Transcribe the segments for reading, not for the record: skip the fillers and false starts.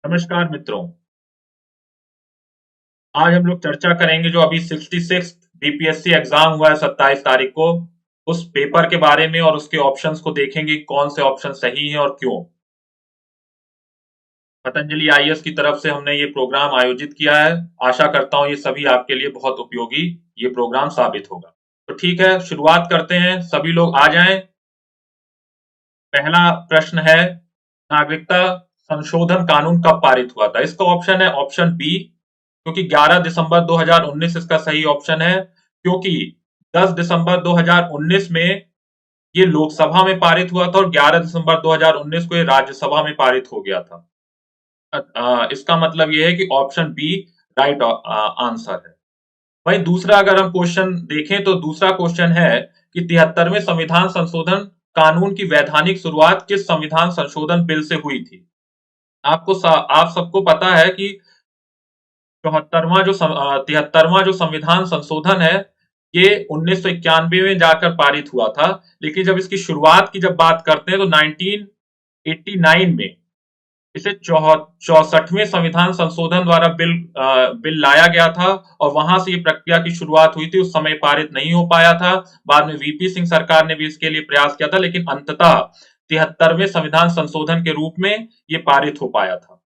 नमस्कार मित्रों। आज हम लोग चर्चा करेंगे जो अभी 66 बीपीएससी एग्जाम हुआ है 27 तारीख को, उस पेपर के बारे में और उसके ऑप्शंस को देखेंगे कौन से ऑप्शन सही हैं और क्यों। पतंजलि आईएएस की तरफ से हमने ये प्रोग्राम आयोजित किया है। आशा करता हूं ये सभी आपके लिए बहुत उपयोगी ये प्रोग्राम साबित होगा। तो ठीक है, शुरुआत करते हैं। सभी लोग आ जाएं। पहला प्रश्न है, नागरिकता संशोधन कानून कब पारित हुआ था? इसका ऑप्शन है ऑप्शन बी, क्योंकि 11 दिसंबर 2019 इसका सही ऑप्शन है, क्योंकि 10 दिसंबर 2019 में ये लोकसभा में पारित हुआ था और 11 दिसंबर 2019 को ये राज्यसभा में पारित हो गया था। इसका मतलब ये है कि ऑप्शन बी राइट आंसर है। वहीं दूसरा अगर हम क्वेश्चन देखें तो दूसरा क्वेश्चन है कि 73वें संविधान संशोधन कानून की वैधानिक शुरुआत किस संविधान संशोधन बिल से हुई थी? आप सबको पता है कि 73वां जो संविधान संशोधन है ये 1991 में जाकर पारित हुआ था, लेकिन जब इसकी शुरुआत की जब बात करते हैं तो 1989 में इसे 64वें संविधान संशोधन द्वारा बिल लाया गया था और वहां से ये प्रक्रिया की शुरुआत हुई थी। उस समय पारित नहीं हो पाया था। बाद में वीपी सिंह सरकार ने भी इसके लिए प्रयास किया था, लेकिन अंततः 73वें संविधान संशोधन के रूप में ये पारित हो पाया था।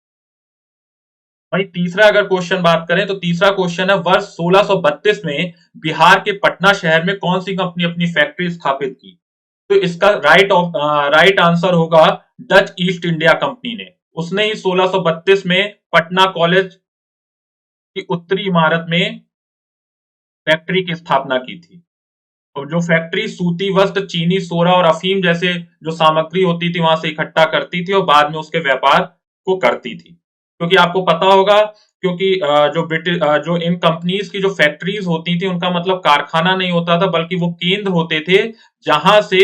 वही तीसरा अगर क्वेश्चन बात करें तो तीसरा क्वेश्चन है, वर्ष 1632 में बिहार के पटना शहर में कौन सी कंपनी अपनी फैक्ट्री स्थापित की? तो इसका राइट आंसर होगा डच ईस्ट इंडिया कंपनी ने। उसने ही 1632 में पटना कॉलेज की उत्तरी इमारत में फैक्ट्री की स्थापना की थी। और जो फैक्ट्री सूती वस्त्र, चीनी, सोरा और अफीम जैसे जो सामग्री होती थी वहां से इकट्ठा करती थी और बाद में उसके व्यापार को करती थी। क्योंकि आपको पता होगा, क्योंकि जो इन कंपनीज की जो फैक्ट्रीज होती थी उनका मतलब कारखाना नहीं होता था, बल्कि वो केंद्र होते थे जहां से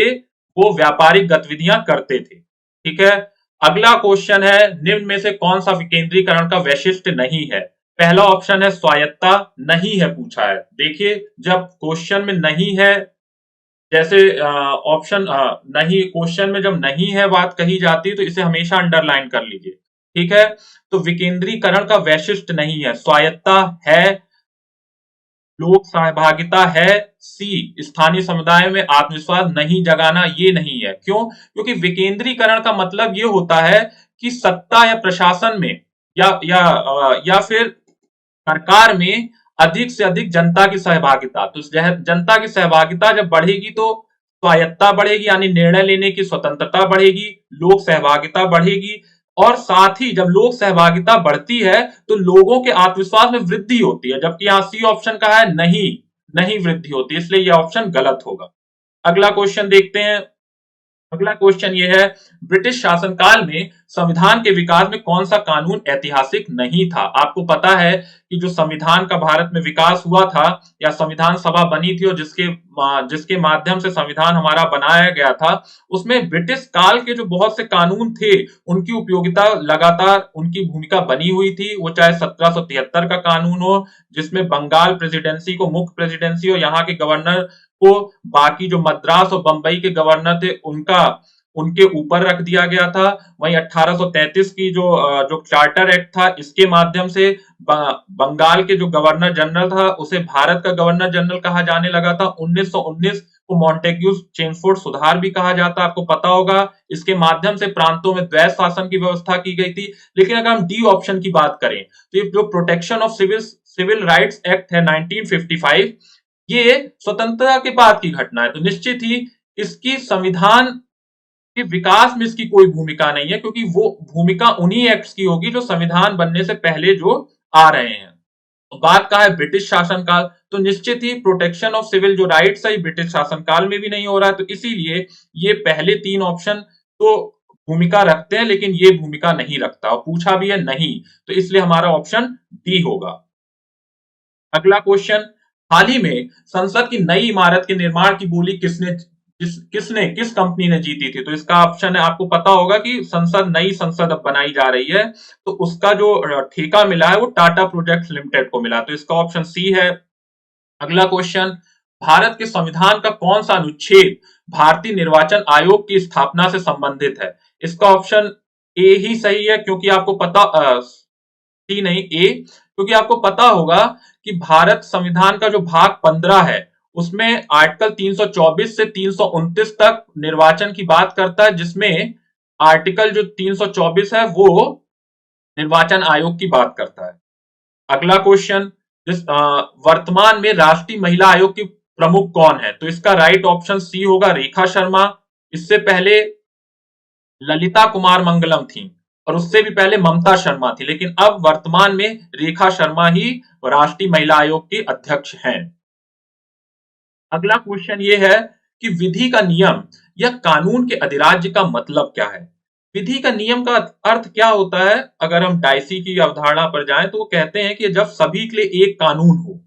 वो व्यापारिक गतिविधियां करते थे। ठीक है। अगला क्वेश्चन है, निम्न में से कौन सा विकेंद्रीकरण का वैशिष्ट्य नहीं है? पहला ऑप्शन है स्वायत्ता, नहीं है पूछा है। देखिए, जब क्वेश्चन में नहीं है, जैसे ऑप्शन नहीं, क्वेश्चन में जब नहीं है बात कही जाती है तो इसे हमेशा अंडरलाइन कर लीजिए। ठीक है। तो विकेंद्रीकरण का वैशिष्ट नहीं है, स्वायत्ता है, लोक सहभागिता है, सी स्थानीय समुदाय में आत्मविश्वास नहीं जगाना, ये नहीं है। क्यों? क्योंकि विकेंद्रीकरण का मतलब ये होता है कि सत्ता या प्रशासन में या फिर सरकार में अधिक से अधिक जनता की सहभागिता। तो जनता की सहभागिता जब बढ़ेगी तो स्वायत्ता बढ़ेगी, यानी निर्णय लेने की स्वतंत्रता बढ़ेगी, लोक सहभागिता बढ़ेगी, और साथ ही जब लोक सहभागिता बढ़ती है तो लोगों के आत्मविश्वास में वृद्धि होती है। जबकि यहां सी ऑप्शन का है नहीं, नहीं वृद्धि होती, इसलिए यह ऑप्शन गलत होगा। अगला क्वेश्चन देखते हैं। अगला क्वेश्चन ये है, ब्रिटिश शासनकाल में संविधान के विकास में कौन सा कानून ऐतिहासिक नहीं था? आपको पता है कि जो संविधान का भारत में विकास हुआ था या संविधान सभा बनी थी और जिसके माध्यम से संविधान हमारा बनाया गया था, उसमें ब्रिटिश काल के जो बहुत से कानून थे उनकी उपयोगिता लगातार उनकी भूमिका बनी हुई थी। वो चाहे 1773 का कानून हो जिसमें बंगाल प्रेसिडेंसी को मुख्य प्रेसिडेंसी और यहाँ के गवर्नर को बाकी जो मद्रास और बंबई के गवर्नर थे उनके ऊपर रख दिया गया था। वहीं 1833 की जो चार्टर एक्ट था, इसके माध्यम से बंगाल के जो गवर्नर जनरल था उसे भारत का गवर्नर जनरल कहा जाने लगा था। 1919 को मॉन्टेग्यू चेम्सफोर्ड सुधार भी कहा जाता, आपको पता होगा। इसके माध्यम से प्रांतों में द्वैध शासन की व्यवस्था की गई थी। लेकिन अगर हम डी ऑप्शन की बात करें तो ये जो protection of civil rights act है 1955, ये स्वतंत्रता के बाद की घटना है, तो निश्चित ही इसकी संविधान के विकास में इसकी कोई भूमिका नहीं है, क्योंकि वो भूमिका उन्हीं एक्ट्स की होगी जो संविधान बनने से पहले जो आ रहे हैं। तो बात का है ब्रिटिश शासनकाल, तो निश्चित ही प्रोटेक्शन ऑफ सिविल जो राइट्स है ब्रिटिश शासनकाल में भी नहीं हो रहा है, तो इसीलिए ये पहले तीन ऑप्शन तो भूमिका रखते हैं लेकिन ये भूमिका नहीं रखता, और पूछा भी है नहीं, तो इसलिए हमारा ऑप्शन डी होगा। अगला क्वेश्चन, हाल ही में संसद की नई इमारत के निर्माण की बोली किस कंपनी ने जीती थी? तो इसका ऑप्शन है, आपको पता होगा कि नई संसद अब बनाई जा रही है, तो उसका जो ठेका मिला है वो टाटा प्रोजेक्ट्स लिमिटेड को मिला, तो इसका ऑप्शन सी है। अगला क्वेश्चन, भारत के संविधान का कौन सा अनुच्छेद भारतीय निर्वाचन आयोग की स्थापना से संबंधित है। इसका ऑप्शन ए ही सही है, क्योंकि आपको पता सी नहीं ए, क्योंकि आपको पता होगा कि भारत संविधान का जो भाग 15 है उसमें आर्टिकल 324 से 329 तक निर्वाचन की बात करता है, जिसमें आर्टिकल जो 324 है वो निर्वाचन आयोग की बात करता है। अगला क्वेश्चन, वर्तमान में राष्ट्रीय महिला आयोग की प्रमुख कौन है? तो इसका राइट ऑप्शन सी होगा, रेखा शर्मा। इससे पहले ललिता कुमार मंगलम थी, और उससे भी पहले ममता शर्मा थी, लेकिन अब वर्तमान में रेखा शर्मा ही राष्ट्रीय महिला आयोग की अध्यक्ष हैं। अगला क्वेश्चन ये है कि विधि का नियम या कानून के अधिराज्य का मतलब क्या है? विधि का नियम का अर्थ क्या होता है? अगर हम डायसी की अवधारणा पर जाएं तो वो कहते हैं कि जब सभी के लिए एक कानून हो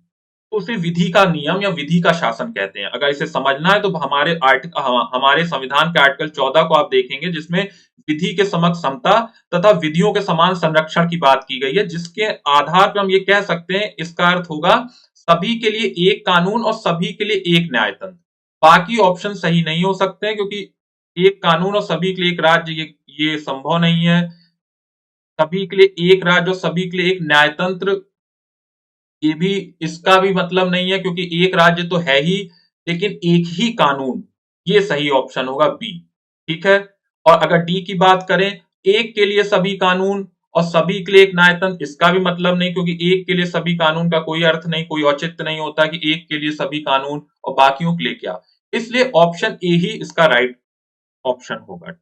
तो उसे विधि का नियम या विधि का शासन कहते हैं। अगर इसे समझना है तो हमारे संविधान के आर्टिकल 14 को आप देखेंगे, जिसमें विधि के समक्ष समता तथा विधियों के समान संरक्षण की बात की गई है, जिसके आधार पर हम ये कह सकते हैं, इसका अर्थ होगा सभी के लिए एक कानून और सभी के लिए एक न्यायतंत्र। बाकी ऑप्शन सही नहीं हो सकते हैं, क्योंकि एक कानून और सभी के लिए एक राज्य, ये संभव नहीं है। सभी के लिए एक राज्य और सभी के लिए एक न्यायतंत्र, ये भी, इसका भी मतलब नहीं है, क्योंकि एक राज्य तो है ही, लेकिन एक ही कानून, ये सही ऑप्शन होगा बी। ठीक है। और अगर डी की बात करें, एक के लिए सभी कानून और सभी के लिए एक न्यायतंत्र, इसका भी मतलब नहीं, क्योंकि एक के लिए सभी कानून का कोई अर्थ नहीं, कोई औचित्य नहीं होता कि एक के लिए सभी कानून और बाकियों के लिए क्या। इसलिए ऑप्शन ए ही इसका राइट ऑप्शन होगा।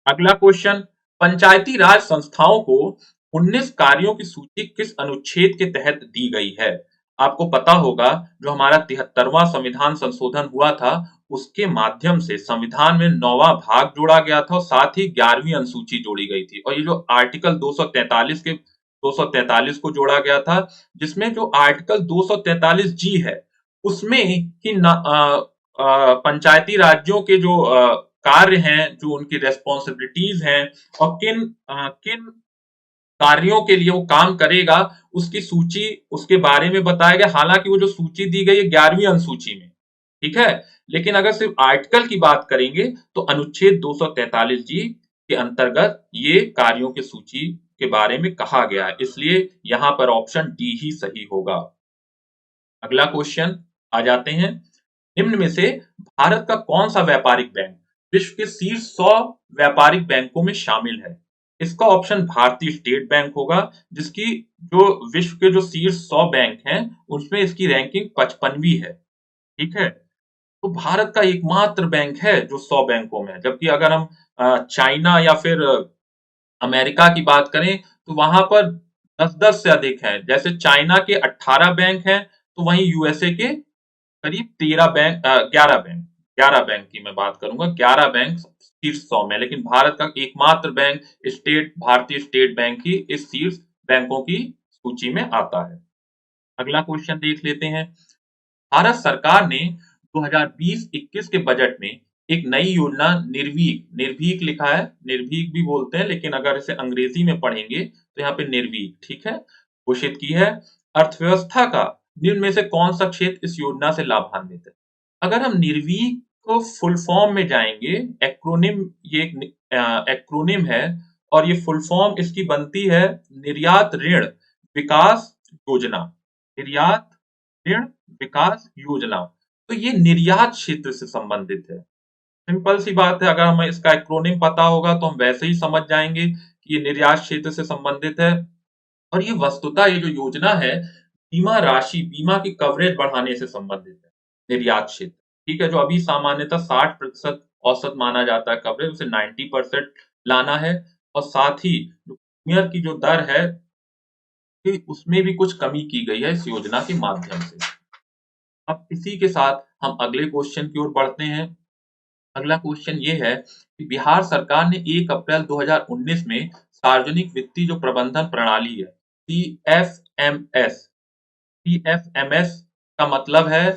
अगला क्वेश्चन, पंचायती राज संस्थाओं को 19 कार्यों की सूची किस अनुच्छेद के तहत दी गई है? आपको पता होगा जो हमारा 73वां संविधान संशोधन हुआ था, उसके माध्यम से संविधान में 9वां भाग जोड़ा गया था और साथ ही 11वीं अनुसूची जोड़ी गई थी। और ये जो आर्टिकल 243 को जोड़ा गया था, जिसमें जो आर्टिकल 243 जी है उसमें ही पंचायती राज्यों के जो कार्य हैं, जो उनकी रेस्पॉन्सिबिलिटीज हैं और किन कार्यों के लिए वो काम करेगा, उसकी सूची, उसके बारे में बताया गया। हालांकि वो जो सूची दी गई है 11वीं अनुसूची में, ठीक है, लेकिन अगर सिर्फ आर्टिकल की बात करेंगे तो अनुच्छेद 243 जी के अंतर्गत ये कार्यों की सूची के बारे में कहा गया है, इसलिए यहां पर ऑप्शन डी ही सही होगा। अगला क्वेश्चन आ जाते हैं, निम्न में से भारत का कौन सा व्यापारिक बैंक विश्व के शीर्ष 100 व्यापारिक बैंकों में शामिल है? इसका ऑप्शन भारतीय स्टेट बैंक होगा, जिसकी जो विश्व के जो शीर्ष 100 बैंक हैं उसमें इसकी रैंकिंग 55वीं है। ठीक है। तो भारत का एकमात्र बैंक है जो 100 बैंकों में है, जबकि अगर हम चाइना या फिर अमेरिका की बात करें तो वहां पर 10-10 से अधिक है। जैसे चाइना के 18 बैंक हैं, तो वहीं यूएसए के करीब 11 बैंक की मैं बात करूंगा, 11 बैंक शीर्ष 100 में, लेकिन भारत का एकमात्र बैंक भारतीय स्टेट बैंक ही इस शीर्ष बैंकों की सूची में आता है। अगला क्वेश्चन देख लेते हैं, भारत सरकार ने 2020-21 के बजट में एक नई योजना निर्भीक, निर्भीक लिखा है, निर्भीक भी बोलते हैं, लेकिन अगर इसे अंग्रेजी में पढ़ेंगे तो यहाँ पे निर्भीक, ठीक है, घोषित की है। अर्थव्यवस्था का निम्न में से कौन सा क्षेत्र इस योजना से लाभान्वित है? अगर हम निर्भीक को फुल फॉर्म में जाएंगे, एक्रोनिम, ये एक एक्रोनिम है और ये फुल फॉर्म इसकी बनती है निर्यात ऋण विकास योजना। निर्यात ऋण विकास योजना, तो ये निर्यात क्षेत्र से संबंधित है। सिंपल सी बात है, अगर हमें इसका एक्रोनिम पता होगा तो हम वैसे ही समझ जाएंगे कि ये निर्यात क्षेत्र से संबंधित है। और ये वस्तुतः ये जो योजना है, बीमा राशि, बीमा की कवरेज बढ़ाने से संबंधित है, निर्यात क्षेत्र। ठीक है, जो अभी सामान्यतः 60% औसत माना जाता है कवरेज, उसे 90% लाना है। और साथ ही जो प्रीमियर की जो दर है कि उसमें भी कुछ कमी की गई है इस योजना के माध्यम से। अब इसी के साथ हम अगले क्वेश्चन की ओर बढ़ते हैं। अगला क्वेश्चन ये है कि बिहार सरकार ने 1 अप्रैल 2019 में सार्वजनिक वित्तीय जो प्रबंधन प्रणाली है, सीएफएमएस, सीएफएमएस का मतलब है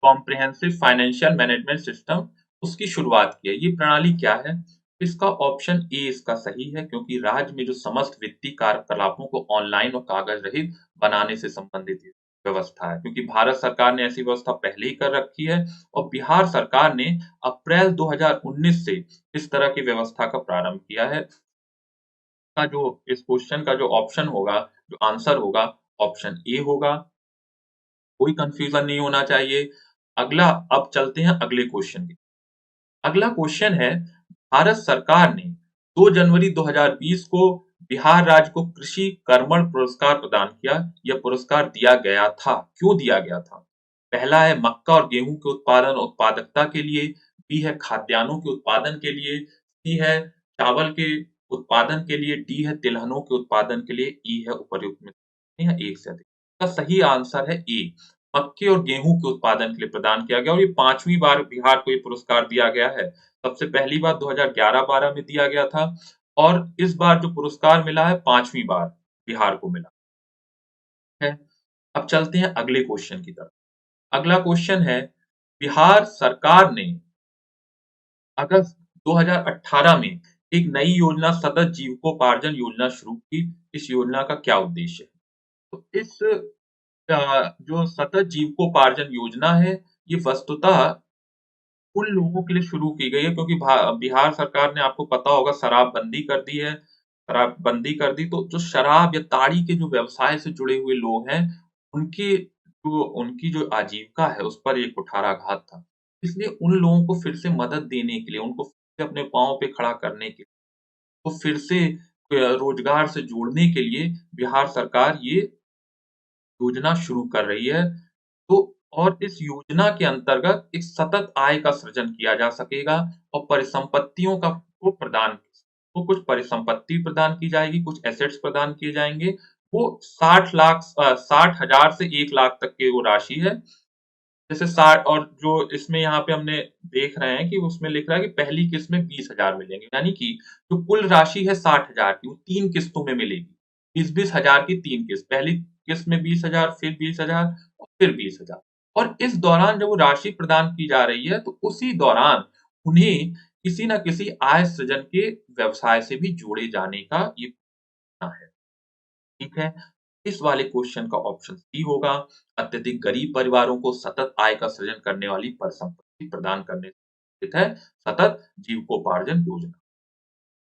कॉम्प्रिहेंसिव फाइनेंशियल मैनेजमेंट सिस्टम, उसकी शुरुआत की है। ये प्रणाली क्या है? इसका ऑप्शन ए इसका सही है, क्योंकि राज्य में जो समस्त वित्तीय कार्यकलापों को ऑनलाइन और कागज रहित बनाने से संबंधित है। व्यवस्था है, क्योंकि भारत सरकार ने ऐसी व्यवस्था पहले ही कर रखी है और बिहार सरकार ने अप्रैल 2019 से इस तरह की व्यवस्था का प्रारंभ किया है। का जो इस क्वेश्चन का जो ऑप्शन होगा, जो आंसर होगा, ऑप्शन ए होगा। कोई कन्फ्यूजन नहीं होना चाहिए। अगला अब चलते हैं अगले क्वेश्चन की। अगला क्वेश्चन है, भारत सरकार ने 2 जनवरी 2020 को बिहार राज्य को कृषि कर्मण पुरस्कार प्रदान किया। यह पुरस्कार दिया गया था, क्यों दिया गया था? पहला है मक्का और गेहूं के उत्पादन और उत्पादकता के लिए, बी है खाद्यान्नों के उत्पादन के लिए, सी है चावल के उत्पादन के लिए, डी है तिलहनों के उत्पादन के लिए, ई है उपर्युक्त में से या एक से अधिक। इसका सही आंसर है ए, मक्के और गेहूं के उत्पादन के लिए प्रदान किया गया और ये 5वीं बार बिहार को ये पुरस्कार दिया गया है। सबसे पहली बार 2011-12 में दिया गया था और इस बार जो पुरस्कार मिला है 5वीं बार बिहार को मिला है। अब चलते हैं अगले क्वेश्चन की तरफ। अगला क्वेश्चन है, बिहार सरकार ने अगस्त 2018 में एक नई योजना सतत जीविकोपार्जन योजना शुरू की। इस योजना का क्या उद्देश्य है? तो इस जो सतत जीविकोपार्जन योजना है, ये वस्तुतः उन लोगों के लिए शुरू की गई है, क्योंकि बिहार सरकार ने, आपको पता होगा, शराबबंदी कर दी है। शराबबंदी कर दी तो जो शराब या ताड़ी के जो व्यवसाय से जुड़े हुए लोग हैं, उनकी जो आजीविका है उस पर ये कुठाराघात था। इसलिए उन लोगों को फिर से मदद देने के लिए, उनको फिर से अपने पाँव पे खड़ा करने के लिए, को फिर से रोजगार से जोड़ने के लिए बिहार सरकार ये योजना शुरू कर रही है। तो और इस योजना के अंतर्गत एक सतत आय का सृजन किया जा सकेगा और परिसंपत्तियों का को प्रदान को कुछ परिसंपत्ति प्रदान की जाएगी, कुछ एसेट्स प्रदान किए जाएँगे। वो 60,000 से 1 लाख तक की वो राशि है। जैसे 60, और जो इसमें यहाँ पे हमने देख रहे हैं कि उसमें लिख रहा है कि पहली किस्त में 20,000 मिलेंगे, यानी कि जो कुल राशि है 60,000 की, वो 3 किस्तों में मिलेगी। 20-20 हज़ार की 3 किस्त, पहली किस्त में 20,000, फिर 20,000 और फिर 20,000। और इस दौरान जब वो राशि प्रदान की जा रही है, तो उसी दौरान उन्हें किसी न किसी आय सृजन के व्यवसाय से भी जोड़े जाने का ये है। ठीक है? इस वाले क्वेश्चन का ऑप्शन सी होगा। अत्यधिक गरीब परिवारों को सतत आय का सृजन करने वाली परिसंपत्ति प्रदान करने से स्थित है सतत जीविकोपार्जन योजना।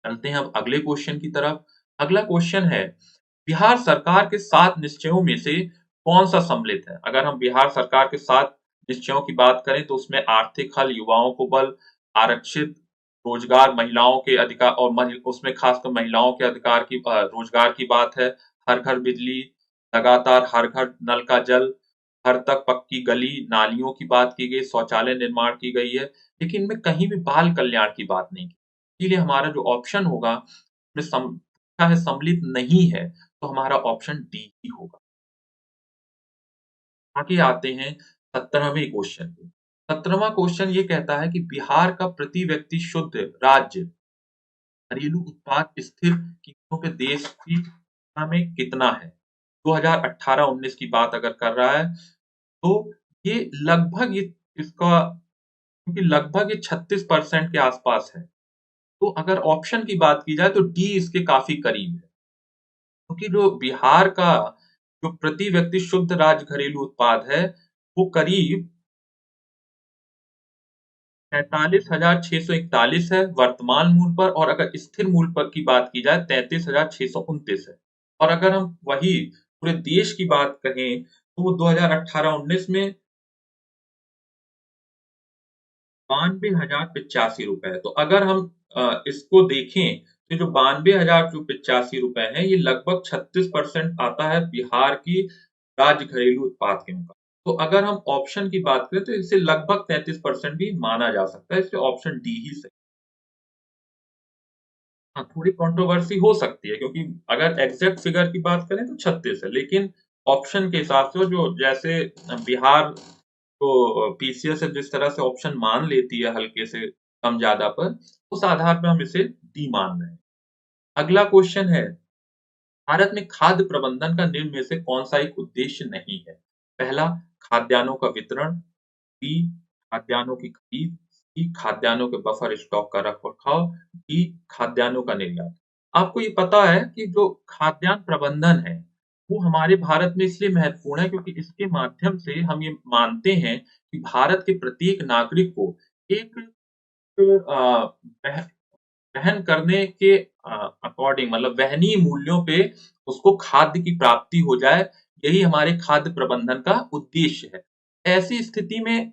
चलते हैं अब अगले क्वेश्चन की तरफ। अगला क्वेश्चन है, बिहार सरकार के 7 निश्चयों में से कौन-सा सम्मिलित है? अगर हम बिहार सरकार के 7 निश्चयों की बात करें तो उसमें आर्थिक हल, युवाओं को बल, आरक्षित रोजगार, महिलाओं के अधिकार और उसमें खासकर महिलाओं के अधिकार की रोजगार की बात है, हर घर बिजली, लगातार हर घर नल का जल, घर तक पक्की गली, नालियों की बात की गई, शौचालय निर्माण की गई है, लेकिन इनमें कहीं भी बाल कल्याण की बात नहीं की। इसीलिए हमारा जो ऑप्शन होगा, इसमें क्या है, सम्मिलित नहीं है, तो हमारा ऑप्शन डी ही होगा। आगे आते हैं 17वें क्वेश्चन पे। 17वां क्वेश्चन ये कहता है कि बिहार का प्रति व्यक्ति शुद्ध राज्य घरेलू उत्पाद स्थिर कीमतों के देश की तुलना में कितना है? 2018-19 की बात अगर कर रहा है, तो ये लगभग ये इसका क्योंकि लगभग ये 36% के आसपास है। तो अगर ऑप्शन की बात की जाए तो डी इसके काफ़ी करीब है। क्योंकि जो बिहार का जो प्रति व्यक्ति शुद्ध राज्य घरेलू उत्पाद है, वो करीब 43,641 है वर्तमान मूल्य पर, और अगर स्थिर मूल्य पर की बात की जाए 33,629 है। और अगर हम वही पूरे देश की बात करें, तो वो 2018-19 में 92,085 रुपए है। तो अगर हम इसको देखें, तो जो 92,000 जो 85 रुपए हैं, ये लगभग 36% आता है बिहार की राज्य घरेलू उत्पाद के मुकाबले। तो अगर हम ऑप्शन की बात करें, तो इसे लगभग 33% भी माना जा सकता है, इसलिए ऑप्शन डी ही सही। हाँ, थोड़ी कंट्रोवर्सी हो सकती है, क्योंकि अगर एग्ज़ैक्ट फिगर की बात करें तो 36 है, लेकिन ऑप्शन के हिसाब से, जो जैसे बिहार को पीसीएस जिस तरह से ऑप्शन मान लेती है हल्के से कम-ज़्यादा पर, उस आधार पे हम इसे डी मान रहे हैं। अगला क्वेश्चन है, भारत में खाद्य प्रबंधन का निम्न में से कौन-सा एक उद्देश्य नहीं है? पहला, खाद्यान्नों का वितरण, बी, खाद्यान्नों की खरीद, सी, खाद्यान्नों के बफर स्टॉक का रख-रखाव, डी, खाद्यान्नों का निर्यात। आपको ये पता है कि जो खाद्यान्न प्रबंधन है, वो हमारे भारत में इसलिए महत्वपूर्ण है क्योंकि इसके माध्यम से हम ये मानते हैं कि भारत के प्रत्येक नागरिक को एक वह वहन करने के अकॉर्डिंग मतलब वहनीय मूल्यों पे उसको खाद्य की प्राप्ति हो जाए, यही हमारे खाद्य प्रबंधन का उद्देश्य है। ऐसी स्थिति में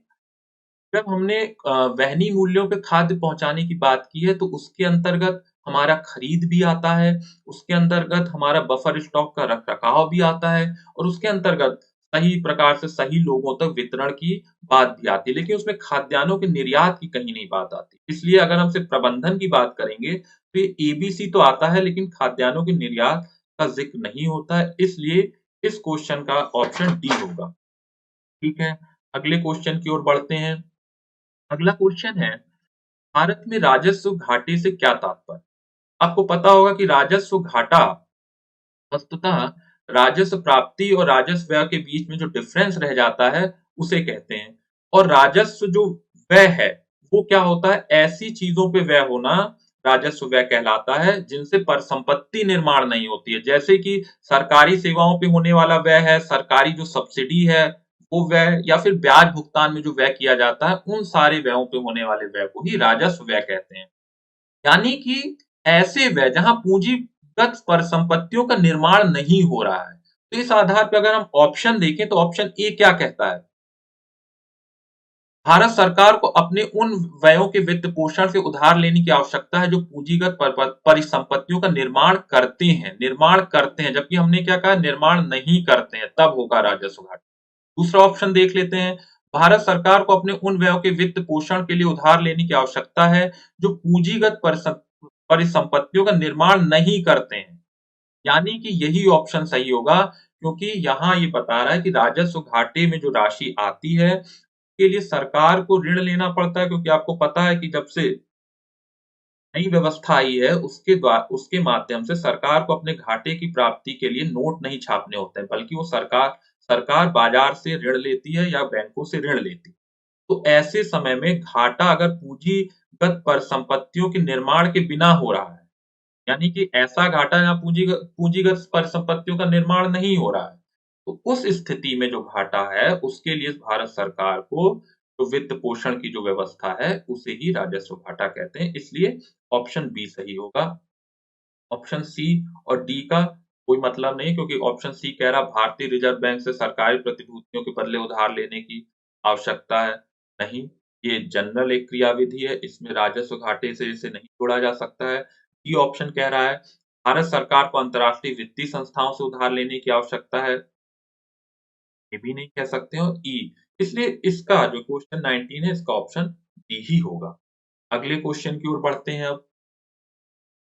जब हमने वहनी मूल्यों पे खाद्य पहुँचाने की बात की है, तो उसके अंतर्गत हमारा खरीद भी आता है, उसके अंतर्गत हमारा बफर स्टॉक का रख-रखाव भी आता है और उसके अंतर्गत सही प्रकार से सही लोगों तक वितरण की बात भी आती है। लेकिन उसमें खाद्यान्नों के निर्यात की कहीं नहीं बात आती। इसलिए अगर हम सिर्फ प्रबंधन की बात करेंगे, तो ये एबीसी तो आता है लेकिन खाद्यान्नों के निर्यात का ज़िक्र नहीं होता है, इसलिए इस क्वेश्चन का ऑप्शन डी होगा। ठीक है, अगले क्वेश्चन की ओर बढ़ते हैं। अगला क्वेश्चन है, भारत में राजस्व घाटे से क्या तात्पर्य? आपको पता होगा कि राजस्व घाटा वस्तुतः राजस्व प्राप्ति और राजस्व व्यय के बीच में जो डिफरेंस रह जाता है, उसे कहते हैं। और राजस्व जो व्यय है, वो क्या होता है? ऐसी चीजों पे व्यय होना राजस्व व्यय कहलाता है, जिनसे परिसंपत्ति निर्माण नहीं होती है। जैसे कि सरकारी सेवाओं पे होने वाला व्यय है, सरकारी जो सब्सिडी है, वो व्यय या फिर ब्याज भुगतान में जो व्यय किया जाता है, उन सारे व्ययों पे होने वाले व्यय को ही राजस्व व्यय कहते हैं। यानी कि ऐसे व्यय जहां पूंजीगत परिसंपत्तियों का निर्माण नहीं हो रहा है। तो इस आधार पर अगर हम ऑप्शन देखें तो ऑप्शन ए क्या कहता है? भारत सरकार को अपने उन व्ययों के वित्त पोषण से उधार लेने की आवश्यकता है जो पूंजीगत परिसंपत्तियों का निर्माण करते हैं, जबकि हमने क्या कहा? निर्माण नहीं करते हैं, तब होगा राजस्व घाटा। दूसरा ऑप्शन देख लेते हैं, भारत सरकार को अपने उन व्ययों के वित्त पोषण के लिए उधार लेने की आवश्यकता है जो पूंजीगत परिसंपत्तियों का निर्माण नहीं करते हैं। यानी कि यही ऑप्शन सही होगा, क्योंकि यहाँ ये बता रहा है कि राजस्व घाटे में जो राशि आती है, के लिए सरकार को ऋण लेना पड़ता है, क्योंकि आपको पता है कि जब से नई व्यवस्था आई है, उसके माध्यम से सरकार को अपने घाटे की प्राप्ति के लिए नोट नहीं छापने होते हैं, बल्कि वो सरकार सरकार बाजार से ऋण लेती है या बैंकों से ऋण लेती है। तो ऐसे समय में घाटा अगर पूंजीगत परिसंपत्तियों के निर्माण के बिना हो रहा है, यानी कि ऐसा घाटा जहाँ पूंजीगत परिसंपत्तियों का निर्माण नहीं हो रहा है, तो उस स्थिति में जो घाटा है, उसके लिए भारत सरकार को जो वित्त पोषण की जो व्यवस्था है, उसे ही राजस्व घाटा कहते हैं। इसलिए ऑप्शन बी सही होगा। ऑप्शन सी और डी का कोई मतलब नहीं, क्योंकि ऑप्शन सी कह रहा भारतीय रिजर्व बैंक से सरकारी प्रतिभूतियों के बदले उधार लेने की आवश्यकता है। नहीं, ये जनरल एक क्रियाविधि है, इसमें राजस्व घाटे से इसे नहीं जोड़ा जा सकता है। डी ऑप्शन कह रहा है भारत सरकार को अंतर्राष्ट्रीय वित्तीय संस्थाओं से उधार लेने की आवश्यकता है। ये भी नहीं कह सकते हो ई। इसलिए इसका जो क्वेश्चन 19 है, इसका ऑप्शन डी ही होगा। अगले क्वेश्चन की ओर बढ़ते हैं अब।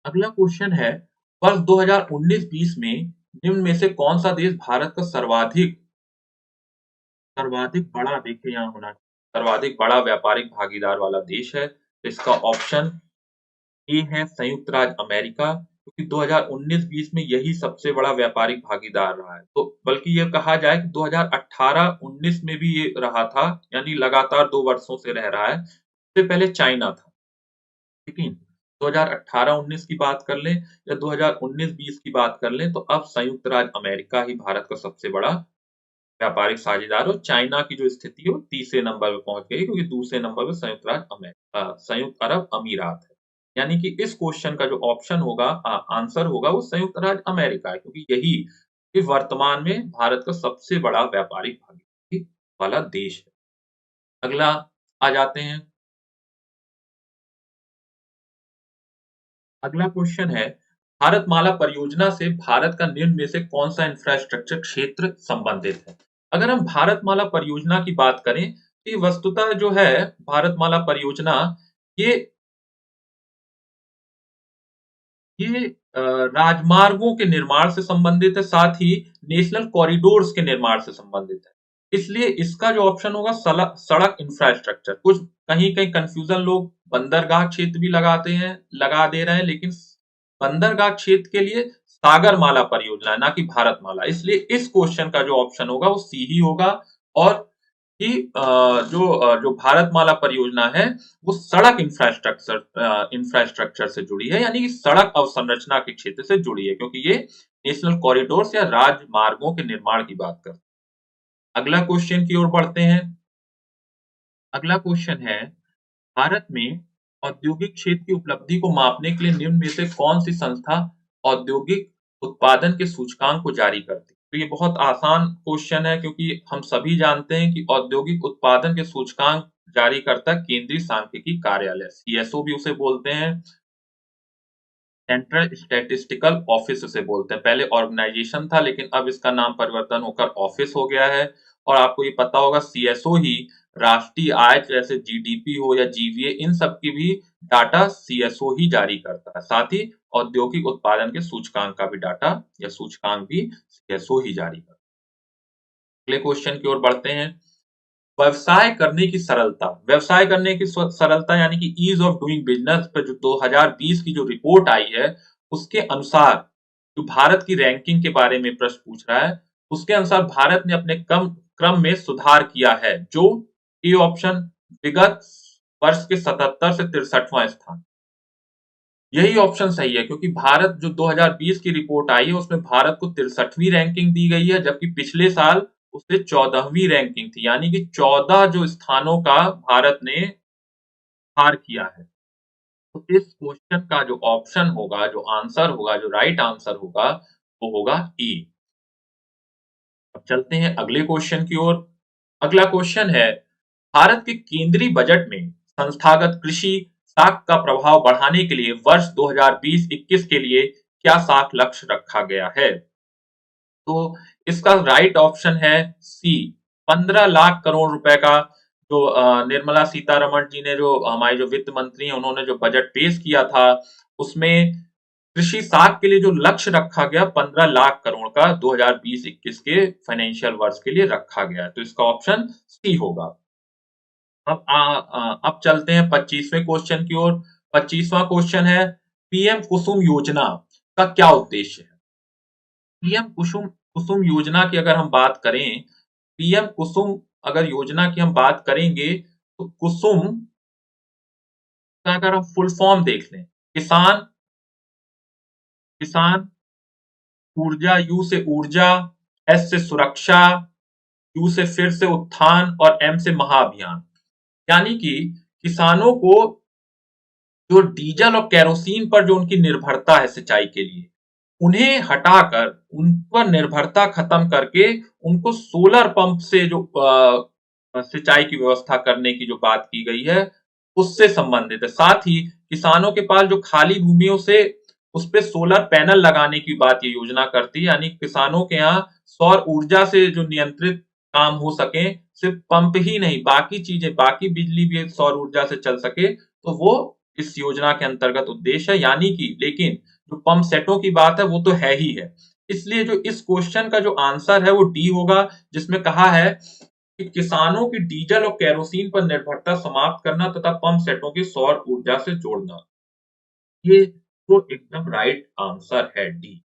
अगला क्वेश्चन है, वर्ष 2019-20 में निम्न में से कौन सा देश भारत का सर्वाधिक सर्वाधिक बड़ा, देखिए यहाँ होना सर्वाधिक बड़ा व्यापारिक भागीदार वाला देश है? तो इसका ऑप्शन ए है संयुक्त राज्य अमेरिका, क्योंकि 2019-20 में यही सबसे बड़ा व्यापारिक भागीदार रहा है। तो बल्कि ये कहा जाए कि 2018-19 में भी ये रहा था, यानी लगातार 2 वर्षों से रह रहा है। उससे पहले चाइना था। लेकिन 2018-19 की बात कर लें या 2019-20 की बात कर लें, तो अब संयुक्त राज्य अमेरिका ही भारत का सबसे बड़ा व्यापारिक साझेदार, और चाइना की जो स्थिति है वो तीसरे नंबर पे पहुंच गई, क्योंकि दूसरे नंबर पे संयुक्त अरब अमीरात है। यानी कि इस क्वेश्चन का जो ऑप्शन होगा, आंसर होगा, वो संयुक्त राज्य अमेरिका है, क्योंकि यही वर्तमान में भारत का सबसे बड़ा व्यापारिक भागीदारी वाला देश है। अगला आ जाते हैं। अगला क्वेश्चन है, भारतमाला परियोजना से भारत का निम्न में से कौन सा इंफ्रास्ट्रक्चर क्षेत्र संबंधित है? अगर हम भारतमाला परियोजना की बात करें, तो ये वस्तुतः जो है भारतमाला परियोजना, ये ये राजमार्गों के निर्माण से संबंधित है, साथ ही नेशनल कॉरिडोर्स के निर्माण से संबंधित है। इसलिए इसका जो ऑप्शन होगा सड़क इंफ्रास्ट्रक्चर। कुछ कहीं-कहीं कन्फ्यूजन लोग बंदरगाह क्षेत्र भी लगा दे रहे हैं, लेकिन बंदरगाह क्षेत्र के लिए सागरमाला परियोजना है, ना कि भारतमाला। इसलिए इस क्वेश्चन का जो ऑप्शन होगा वो सी ही होगा। और कि जो भारतमाला परियोजना है वो सड़क इंफ्रास्ट्रक्चर से जुड़ी है, यानी कि सड़क अवसंरचना के क्षेत्र से जुड़ी है, क्योंकि ये नेशनल कॉरिडोर्स या राजमार्गों के निर्माण की बात करते हैं। अगला क्वेश्चन की ओर बढ़ते हैं। अगला क्वेश्चन है, भारत में औद्योगिक क्षेत्र की उपलब्धि को मापने के लिए निम्न में से कौन सी संस्था औद्योगिक उत्पादन के सूचकांक को जारी करती है? तो ये बहुत आसान क्वेश्चन है, क्योंकि हम सभी जानते हैं कि औद्योगिक उत्पादन के सूचकांक जारी करता केंद्रीय सांख्यिकी कार्यालय, सीएसओ भी उसे बोलते हैं, सेंट्रल स्टैटिस्टिकल ऑफिस उसे बोलते हैं। पहले ऑर्गेनाइजेशन था, लेकिन अब इसका नाम परिवर्तन होकर ऑफिस हो गया है। और आपको ये पता होगा, सीएसओ ही राष्ट्रीय आय जैसे जीडीपी हो या जीवीए, इन सब की भी डाटा सीएसओ ही जारी करता है। साथ ही औद्योगिक उत्पादन के सूचकांक का भी डाटा या सूचकांक भी सीएसओ ही जारी करता है। अगले क्वेश्चन की ओर बढ़ते हैं। व्यवसाय करने की सरलता, व्यवसाय करने की सरलता यानी कि ईज ऑफ डूइंग बिजनेस पर जो 2020 की जो रिपोर्ट आई है, उसके अनुसार जो भारत की रैंकिंग के बारे में प्रश्न पूछ रहा है, उसके अनुसार भारत ने अपने कम क्रम में सुधार किया है, जो ए ऑप्शन विगत वर्ष के 77 से 63वां स्थान। यही ऑप्शन सही है, क्योंकि भारत जो 2020 की रिपोर्ट आई है उसमें भारत को 63वीं रैंकिंग दी गई है, जबकि पिछले साल उसे 14वीं रैंकिंग थी, यानी कि 14 जो स्थानों का भारत ने हार किया है। तो इस क्वेश्चन का जो ऑप्शन होगा, जो आंसर होगा, जो राइट आंसर होगा, वो होगा ई। अब चलते हैं अगले क्वेश्चन की ओर। अगला क्वेश्चन है, भारत के केंद्रीय बजट में संस्थागत कृषि साख का प्रभाव बढ़ाने के लिए वर्ष 2020-21 के लिए क्या साख लक्ष्य रखा गया है? तो इसका राइट ऑप्शन है सी, 15 लाख करोड़ रुपए का। जो निर्मला सीतारमण जी ने, जो हमारे जो वित्त मंत्री हैं, उन्होंने जो बजट पेश किया था, उसमें कृषि साख के लिए जो लक्ष्य रखा गया 15 लाख करोड़ का 2020-21 के फाइनेंशियल वर्ष के लिए रखा गया, तो इसका ऑप्शन सी होगा। अब चलते हैं 25वें क्वेश्चन की ओर। 25वां क्वेश्चन है, पीएम कुसुम योजना का क्या उद्देश्य है? पीएम कुसुम कुसुम योजना की अगर हम बात करें, पीएम कुसुम अगर योजना की हम बात करेंगे, तो कुसुम का अगर हम फुल फॉर्म देख लें, किसान किसान ऊर्जा, यू से ऊर्जा, एस से सुरक्षा, यू से फिर से उत्थान और एम से महाअभियान। यानी कि किसानों को जो डीजल और केरोसिन पर जो उनकी निर्भरता है सिंचाई के लिए, उन्हें हटाकर उन पर निर्भरता खत्म करके उनको सोलर पंप से जो सिंचाई की व्यवस्था करने की जो बात की गई है, उससे संबंधित है। साथ ही किसानों के पास जो खाली भूमियों से उस पे सोलर पैनल लगाने की बात ये योजना करती है, यानी किसानों के यहाँ सौर ऊर्जा से जो नियंत्रित काम हो सके, सिर्फ पंप ही नहीं, बाकी चीजें, बाकी बिजली भी सौर ऊर्जा से चल सके, तो वो इस योजना के अंतर्गत उद्देश्य है। यानी कि लेकिन जो पंप सेटों की बात है वो तो है ही है, इसलिए जो इस क्वेश्चन का जो आंसर है वो डी होगा, जिसमें कहा है कि किसानों की डीजल और केरोसिन पर निर्भरता समाप्त करना तथा पंप सेटों की सौर ऊर्जा से जोड़ना। ये तो एकदम राइट आंसर है, डी।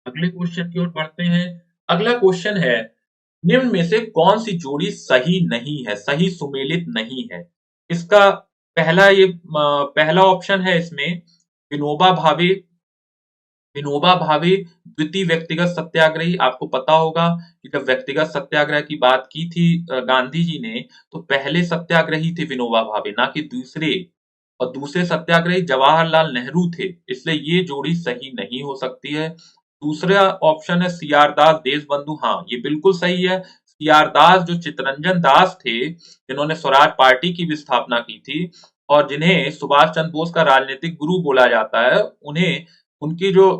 अगले क्वेश्चन की ओर बढ़ते हैं। अगला क्वेश्चन है, निम्न में से कौन सी जोड़ी सही नहीं है, सही सुमेलित नहीं है? इसका पहला ऑप्शन है इसमें, विनोबा भावे। विनोबा भावे द्वितीय व्यक्तिगत सत्याग्रही। आपको पता होगा कि जब व्यक्तिगत सत्याग्रह की बात की थी गांधी जी ने, तो पहले सत्याग्रही थे विनोबा भावे, ना कि दूसरे। और दूसरे सत्याग्रही जवाहरलाल नेहरू थे, इसलिए ये जोड़ी सही नहीं हो सकती है। दूसरा ऑप्शन है सीआर दास देशबंधु। हाँ, ये बिल्कुल सही है। सीआर दास जो चित्तरंजन दास थे, जिन्होंने स्वराज पार्टी की भी स्थापना की थी और जिन्हें सुभाष चंद्र बोस का राजनीतिक गुरु बोला जाता है, उन्हें उनकी जो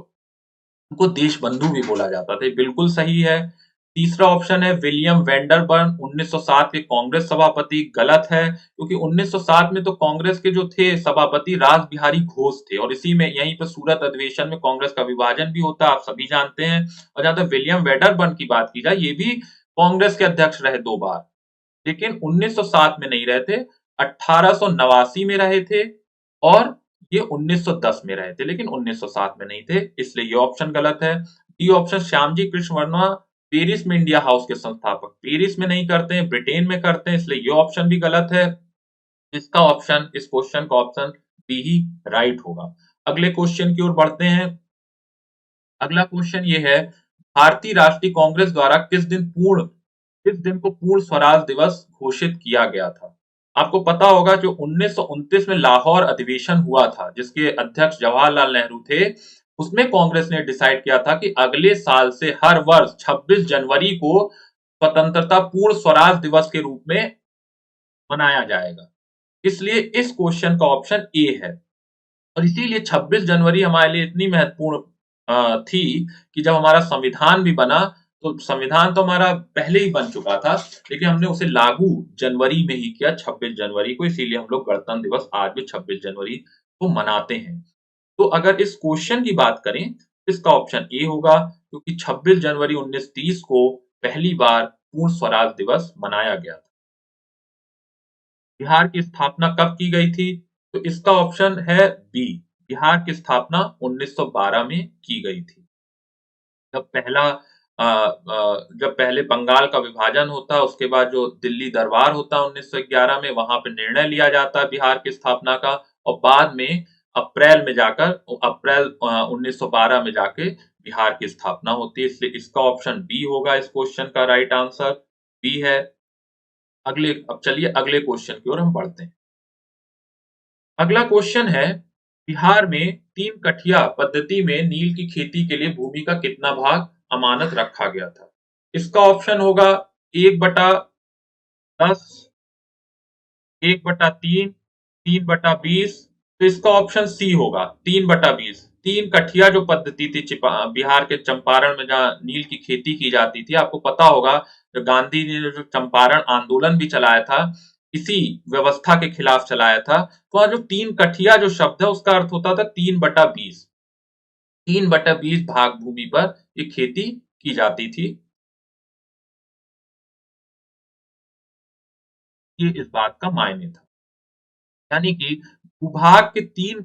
उनको देशबंधु भी बोला जाता था, बिल्कुल सही है। तीसरा ऑप्शन है विलियम वेंडरबर्न, 1907 के कांग्रेस सभापति। गलत है, क्योंकि 1907 में तो कांग्रेस के जो थे सभापति रास बिहारी घोष थे, और इसी में यहीं पर सूरत अधिवेशन में कांग्रेस का विभाजन भी होता है, आप सभी जानते हैं। और जहां तक विलियम वेंडरबर्न की बात की जाए, ये भी कांग्रेस के अध्यक्ष रहे 2 बार, लेकिन 1907 में नहीं रहे थे, 1889 में रहे थे, और ये 1910 में रहे थे, लेकिन 1907 में नहीं थे, इसलिए ये ऑप्शन गलत है। D option Shyamji Krishna Verma Paris में इंडिया हाउस के संस्थापक पेरिस में नहीं करते हैं, ब्रिटेन में करते हैं, इसलिए ये ऑप्शन भी गलत है। इसका ऑप्शन, इस क्वेश्चन का ऑप्शन बी ही राइट होगा। अगले क्वेश्चन की ओर बढ़ते हैं। अगला क्वेश्चन ये है, भारतीय राष्ट्रीय कांग्रेस द्वारा किस दिन को पूर्ण स्वराज दिवस घोषित किया गया था? आपको पता होगा जो 1929 में लाहौर अधिवेशन हुआ था, जिसके अध्यक्ष जवाहरलाल नेहरू थे, उसमें कांग्रेस ने डिसाइड किया था कि अगले साल से हर वर्ष 26 जनवरी को स्वतंत्रता पूर्ण स्वराज दिवस के रूप में मनाया जाएगा। इसलिए इस क्वेश्चन का ऑप्शन ए है। और इसीलिए 26 जनवरी हमारे लिए इतनी महत्वपूर्ण थी कि जब हमारा संविधान भी बना, तो संविधान तो हमारा पहले ही बन चुका था, लेकिन हमने उसे लागू जनवरी में ही किया, 26 जनवरी को। इसीलिए हम लोग गणतंत्र दिवस आज भी 26 जनवरी को मनाते हैं। तो अगर इस क्वेश्चन की बात करें, इसका ऑप्शन ए होगा, क्योंकि 26 जनवरी 1930 को पहली बार पूर्ण स्वराज दिवस मनाया गया था। बिहार की स्थापना कब की गई थी? तो इसका ऑप्शन है बी। बिहार की स्थापना 1912 में की गई थी। जब पहले बंगाल का विभाजन होता, उसके बाद जो दिल्ली दरबार होता 1911 में, वहां पे निर्णय लिया जाता है बिहार की स्थापना का, और बाद में अप्रैल 1912 में जाके बिहार की स्थापना होती है। इसलिए इसका ऑप्शन बी होगा, इस क्वेश्चन का राइट आंसर बी है। अब चलिए अगले क्वेश्चन की ओर हम बढ़ते हैं। अगला क्वेश्चन है, बिहार में 3 कठिया पद्धति में नील की खेती के लिए भूमि का कितना भाग अमानत रखा गया था? इसका ऑप्शन होगा 1/10, 1/3, 3/20। तो इसका ऑप्शन सी होगा, 3/20। 3 कठिया जो पद्धति थी बिहार के चंपारण में, जहां नील की खेती की जाती थी, आपको पता होगा जो गांधी जी ने जो चंपारण आंदोलन भी चलाया था, इसी व्यवस्था के खिलाफ चलाया था। तो जो 3 कठिया जो शब्द है, उसका अर्थ होता था 3/20। 3/20 भाग भूमि पर ये खेती की जाती थी। ये इस बात का मायने था, यानी कि भूभाग के 3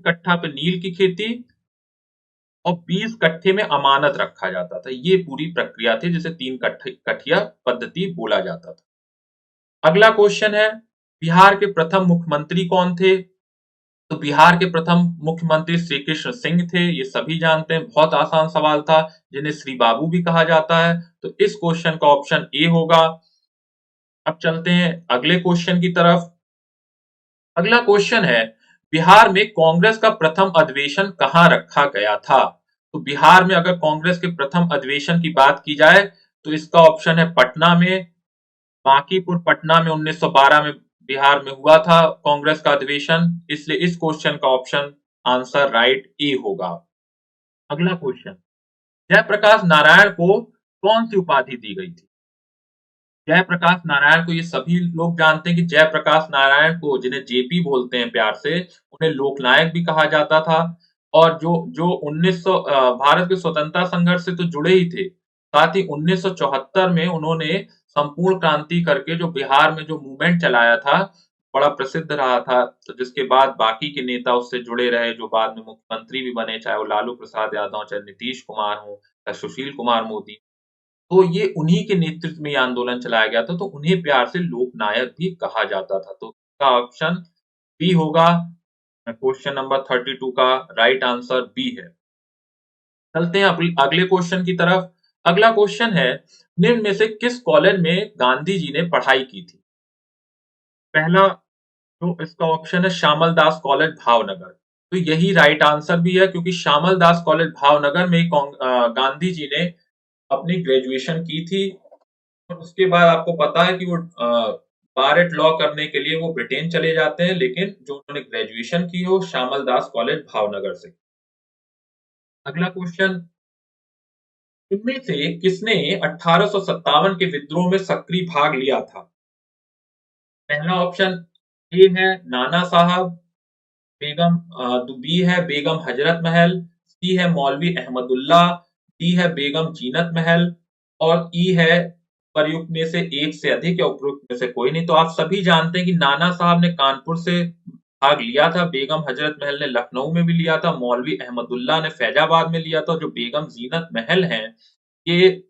कट्ठा पे नील की खेती और 20 कट्ठे में अमानत रखा जाता था। ये पूरी प्रक्रिया थी जिसे 3 कठिया पद्धति बोला जाता था। अगला क्वेश्चन है, बिहार के प्रथम मुख्यमंत्री कौन थे? तो बिहार के प्रथम मुख्यमंत्री श्री कृष्ण सिंह थे, ये सभी जानते हैं, बहुत आसान सवाल था, जिन्हें श्री बाबू भी कहा जाता है। तो इस क्वेश्चन का ऑप्शन ए होगा। अब चलते हैं अगले क्वेश्चन की तरफ। अगला क्वेश्चन है, बिहार में कांग्रेस का प्रथम अधिवेशन कहाँ रखा गया था? तो बिहार में अगर कांग्रेस के प्रथम अधिवेशन की बात की जाए, तो इसका ऑप्शन है पटना में। बांकीपुर पटना में 1912 में बिहार में हुआ था कांग्रेस का अधिवेशन, इसलिए इस क्वेश्चन का ऑप्शन आंसर राइट ए होगा। अगला क्वेश्चन, जयप्रकाश नारायण को कौन सी उपाधि दी गई थी? जयप्रकाश नारायण को ये सभी लोग जानते हैं कि जयप्रकाश नारायण को, जिन्हें जेपी बोलते हैं प्यार से, उन्हें लोकनायक भी कहा जाता था। और जो जो 1900 भारत के स्वतंत्रता संघर्ष से तो जुड़े ही थे, साथ ही 1974 में उन्होंने संपूर्ण क्रांति करके जो बिहार में जो मूवमेंट चलाया था, बड़ा प्रसिद्ध रहा था। तो जिसके बाद बाकी के नेता उससे जुड़े रहे, जो बाद में मुख्यमंत्री भी बने, चाहे वो लालू प्रसाद यादव, चाहे नीतीश कुमार हो, चाहे सुशील कुमार मोदी। तो ये उन्हीं के नेतृत्व में ये आंदोलन चलाया गया था, तो उन्हें प्यार से लोकनायक भी कहा जाता था। तो इसका ऑप्शन बी होगा। क्वेश्चन नंबर 32 का राइट आंसर बी है। चलते हैं अगले क्वेश्चन की तरफ। अगला क्वेश्चन है, निम्न में से किस कॉलेज में गांधी जी ने पढ़ाई की थी? पहला जो इसका ऑप्शन है, श्यामल दास कॉलेज भावनगर। तो यही राइट आंसर भी है, क्योंकि श्यामल दास कॉलेज भावनगर में गांधी जी ने अपनी ग्रेजुएशन की थी। और उसके बाद आपको पता है कि वो बार एट लॉ करने के लिए वो ब्रिटेन चले जाते हैं, लेकिन जो उन्होंने ग्रेजुएशन की हो श्यामल दास कॉलेज भावनगर से। अगला क्वेश्चन, इनमें से किसने 1857 के विद्रोह में सक्रिय भाग लिया था? पहला ऑप्शन ए है नाना साहब, बी है बेगम हजरत महल, सी है मौलवी अहमदुल्ला, डी है बेगम जीनत महल, और ई है प्रयुक्त में से एक से अधिक या उपयुक्त में से कोई नहीं। तो आप सभी जानते हैं कि नाना साहब ने कानपुर से भाग लिया था। बेगम हजरत महल ने लखनऊ में भी लिया था, मौलवी अहमदुल्ला ने फैजाबाद में लिया था। जो बेगम जीनत महल हैं, ये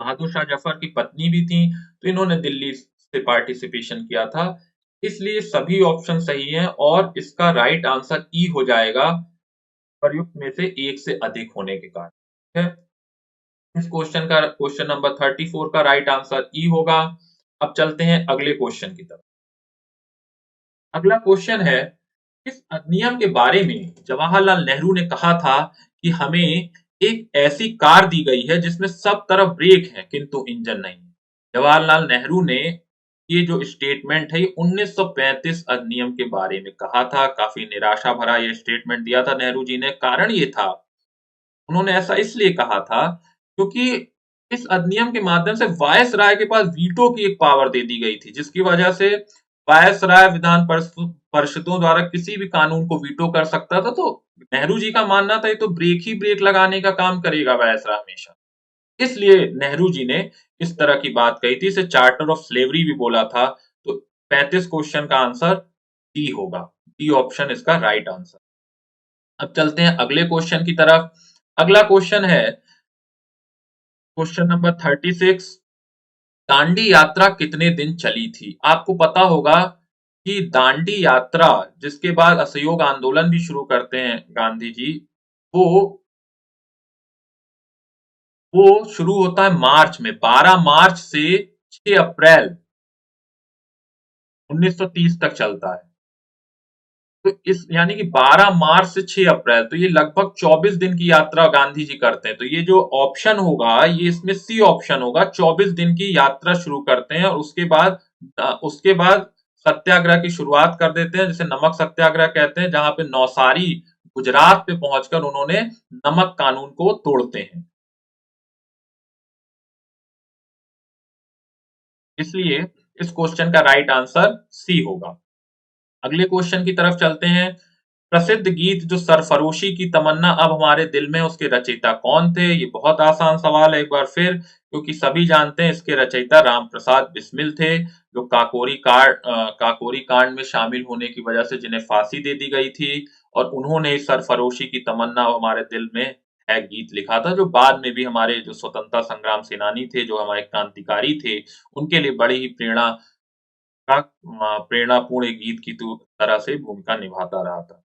बहादुर शाह जफर की पत्नी भी थी, तो इन्होंने दिल्ली से पार्टिसिपेशन किया था। इसलिए सभी ऑप्शन सही हैं और इसका राइट आंसर ई हो जाएगा, प्रयुक्त में से एक से अधिक होने के कारण। ठीक है, इस क्वेश्चन नंबर 34 का राइट आंसर ई होगा। अब चलते हैं अगले क्वेश्चन की तरफ। अगला क्वेश्चन है, इस अधिनियम के बारे में जवाहरलाल नेहरू ने कहा था कि हमें एक ऐसी कार दी गई है जिसमें सब तरफ ब्रेक है किंतु इंजन नहीं है। जवाहरलाल नेहरू ने ये जो स्टेटमेंट है, ये 1935 अधिनियम के बारे में कहा था। काफी निराशा भरा ये स्टेटमेंट दिया था नेहरू जी ने। कारण ये था, उन्होंने ऐसा इसलिए कहा था क्योंकि इस अधिनियम के माध्यम से वायसराय के पास वीटो की एक पावर दे दी गई थी, जिसकी वजह से वायसराय विधान परिषदों द्वारा किसी भी कानून को वीटो कर सकता था। तो नेहरू जी का मानना था ये तो ब्रेक ही ब्रेक लगाने का काम करेगा वायसराय हमेशा। इसलिए नेहरू जी ने इस तरह की बात कही थी। इसे चार्टर ऑफ स्लेवरी भी बोला था। तो 35 क्वेश्चन का आंसर डी होगा। डी ऑप्शन इसका राइट आंसर। अब चलते हैं अगले क्वेश्चन की तरफ। अगला क्वेश्चन है क्वेश्चन नंबर 36। दांडी यात्रा कितने दिन चली थी? आपको पता होगा कि दांडी यात्रा, जिसके बाद असहयोग आंदोलन भी शुरू करते हैं गांधी जी, वो वो शुरू होता है मार्च में। 12 मार्च से 6 अप्रैल 1930 तक चलता है। तो इस यानी कि 12 मार्च से 6 अप्रैल, तो ये लगभग 24 दिन की यात्रा गांधी जी करते हैं। तो ये जो ऑप्शन होगा, ये इसमें सी ऑप्शन होगा। 24 दिन की यात्रा शुरू करते हैं और उसके बाद सत्याग्रह की शुरुआत कर देते हैं, जिसे नमक सत्याग्रह कहते हैं, जहां पे नौसारी गुजरात पे पहुंचकर उन्होंने नमक कानून को तोड़ते हैं। इसलिए इस क्वेश्चन का राइट आंसर सी होगा। अगले क्वेश्चन की तरफ चलते हैं। प्रसिद्ध गीत जो सरफरोशी की तमन्ना अब हमारे दिल में, उसके रचयिता कौन थे? ये बहुत आसान सवाल है एक बार फिर, क्योंकि सभी जानते हैं इसके रचयिता राम प्रसाद बिस्मिल थे, जो काकोरी कांड में शामिल होने की वजह से जिन्हें फांसी दे दी गई थी। और उन्होंने इस सरफरोशी की तमन्ना अब हमारे दिल में है गीत लिखा था, जो बाद में भी हमारे जो स्वतंत्रता संग्राम सेनानी थे, जो हमारे क्रांतिकारी थे, उनके लिए बड़ी ही प्रेरणापूर्ण एक गीत की तरह से भूमिका निभाता रहा था।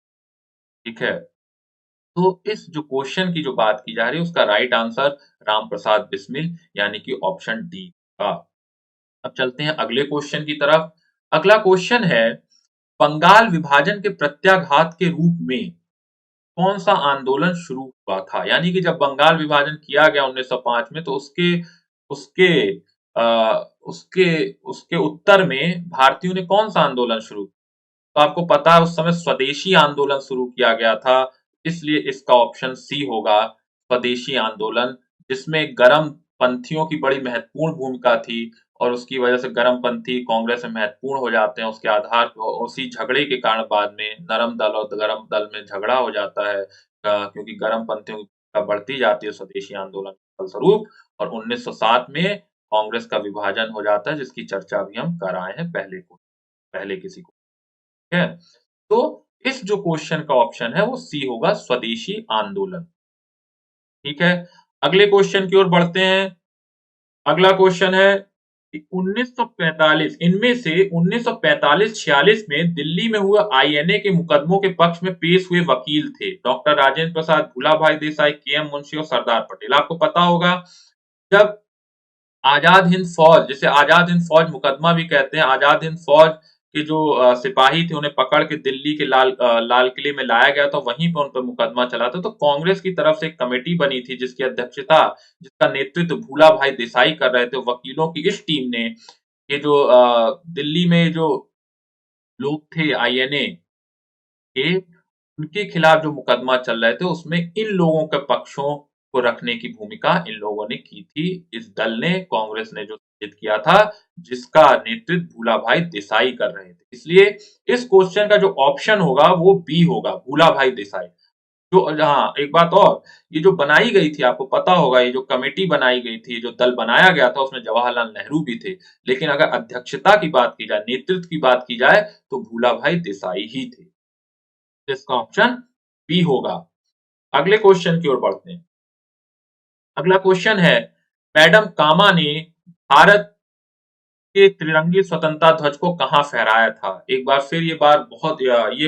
ठीक है, तो इस जो क्वेश्चन की जो बात की जा रही है, उसका राइट आंसर राम प्रसाद बिस्मिल यानी कि ऑप्शन डी का। अब चलते हैं अगले क्वेश्चन की तरफ। अगला क्वेश्चन है, बंगाल विभाजन के प्रत्याघात के रूप में कौन सा आंदोलन शुरू हुआ था? यानी कि जब बंगाल विभाजन किया गया 1905 में, तो उसके उसके उसके उत्तर में भारतीयों ने कौन सा आंदोलन शुरू? तो आपको पता है उस समय स्वदेशी आंदोलन शुरू किया गया था। इसलिए इसका ऑप्शन सी होगा, स्वदेशी आंदोलन, जिसमें गरम पंथियों की बड़ी महत्वपूर्ण भूमिका थी। और उसकी वजह से गरम पंथी कांग्रेस में महत्वपूर्ण हो जाते हैं। उसके आधार पर उसी झगड़े के कारण बाद में नरम दल और गरम दल में झगड़ा हो जाता है, क्योंकि गरम पंथियों का बढ़ती जाती है स्वदेशी आंदोलन के फलस्वरूप। और 1907 में कांग्रेस का विभाजन हो जाता है, जिसकी चर्चा भी हम कर आए हैं पहले किसी को। ठीक है, तो इस जो क्वेश्चन का ऑप्शन है वो सी होगा, स्वदेशी आंदोलन। ठीक है, अगले क्वेश्चन की ओर बढ़ते हैं। अगला क्वेश्चन है कि 1945, इनमें से 1945-46 में दिल्ली में हुए आईएनए के मुकदमों के पक्ष में पेश हुए वकील थे डॉक्टर राजेंद्र प्रसाद, भूलाभाई देसाई, केएम मुंशी और सरदार पटेल। आपको पता होगा, जब आजाद हिंद फौज, जिसे आजाद हिंद फौज मुकदमा भी कहते हैं, आजाद हिंद फौज के जो सिपाही थे, उन्हें पकड़ के दिल्ली के लाल किले में लाया गया था, वहीं पर उन पर मुकदमा चला था। तो कांग्रेस की तरफ से एक कमेटी बनी थी, जिसका नेतृत्व भूला भाई देसाई कर रहे थे। वकीलों की इस टीम ने ये जो दिल्ली में जो लोग थे आईएनए के, उनके खिलाफ जो मुकदमा चल रहे थे, उसमें इन लोगों के पक्षों को रखने की भूमिका इन लोगों ने की थी। इस दल ने, कांग्रेस ने जो सूचित किया था, जिसका नेतृत्व भूलाभाई देसाई कर रहे थे। इसलिए इस क्वेश्चन का जो ऑप्शन होगा वो बी होगा, भूलाभाई देसाई। जो हाँ, एक बात और, ये जो बनाई गई थी आपको पता होगा, ये जो कमेटी बनाई गई थी, जो दल बनाया गया था, उसमें जवाहरलाल नेहरू भी थे। लेकिन अगर अध्यक्षता की बात की जाए, नेतृत्व की बात की जाए, तो भूला भाई देसाई ही थे। तो इसका ऑप्शन बी होगा। अगले क्वेश्चन की ओर बढ़ते हैं। अगला क्वेश्चन है, मैडम कामा ने भारत के त्रिरंगी स्वतंत्रता ध्वज को कहाँ फहराया था? एक बार फिर ये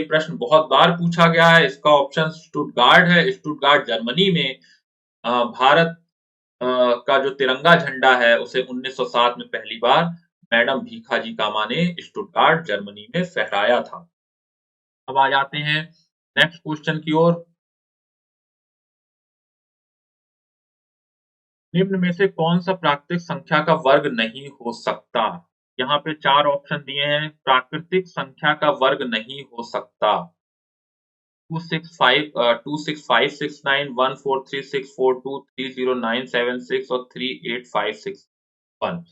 प्रश्न बहुत बार पूछा गया है। इसका ऑप्शन स्टुटगार्ट है। स्टुटगार्ट जर्मनी में भारत का जो तिरंगा झंडा है उसे 1907 में पहली बार मैडम भीखाजी कामा ने स्टुटगार्ट जर्मनी में फहराया था। अब आ जाते हैं नेक्स्ट क्वेश्चन की ओर। निम्न में से कौन सा प्राकृतिक संख्या का वर्ग नहीं हो सकता? यहाँ पे चार ऑप्शन दिए हैं। प्राकृतिक संख्या का वर्ग नहीं हो सकता। 265, 659, 14364, 2309761 और 38561।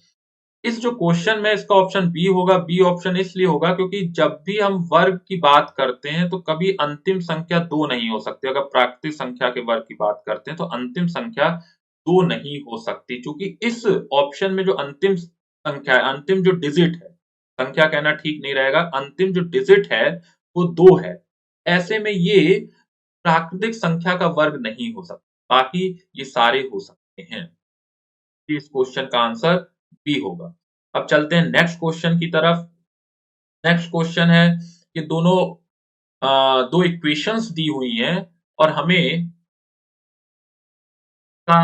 इस जो क्वेश्चन में इसका ऑप्शन बी होगा। बी ऑप्शन इसलिए होगा क्योंकि जब भी हम वर्ग की बात करते हैं तो कभी अंतिम संख्या दो नहीं हो सकती। अगर प्राकृतिक संख्या के वर्ग की बात करते हैं तो अंतिम संख्या दो नहीं हो सकती, क्योंकि इस ऑप्शन में जो अंतिम संख्या है, अंतिम जो डिजिट है, संख्या कहना ठीक नहीं रहेगा, अंतिम जो डिजिट है वो दो है। ऐसे में ये प्राकृतिक संख्या का वर्ग नहीं हो सकता, बाकी ये सारे हो सकते हैं। इस क्वेश्चन का आंसर बी होगा। अब चलते हैं नेक्स्ट क्वेश्चन की तरफ। नेक्स्ट क्वेश्चन है कि दो इक्वेशंस दी हुई हैं और हमें का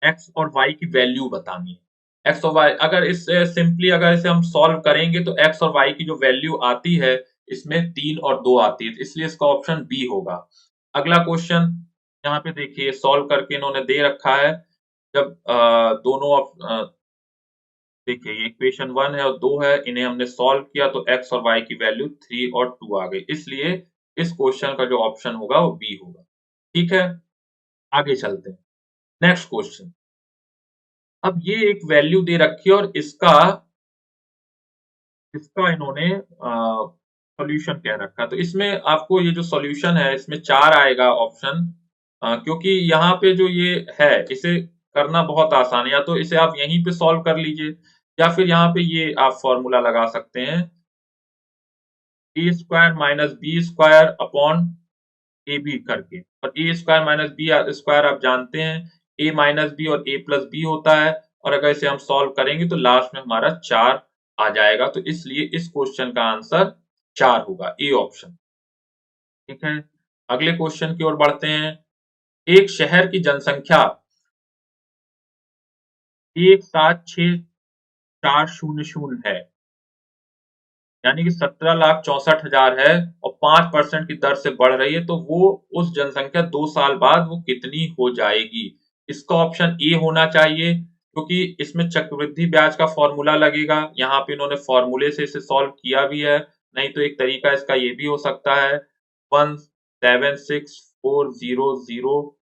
एक्स और वाई की वैल्यू बतानी है। एक्स और वाई, अगर इसे सिंपली अगर इसे हम सॉल्व करेंगे तो एक्स और वाई की जो वैल्यू आती है इसमें 3 और 2 आती है, इसलिए इसका ऑप्शन बी होगा। अगला क्वेश्चन यहाँ पे देखिए, सॉल्व करके इन्होंने दे रखा है। जब देखिए ये इक्वेशन 1 है और 2 है, इन्हें हमने सॉल्व किया तो एक्स और वाई की वैल्यू 3 और 2 आ गई, इसलिए इस क्वेश्चन का जो ऑप्शन होगा वो बी होगा। ठीक है, आगे चलते हैं। Next question. अब ये एक वैल्यू दे रखी है और इसका इसका इन्होंने सॉल्यूशन कह रखा है। तो इसमें आपको ये जो सॉल्यूशन है इसमें 4 आएगा ऑप्शन, क्योंकि यहाँ पे जो ये है इसे करना बहुत आसान है। या तो इसे आप यहीं पे सॉल्व कर लीजिए या फिर यहाँ पे ये आप फॉर्मूला लगा सकते हैं, A square minus B square upon A B करके। और A square minus B square आप जानते हैं, ए माइनस बी और ए प्लस बी होता है। और अगर इसे हम सॉल्व करेंगे तो लास्ट में हमारा 4 आ जाएगा। तो इसलिए इस क्वेश्चन का आंसर 4 होगा, ए ऑप्शन। ठीक है, अगले क्वेश्चन की ओर बढ़ते हैं। एक शहर की जनसंख्या 1,76,400 है, यानी कि 17,64,000 है और 5% की दर से बढ़ रही है, तो वो उस जनसंख्या 2 साल बाद वो कितनी हो जाएगी? इसका ऑप्शन ए होना चाहिए, क्योंकि इसमें चक्रवृद्धि ब्याज का फॉर्मूला लगेगा। यहाँ पे इन्होंने फॉर्मूले से इसे सॉल्व किया भी है। नहीं तो एक तरीका इसका ये भी हो सकता है, 176,400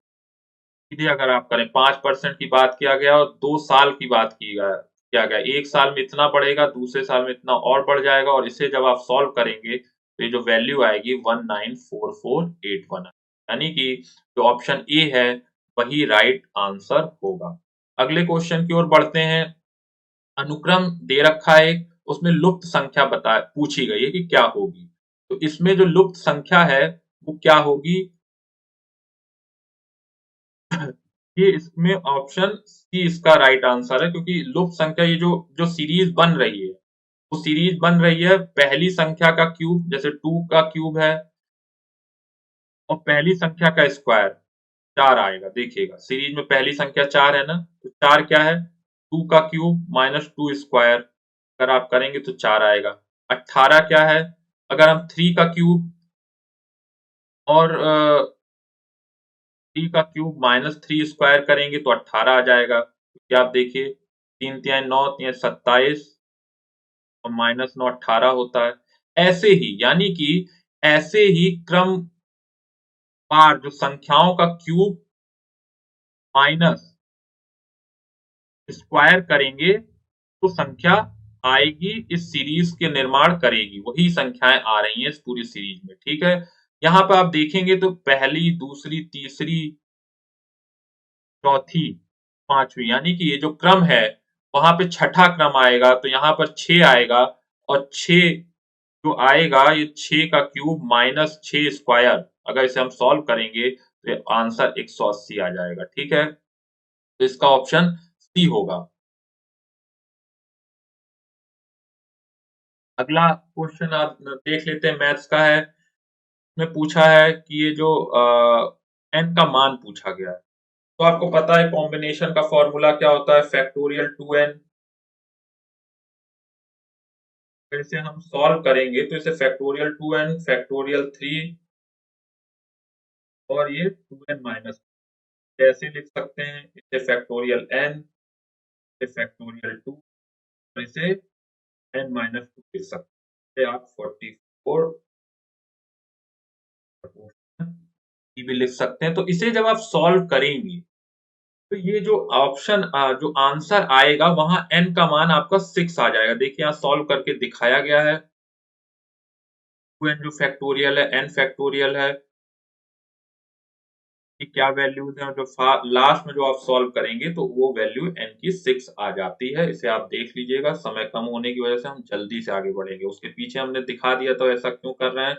सीधे अगर आप करें, 5% की बात किया गया और 2 साल की बात किया गया। एक साल में इतना बढ़ेगा, दूसरे साल में इतना और बढ़ जाएगा, और इसे जब आप सॉल्व करेंगे तो ये जो वैल्यू आएगी 194481, यानी कि जो ऑप्शन ए है वही राइट आंसर होगा। अगले क्वेश्चन की ओर बढ़ते हैं। अनुक्रम दे रखा है एक, उसमें लुप्त संख्या बता पूछी गई है कि क्या होगी। तो इसमें जो लुप्त संख्या है वो क्या होगी? ये इसमें ऑप्शन सी इसका राइट आंसर है, क्योंकि लुप्त संख्या ये जो जो सीरीज बन रही है वो सीरीज बन रही है पहली संख्या का क्यूब, जैसे 2 का क्यूब है, और पहली संख्या का स्क्वायर 4 आएगा। देखिएगा सीरीज में पहली संख्या 4 है ना, तो 4 क्या है, 2 का क्यूब माइनस 2 स्क्वायर, अगर आप करेंगे तो 4 आएगा। 18 क्या है, अगर हम 3 का क्यूब और 3 का क्यूब माइनस 3 स्क्वायर करेंगे तो 18 आ जाएगा। क्योंकि आप देखिए 3 तियां 9 तियां 27 और माइनस 9 18 होता है। ऐसे ही, यानी कि ऐसे ही क्रमवार जो संख्याओं का क्यूब माइनस स्क्वायर करेंगे तो संख्या आएगी इस सीरीज के निर्माण करेगी, वही संख्याएं आ रही हैं इस पूरी सीरीज में। ठीक है, यहाँ पे आप देखेंगे तो पहली, दूसरी, तीसरी, चौथी, पांचवी, यानी कि ये जो क्रम है वहां पे छठा क्रम आएगा, तो यहाँ पर 6 आएगा, और 6 जो आएगा ये 6 का क्यूब माइनस 6 स्क्वायर, अगर इसे हम सॉल्व करेंगे तो आंसर 180 आ जाएगा। ठीक है, तो इसका ऑप्शन सी होगा। अगला क्वेश्चन आप देख लेते हैं, मैथ्स का है। में पूछा है कि ये जो एन का मान पूछा गया है, तो आपको पता है कॉम्बिनेशन का फॉर्मूला क्या होता है, फैक्टोरियल 2n। फिर इसे हम सॉल्व करेंगे तो इसे फैक्टोरियल 2n, फैक्टोरियल 3 और ये 2n माइनस कैसे लिख सकते हैं, इसे फैक्टोरियल n, इसे फैक्टोरियल 2 और इसे n माइनस 2 लिख सकते हैं। आप 44 भी लिख सकते हैं। तो इसे जब आप सॉल्व करेंगे तो ये जो ऑप्शन जो आंसर आएगा वहां n का मान आपका 6 आ जाएगा। देखिए यहाँ सॉल्व करके दिखाया गया है, 2n जो फैक्टोरियल है, n फैक्टोरियल है कि क्या वैल्यूज है, जो लास्ट में जो आप सॉल्व करेंगे तो वो वैल्यू n की 6 आ जाती है। इसे आप देख लीजिएगा, समय कम होने की वजह से हम जल्दी से आगे बढ़ेंगे। उसके पीछे हमने दिखा दिया था ऐसा क्यों कर रहे हैं,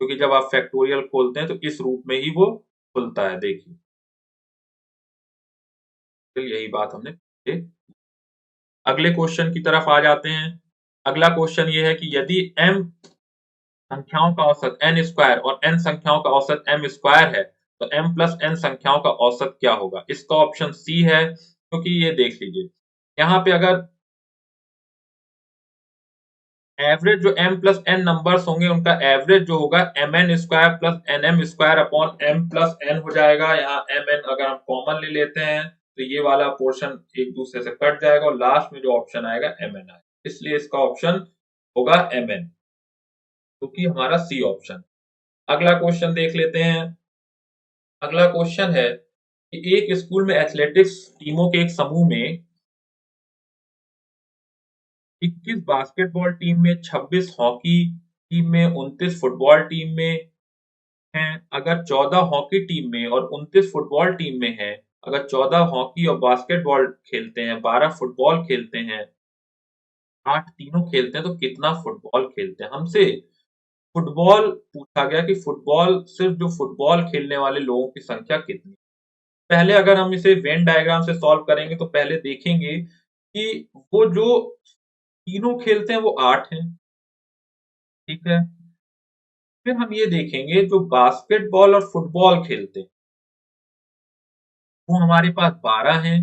क्योंकि जब आप फैक्टोरियल खोलते हैं तो इस रूप में ही वो खुलता है। देखिए, तो यही बात हमने अगले क्वेश्चन की तरफ आ जाते हैं। अगला क्वेश्चन ये है कि यदि m संख्याओं का औसत n स्क्वायर और n संख्याओं का औसत m स्क्वायर है तो m प्लस n संख्याओं का औसत क्या होगा। इसका ऑप्शन सी है, क्योंकि ये देख लीजिए यहाँ पे अगर एवरेज जो m प्लस n नंबर्स होंगे उनका एवरेज जो होगा mn square plus nm square upon m plus n हो जाएगा। यहाँ mn अगर हम कॉमन ले लेते हैं तो ये वाला पोर्शन एक दूसरे से कट जाएगा और लास्ट में जो ऑप्शन आएगा mn आएगा, इसलिए इसका ऑप्शन होगा mn, क्योंकि हमारा सी ऑप्शन। अगला क्वेश्चन देख लेते हैं। अगला क्वेश्चन है कि एक स्कूल में एथलेटिक्स टीमों के एक समूह में 21 बास्केटबॉल टीम में, 26 हॉकी टीम में, 29 फुटबॉल टीम में हैं। अगर 14 हॉकी टीम में और 29 फुटबॉल टीम में है, अगर 14 हॉकी और बास्केटबॉल खेलते हैं, 12 फुटबॉल खेलते हैं, 8 तीनों खेलते हैं, तो कितना फुटबॉल खेलते हैं। हमसे फुटबॉल पूछा गया कि फुटबॉल, सिर्फ जो फुटबॉल खेलने वाले लोगों की संख्या कितनी। पहले अगर हम इसे वेन डायग्राम से सॉल्व करेंगे तो पहले देखेंगे कि वो जो तीनों खेलते हैं वो 8 हैं। ठीक है, फिर हम ये देखेंगे जो बास्केटबॉल और फुटबॉल खेलते हैं वो हमारे पास 12 हैं।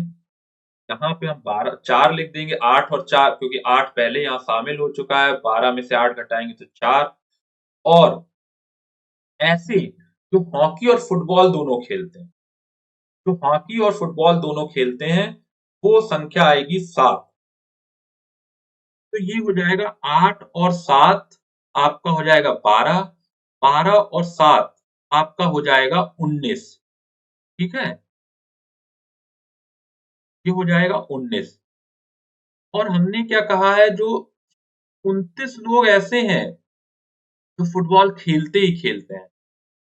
यहाँ पे हम 12 4 लिख देंगे, 8 और 4, क्योंकि 8 पहले यहाँ शामिल हो चुका है, 12 में से 8 घटाएंगे तो 4। और ऐसे जो हॉकी और फुटबॉल दोनों खेलते हैं, जो हॉकी और फुटबॉल दोनों खेलते हैं वो संख्या आएगी 7। तो ये हो जाएगा 8 और 7 आपका हो जाएगा 12, 12 और 7 आपका हो जाएगा 19। ठीक है, ये हो जाएगा 19। और हमने क्या कहा है, जो 29 लोग ऐसे हैं जो फुटबॉल खेलते ही खेलते हैं,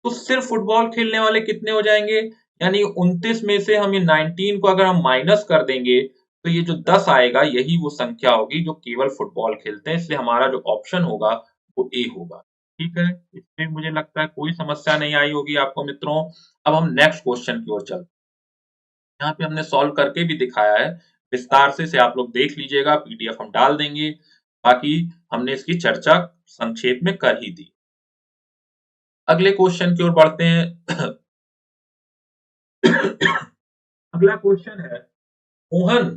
तो सिर्फ फुटबॉल खेलने वाले कितने हो जाएंगे, यानी 29 में से हम ये 19 को अगर हम माइनस कर देंगे तो ये जो 10 आएगा यही वो संख्या होगी जो केवल फुटबॉल खेलते हैं। इसलिए हमारा जो ऑप्शन होगा वो ए होगा। ठीक है, इसमें मुझे लगता है कोई समस्या नहीं आई होगी आपको मित्रों। अब हम नेक्स्ट क्वेश्चन की ओर चलते हैं। यहाँ पे हमने सॉल्व करके भी दिखाया है विस्तार से आप लोग देख लीजिएगा, पीडीएफ हम डाल देंगे। बाकी हमने इसकी चर्चा संक्षेप में कर ही दी। अगले क्वेश्चन की ओर बढ़ते हैं। अगला क्वेश्चन है, मोहन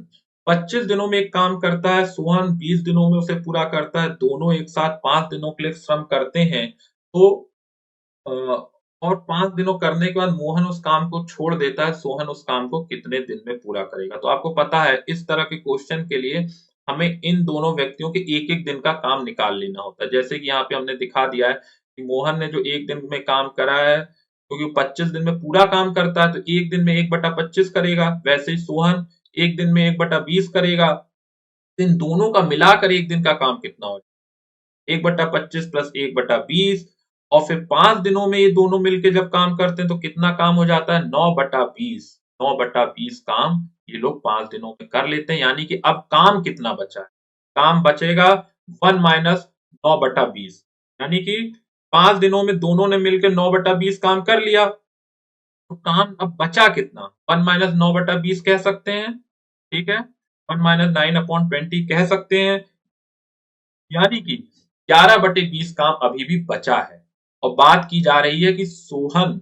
25 दिनों में एक काम करता है, सोहन 20 दिनों में उसे पूरा करता है, दोनों एक साथ 5 दिनों के लिए श्रम करते हैं, तो अ, और 5 दिनों करने के बाद मोहन उस काम को छोड़ देता है, सोहन उस काम को कितने दिन में पूरा करेगा। तो आपको पता है इस तरह के क्वेश्चन के लिए हमें इन दोनों व्यक्तियों के एक एक दिन का काम निकाल लेना होता है। जैसे कि यहाँ पे हमने दिखा दिया है कि मोहन ने जो एक दिन में काम करा है, क्योंकि 25 दिन में पूरा काम करता है तो एक दिन में 1/25 करेगा। वैसे ही सोहन एक दिन में 1/20 करेगा। तो इन दोनों का मिलाकर एक दिन का काम कितना हो, 1/25 प्लस 1/20, और फिर 5 दिनों में ये दोनों मिलके जब काम करते हैं तो कितना काम हो जाता है, 9/20। 9/20 काम ये लोग 5 दिनों में कर लेते हैं, यानी कि अब काम कितना बचा है, काम बचेगा 1 माइनस 9/20, यानी कि 5 दिनों में दोनों ने मिलकर 9/20 काम कर लिया, तो काम अब बचा कितना, 1 माइनस 9/20 कह सकते हैं, ठीक है, 1 माइनस 9/20 कह सकते हैं, यानी कि 11/20 काम अभी भी बचा है। और बात की जा रही है कि सोहन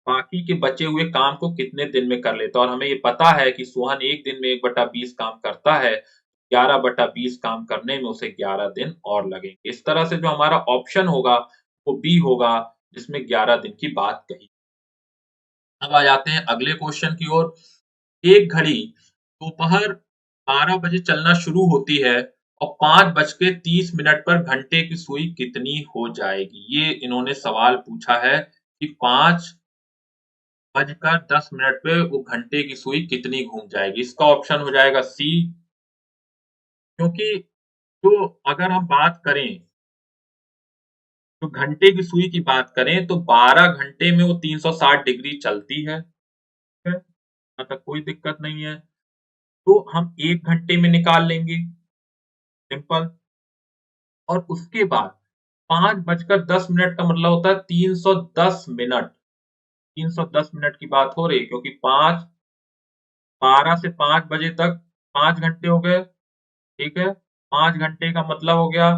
बाकी के बचे हुए काम को कितने दिन में कर लेता है, और हमें ये पता है कि सोहन एक दिन में 1/20 काम करता है, 11/20 काम करने में उसे 11 दिन और लगेंगे। इस तरह से जो हमारा ऑप्शन होगा वो बी होगा, जिसमें 11 दिन की बात कही। अब आ जाते हैं अगले क्वेश्चन की ओर। एक घड़ी दोपहर 12 बजे चलना शुरू होती है और 5:30 पर घंटे की सुई कितनी हो जाएगी। ये इन्होंने सवाल पूछा है कि 5:10 पे वो घंटे की सुई कितनी घूम जाएगी। इसका ऑप्शन हो जाएगा सी, क्योंकि जो अगर हम बात करें, तो घंटे की सुई की बात करें तो 12 घंटे में वो 360 डिग्री चलती है, ठीक है? मतलब कोई दिक्कत नहीं है, तो हम 1 घंटे में निकाल लेंगे, सिंपल। और उसके बाद 5:10 का मतलब होता है 310 मिनट। 310 मिनट की बात हो रही है, क्योंकि 12 से 5 बजे तक 5 घंटे हो गए, ठीक है। 5 घंटे का मतलब हो गया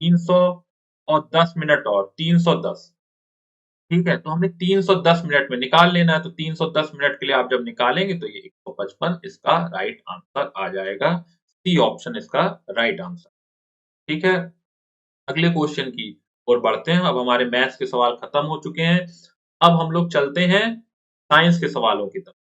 310 मिनट और 310, ठीक है। तो हमें 310 मिनट में निकाल लेना है, तो 310 मिनट के लिए आप जब निकालेंगे तो ये 155 इसका राइट आंसर आ जाएगा। सी ऑप्शन इसका राइट आंसर, ठीक है। अगले क्वेश्चन की ओर बढ़ते हैं। अब हमारे मैथ्स के सवाल खत्म हो चुके हैं, अब हम लोग चलते हैं साइंस के सवालों की तरफ,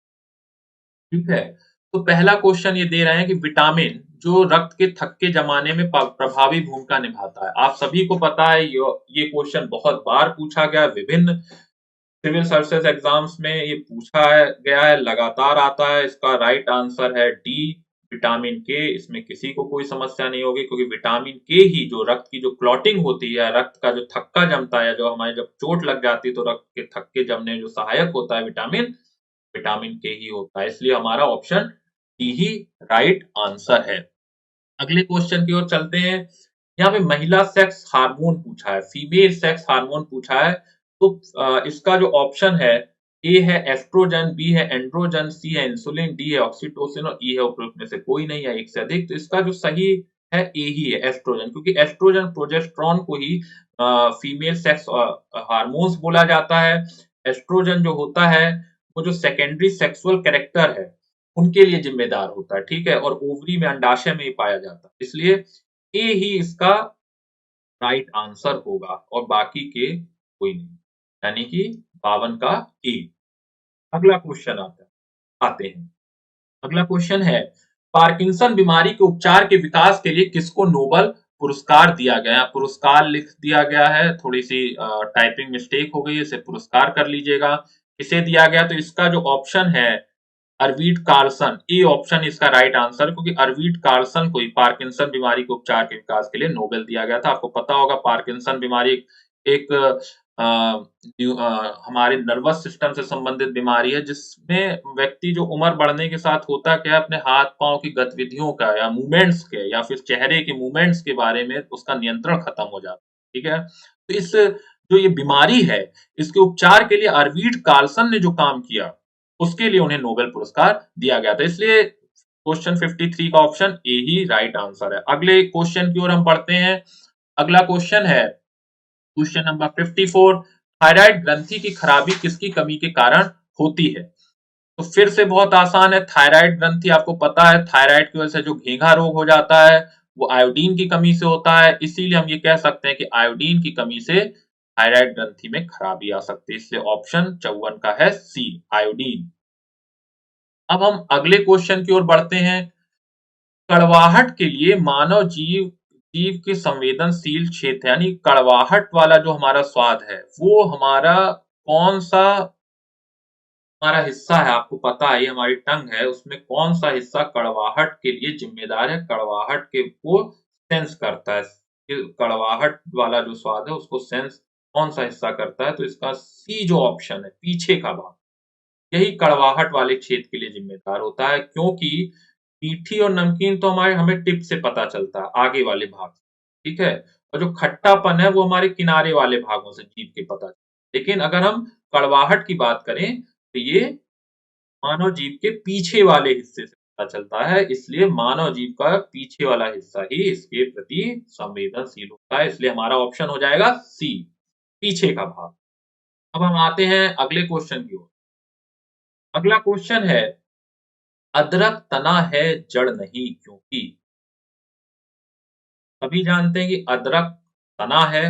ठीक है। तो पहला क्वेश्चन ये दे रहे हैं कि विटामिन जो रक्त के थक्के जमाने में प्रभावी भूमिका निभाता है। आप सभी को पता है ये क्वेश्चन बहुत बार पूछा गया, विभिन्न सिविल सर्विसेज एग्जाम्स में ये पूछा गया है, लगातार आता है। इसका राइट आंसर है डी, विटामिन के। इसमें किसी को कोई समस्या नहीं होगी, क्योंकि विटामिन के ही जो रक्त की जो क्लॉटिंग होती है, रक्त का जो थक्का जमता है, जो हमारे जब चोट लग जाती है तो रक्त के थक्के जमने में जो सहायक होता है विटामिन, विटामिन के ही होता है। इसलिए हमारा ऑप्शन डी ही राइट आंसर है। अगले क्वेश्चन की ओर चलते हैं। यहाँ पे महिला सेक्स हार्मोन पूछा है, फीमेल सेक्स हार्मोन पूछा है। तो इसका जो ऑप्शन है, ए है एस्ट्रोजन, बी है एंड्रोजन, सी है इंसुलिन, डी है ऑक्सीटोसिन और ई है उपरोक्त में से कोई नहीं है एक से अधिक। तो इसका जो सही है ए ही है, एस्ट्रोजन, क्योंकि एस्ट्रोजन प्रोजेस्टेरॉन को ही फीमेल सेक्स हार्मोन्स बोला जाता है। एस्ट्रोजन जो होता है वो जो सेकेंडरी सेक्सुअल कैरेक्टर है उनके लिए जिम्मेदार होता है, ठीक है, और ओवरी में अंडाशय में ही पाया जाता है। इसलिए ए ही इसका राइट आंसर होगा और बाकी के कोई नहीं, यानी कि 52 का ए। अगला क्वेश्चन आते हैं। अगला क्वेश्चन है, पार्किंसन बीमारी के उपचार के विकास के लिए किसको नोबल पुरस्कार दिया गया। पुरस्कार लिख दिया गया है, थोड़ी सी टाइपिंग मिस्टेक हो गई है, इसे पुरस्कार कर लीजिएगा। इसे दिया गया, तो इसका जो ऑप्शन है अरवीड कार्लसन, ए ऑप्शन इसका राइट आंसर, क्योंकि अरवीड कार्लसन को ही पार्किंसन बीमारी के उपचार के विकास के लिए नोबेल दिया गया था। आपको पता होगा पार्किंसन बीमारी एक हमारे नर्वस सिस्टम से संबंधित बीमारी है, जिसमें व्यक्ति जो उम्र बढ़ने के साथ होता क्या है, अपने हाथ पांव की गतिविधियों का या मूवमेंट्स के या फिर चेहरे के मूवमेंट्स के बारे में उसका नियंत्रण खत्म हो जाता है, ठीक है। तो इस जो ये बीमारी है, इसके उपचार के लिए अरवीड कार्लसन ने जो काम किया उसके लिए उन्हें नोबेल पुरस्कार दिया गया था। इसलिए क्वेश्चन 53 का option A he right answer है। अगले क्वेश्चन की ओर हम पढ़ते हैं। अगला क्वेश्चन है क्वेश्चन नंबर 54, थायराइड ग्रंथि की खराबी किसकी कमी के कारण होती है। तो फिर से बहुत आसान है, थायराइड ग्रंथि आपको पता है, थायराइड की वजह से जो घेंघा रोग हो जाता है वो आयोडीन की कमी से होता है। इसीलिए हम ये कह सकते हैं कि आयोडीन की कमी से थायराइड ग्रंथि में खराबी आ सकती है। इसलिए ऑप्शन 54 का है सी, आयोडीन। अब हम अगले क्वेश्चन की ओर बढ़ते हैं। कड़वाहट के लिए मानव जीव जीव के संवेदनशील क्षेत्र, यानी कड़वाहट वाला जो हमारा स्वाद है वो हमारा कौन सा हमारा हिस्सा है, आपको पता है ये हमारी टंग है, उसमें कौन सा हिस्सा कड़वाहट के लिए जिम्मेदार है, कड़वाहट के को सेंस करता है, कि कड़वाहट वाला जो स्वाद है उसको सेंस कौन सा हिस्सा करता है, तो इसका सी जो ऑप्शन है पीछे का भाग, यही कड़वाहट वाले क्षेत्र के लिए जिम्मेदार होता है, क्योंकि मीठी और नमकीन तो हमारे हमें टिप से पता चलता है, आगे वाले भाग से, ठीक है, और जो खट्टापन है वो हमारे किनारे वाले भागों से जीभ के पता चलता है। लेकिन अगर हम कड़वाहट की बात करें तो ये मानव जीभ के पीछे वाले हिस्से से पता चलता है, इसलिए मानव जीभ का पीछे वाला हिस्सा ही इसके प्रति संवेदनशील होता है, इसलिए हमारा ऑप्शन हो जाएगा सी, पीछे का भाग। अब हम आते हैं अगले क्वेश्चन की ओर। अगला क्वेश्चन है, अदरक तना है जड़ नहीं क्योंकि। सभी जानते हैं कि अदरक तना है,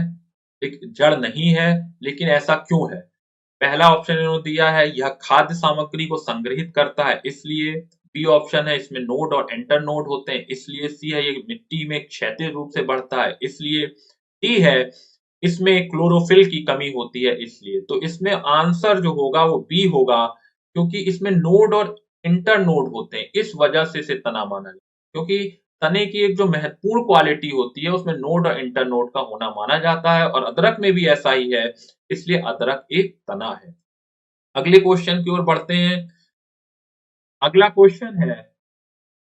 एक जड़ नहीं है, लेकिन ऐसा क्यों है? पहला ऑप्शन इन्होंने दिया है, यह खाद्य सामग्री को संग्रहित करता है इसलिए। बी ऑप्शन है, इसमें नोड और एंटर नोड होते हैं इसलिए। सी है, ये मिट्टी में क्षैतिज रूप से बढ़ता है इसलिए। डी है, इसमें क्लोरोफिल की कमी होती है इसलिए। तो इसमें आंसर जो होगा वो बी होगा, क्योंकि इसमें नोड और इंटर नोड होते हैं, इस वजह से इसे तना माना जाता है, क्योंकि तने की एक जो महत्वपूर्ण क्वालिटी होती है उसमें नोड और इंटर नोड का होना माना जाता है, और अदरक में भी ऐसा ही है, इसलिए अदरक एक तना है। अगले क्वेश्चन की ओर बढ़ते हैं। अगला क्वेश्चन है,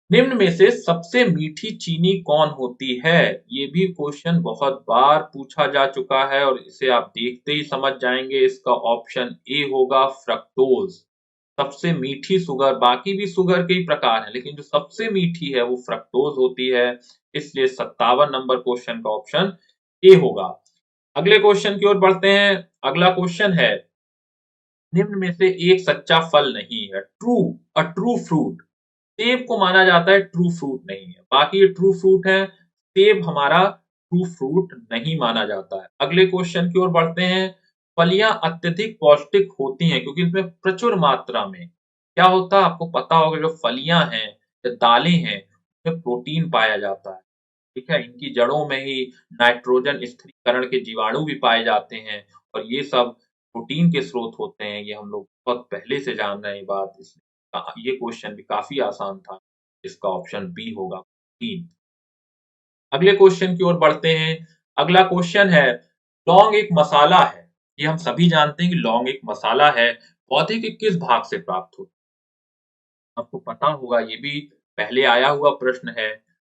निम्न में से सबसे मीठी चीनी कौन होती है? ये भी क्वेश्चन बहुत बार पूछा जा चुका है और इसे आप देखते ही समझ जाएंगे, इसका ऑप्शन ए होगा फ्रक्टोज। सबसे मीठी शुगर, बाकी भी शुगर के ही प्रकार हैं, लेकिन जो सबसे मीठी है वो फ्रक्टोज होती है, इसलिए 57 नंबर क्वेश्चन का ऑप्शन ए होगा। अगले क्वेश्चन की ओर बढ़ते हैं। अगला क्वेश्चन है, निम्न में से एक सच्चा फल नहीं है, अ ट्रू फ्रूट। सेब को माना जाता है ट्रू फ्रूट नहीं है, बाकी ये ट्रू फ्रूट है, सेब हमारा ट्रू फ्रूट नहीं माना जाता है। अगले क्वेश्चन की ओर बढ़ते हैं। फलियां अत्यधिक पौष्टिक होती हैं क्योंकि इसमें प्रचुर मात्रा में क्या होता है, आपको पता होगा, जो फलियां हैं या दालें हैं उसमें प्रोटीन पाया जाता है, ठीक है, इनकी जड़ों में ही नाइट्रोजन स्थिरीकरण के जीवाणु भी पाए जाते हैं, और ये सब प्रोटीन के स्रोत होते हैं, ये हम लोग बहुत पहले से जान रहे हैं ये बात, इसलिए ये क्वेश्चन भी काफी आसान था, इसका ऑप्शन बी होगा, प्रोटीन। अगले क्वेश्चन की ओर बढ़ते हैं। अगला क्वेश्चन है, लौंग एक मसाला है, ये हम सभी जानते हैं कि लौंग एक मसाला है, पौधे के किस भाग से प्राप्त होता है? आपको पता होगा, ये भी पहले आया हुआ प्रश्न है,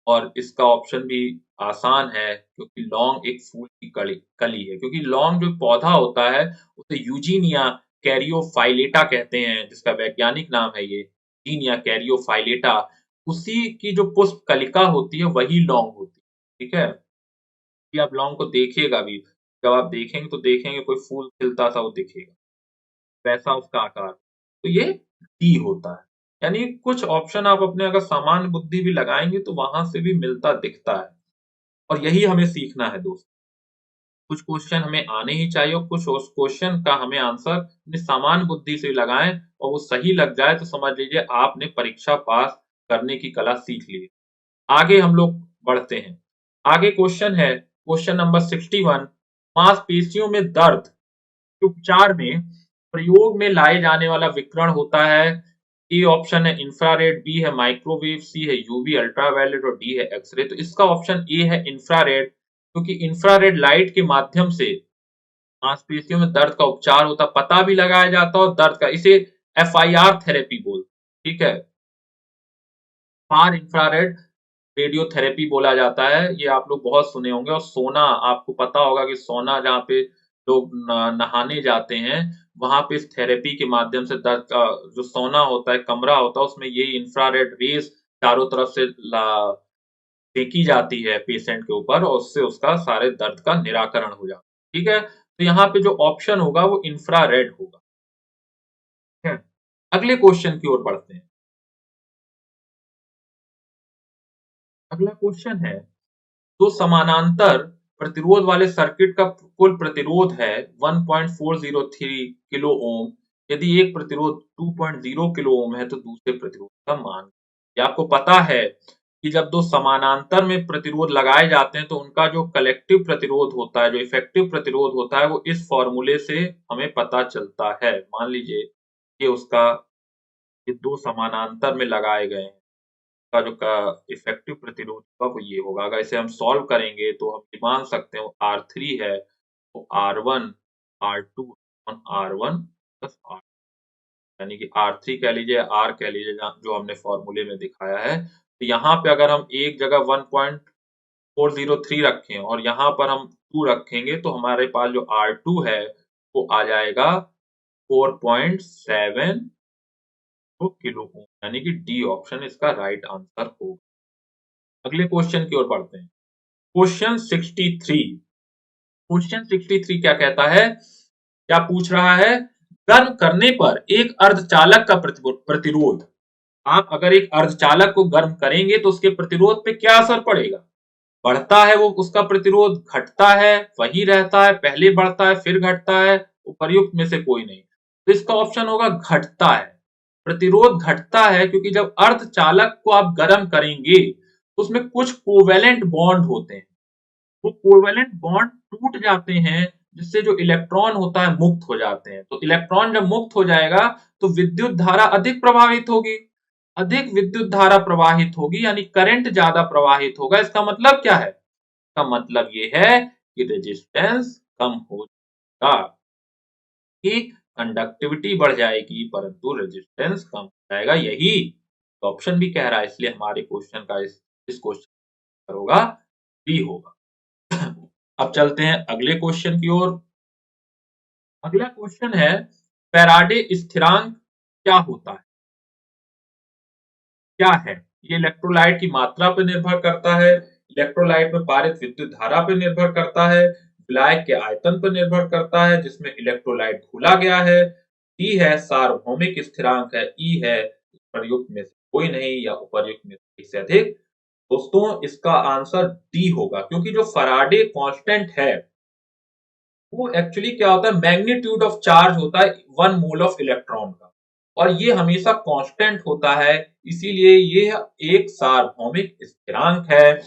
और इसका ऑप्शन भी आसान है, क्योंकि लौंग एक फूल की कली है, क्योंकि लौंग जो पौधा होता है उसे यूजीनिया कैरियोफाइलेटा कहते हैं, जिसका वैज्ञानिक नाम है ये यूजीनिया कैरियोफाइलेटा। उसी की जो पुष्प कलिका होती है वही लौंग होती है, ठीक है। कि आप लौंग को देखिएगा भी, जब आप देखेंगे तो देखेंगे कोई फूल खिलता सा वो दिखेगा, वैसा उसका आकार, तो ये डी होता है। यानी कुछ ऑप्शन आप अपने अगर सामान्य बुद्धि भी लगाएंगे तो वहां से भी मिलता दिखता है, और यही हमें सीखना है दोस्त। कुछ क्वेश्चन हमें आने ही चाहिए, और कुछ उस क्वेश्चन का हमें आंसर अपनी सामान्य बुद्धि से लगाएं, और वो सही लग जाए तो समझ लीजिए आपने परीक्षा पास करने की कला सीख ली। आगे हम लोग बढ़ते हैं। आगे क्वेश्चन है, क्वेश्चन नंबर 61। मांसपेशियों में दर्द के उपचार में प्रयोग में लाए जाने वाला विकिरण होता है। ए ऑप्शन है इंफ्रारेड, बी है माइक्रोवेव, सी है यूवी अल्ट्रावायलेट, और डी है एक्सरे। तो इसका ऑप्शन ए है इंफ्रारेड, क्योंकि इंफ्रारेड लाइट के माध्यम से मांसपेशियों में दर्द का उपचार होता, पता भी लगाया जाता और दर्द का, इसे एफआईआर थेरेपी बोल, ठीक है, फार इंफ्रारेड रेडियोथेरेपी बोला जाता है। ये आप लोग बहुत सुने होंगे। और सोना, आपको पता होगा कि सोना जहाँ पे लोग नहाने जाते हैं, वहां पे इस थेरेपी के माध्यम से दर्द का जो सोना होता है, कमरा होता है, उसमें ये इंफ्रारेड रेज चारों तरफ से फेंकी जाती है पेशेंट के ऊपर, और उससे उसका सारे दर्द का निराकरण हो जाता है, ठीक है। तो यहाँ पे जो ऑप्शन होगा वो इंफ्रारेड होगा, ठीक है। अगले क्वेश्चन की ओर बढ़ते हैं। अगला क्वेश्चन है, तो समानांतर प्रतिरोध वाले सर्किट का कुल प्रतिरोध है 1.403 किलो ओम। यदि एक प्रतिरोध 2.0 किलो ओम है तो दूसरे प्रतिरोध का मान। ये आपको पता है कि जब दो समानांतर में प्रतिरोध लगाए जाते हैं तो उनका जो कलेक्टिव प्रतिरोध होता है, जो इफेक्टिव प्रतिरोध होता है, वो इस फॉर्मूले से हमें पता चलता है। मान लीजिए ये उसका ये दो समानांतर में लगाए गए हैं, का जो का इफेक्टिव प्रतिरोध होगा वो ये होगा। अगर इसे हम सॉल्व करेंगे तो हम ये मान सकते हैं वो R3 है, तो R1 R2 R1 plus R, यानी कि R3 कह लीजिए, R कह लीजिए, जो हमने फॉर्मूले में दिखाया है। तो यहाँ पे अगर हम एक जगह 1.403 रखें और यहाँ पर हम 2 रखेंगे तो हमारे पास जो R2 है वो आ जाएगा 4.7 किलो ओम, यानी कि डी ऑप्शन इसका राइट आंसर होगा। अगले क्वेश्चन की ओर बढ़ते हैं। क्वेश्चन 63। क्वेश्चन 63 क्या कहता है, क्या पूछ रहा है, गर्म करने पर एक अर्धचालक का प्रतिरोध, आप अगर एक अर्धचालक को गर्म करेंगे तो उसके प्रतिरोध पे क्या असर पड़ेगा, बढ़ता है वो उसका प्रतिरोध, घटता है, वही रहता है, पहले बढ़ता है फिर घटता है, उपर्युक्त में से कोई नहीं। तो इसका ऑप्शन होगा घटता है। प्रतिरोध घटता है क्योंकि जब अर्धचालक को आप गर्म करेंगे तो उसमें कुछ कोवेलेंट बॉन्ड होते हैं, वो कोवेलेंट बॉन्ड टूट जाते हैं, जिससे जो इलेक्ट्रॉन होता है मुक्त हो जाते हैं। तो इलेक्ट्रॉन जब मुक्त हो जाएगा तो विद्युत धारा अधिक प्रभावित होगी, अधिक विद्युत धारा प्रवाहित होगी, यानी करंट ज्यादा प्रवाहित होगा। इसका मतलब क्या है, इसका मतलब ये है कि रेजिस्टेंस कम हो जाएगा, कि कंडक्टिविटी बढ़ जाएगी परंतु रेजिस्टेंस कम हो जाएगा। यही ऑप्शन भी कह रहा है, इसलिए हमारे क्वेश्चन का इस क्वेश्चन होगा डी होगा। अब चलते हैं अगले क्वेश्चन की ओर। अगला क्वेश्चन है, फैराडे स्थिरांक क्या होता है, क्या है। ये इलेक्ट्रोलाइट की मात्रा पर निर्भर करता है, इलेक्ट्रोलाइट में पारित विद्युत धारा पर निर्भर करता है, विलायक के आयतन पर निर्भर करता है जिसमें इलेक्ट्रोलाइट घुला गया है, डी है सार्वभौमिक स्थिरांक है, ई है उपर्युक्त में से कोई नहीं या उपर्युक्त में से अधिक। दोस्तों इसका आंसर डी होगा, क्योंकि जो फैराडे कांस्टेंट है वो एक्चुअली क्या होता है, मैग्नीट्यूड ऑफ चार्ज होता है 1 मोल ऑफ इलेक्ट्रॉन का, और ये हमेशा कांस्टेंट होता है, इसीलिए ये एक सार्वभौमिक स्थिरांक है।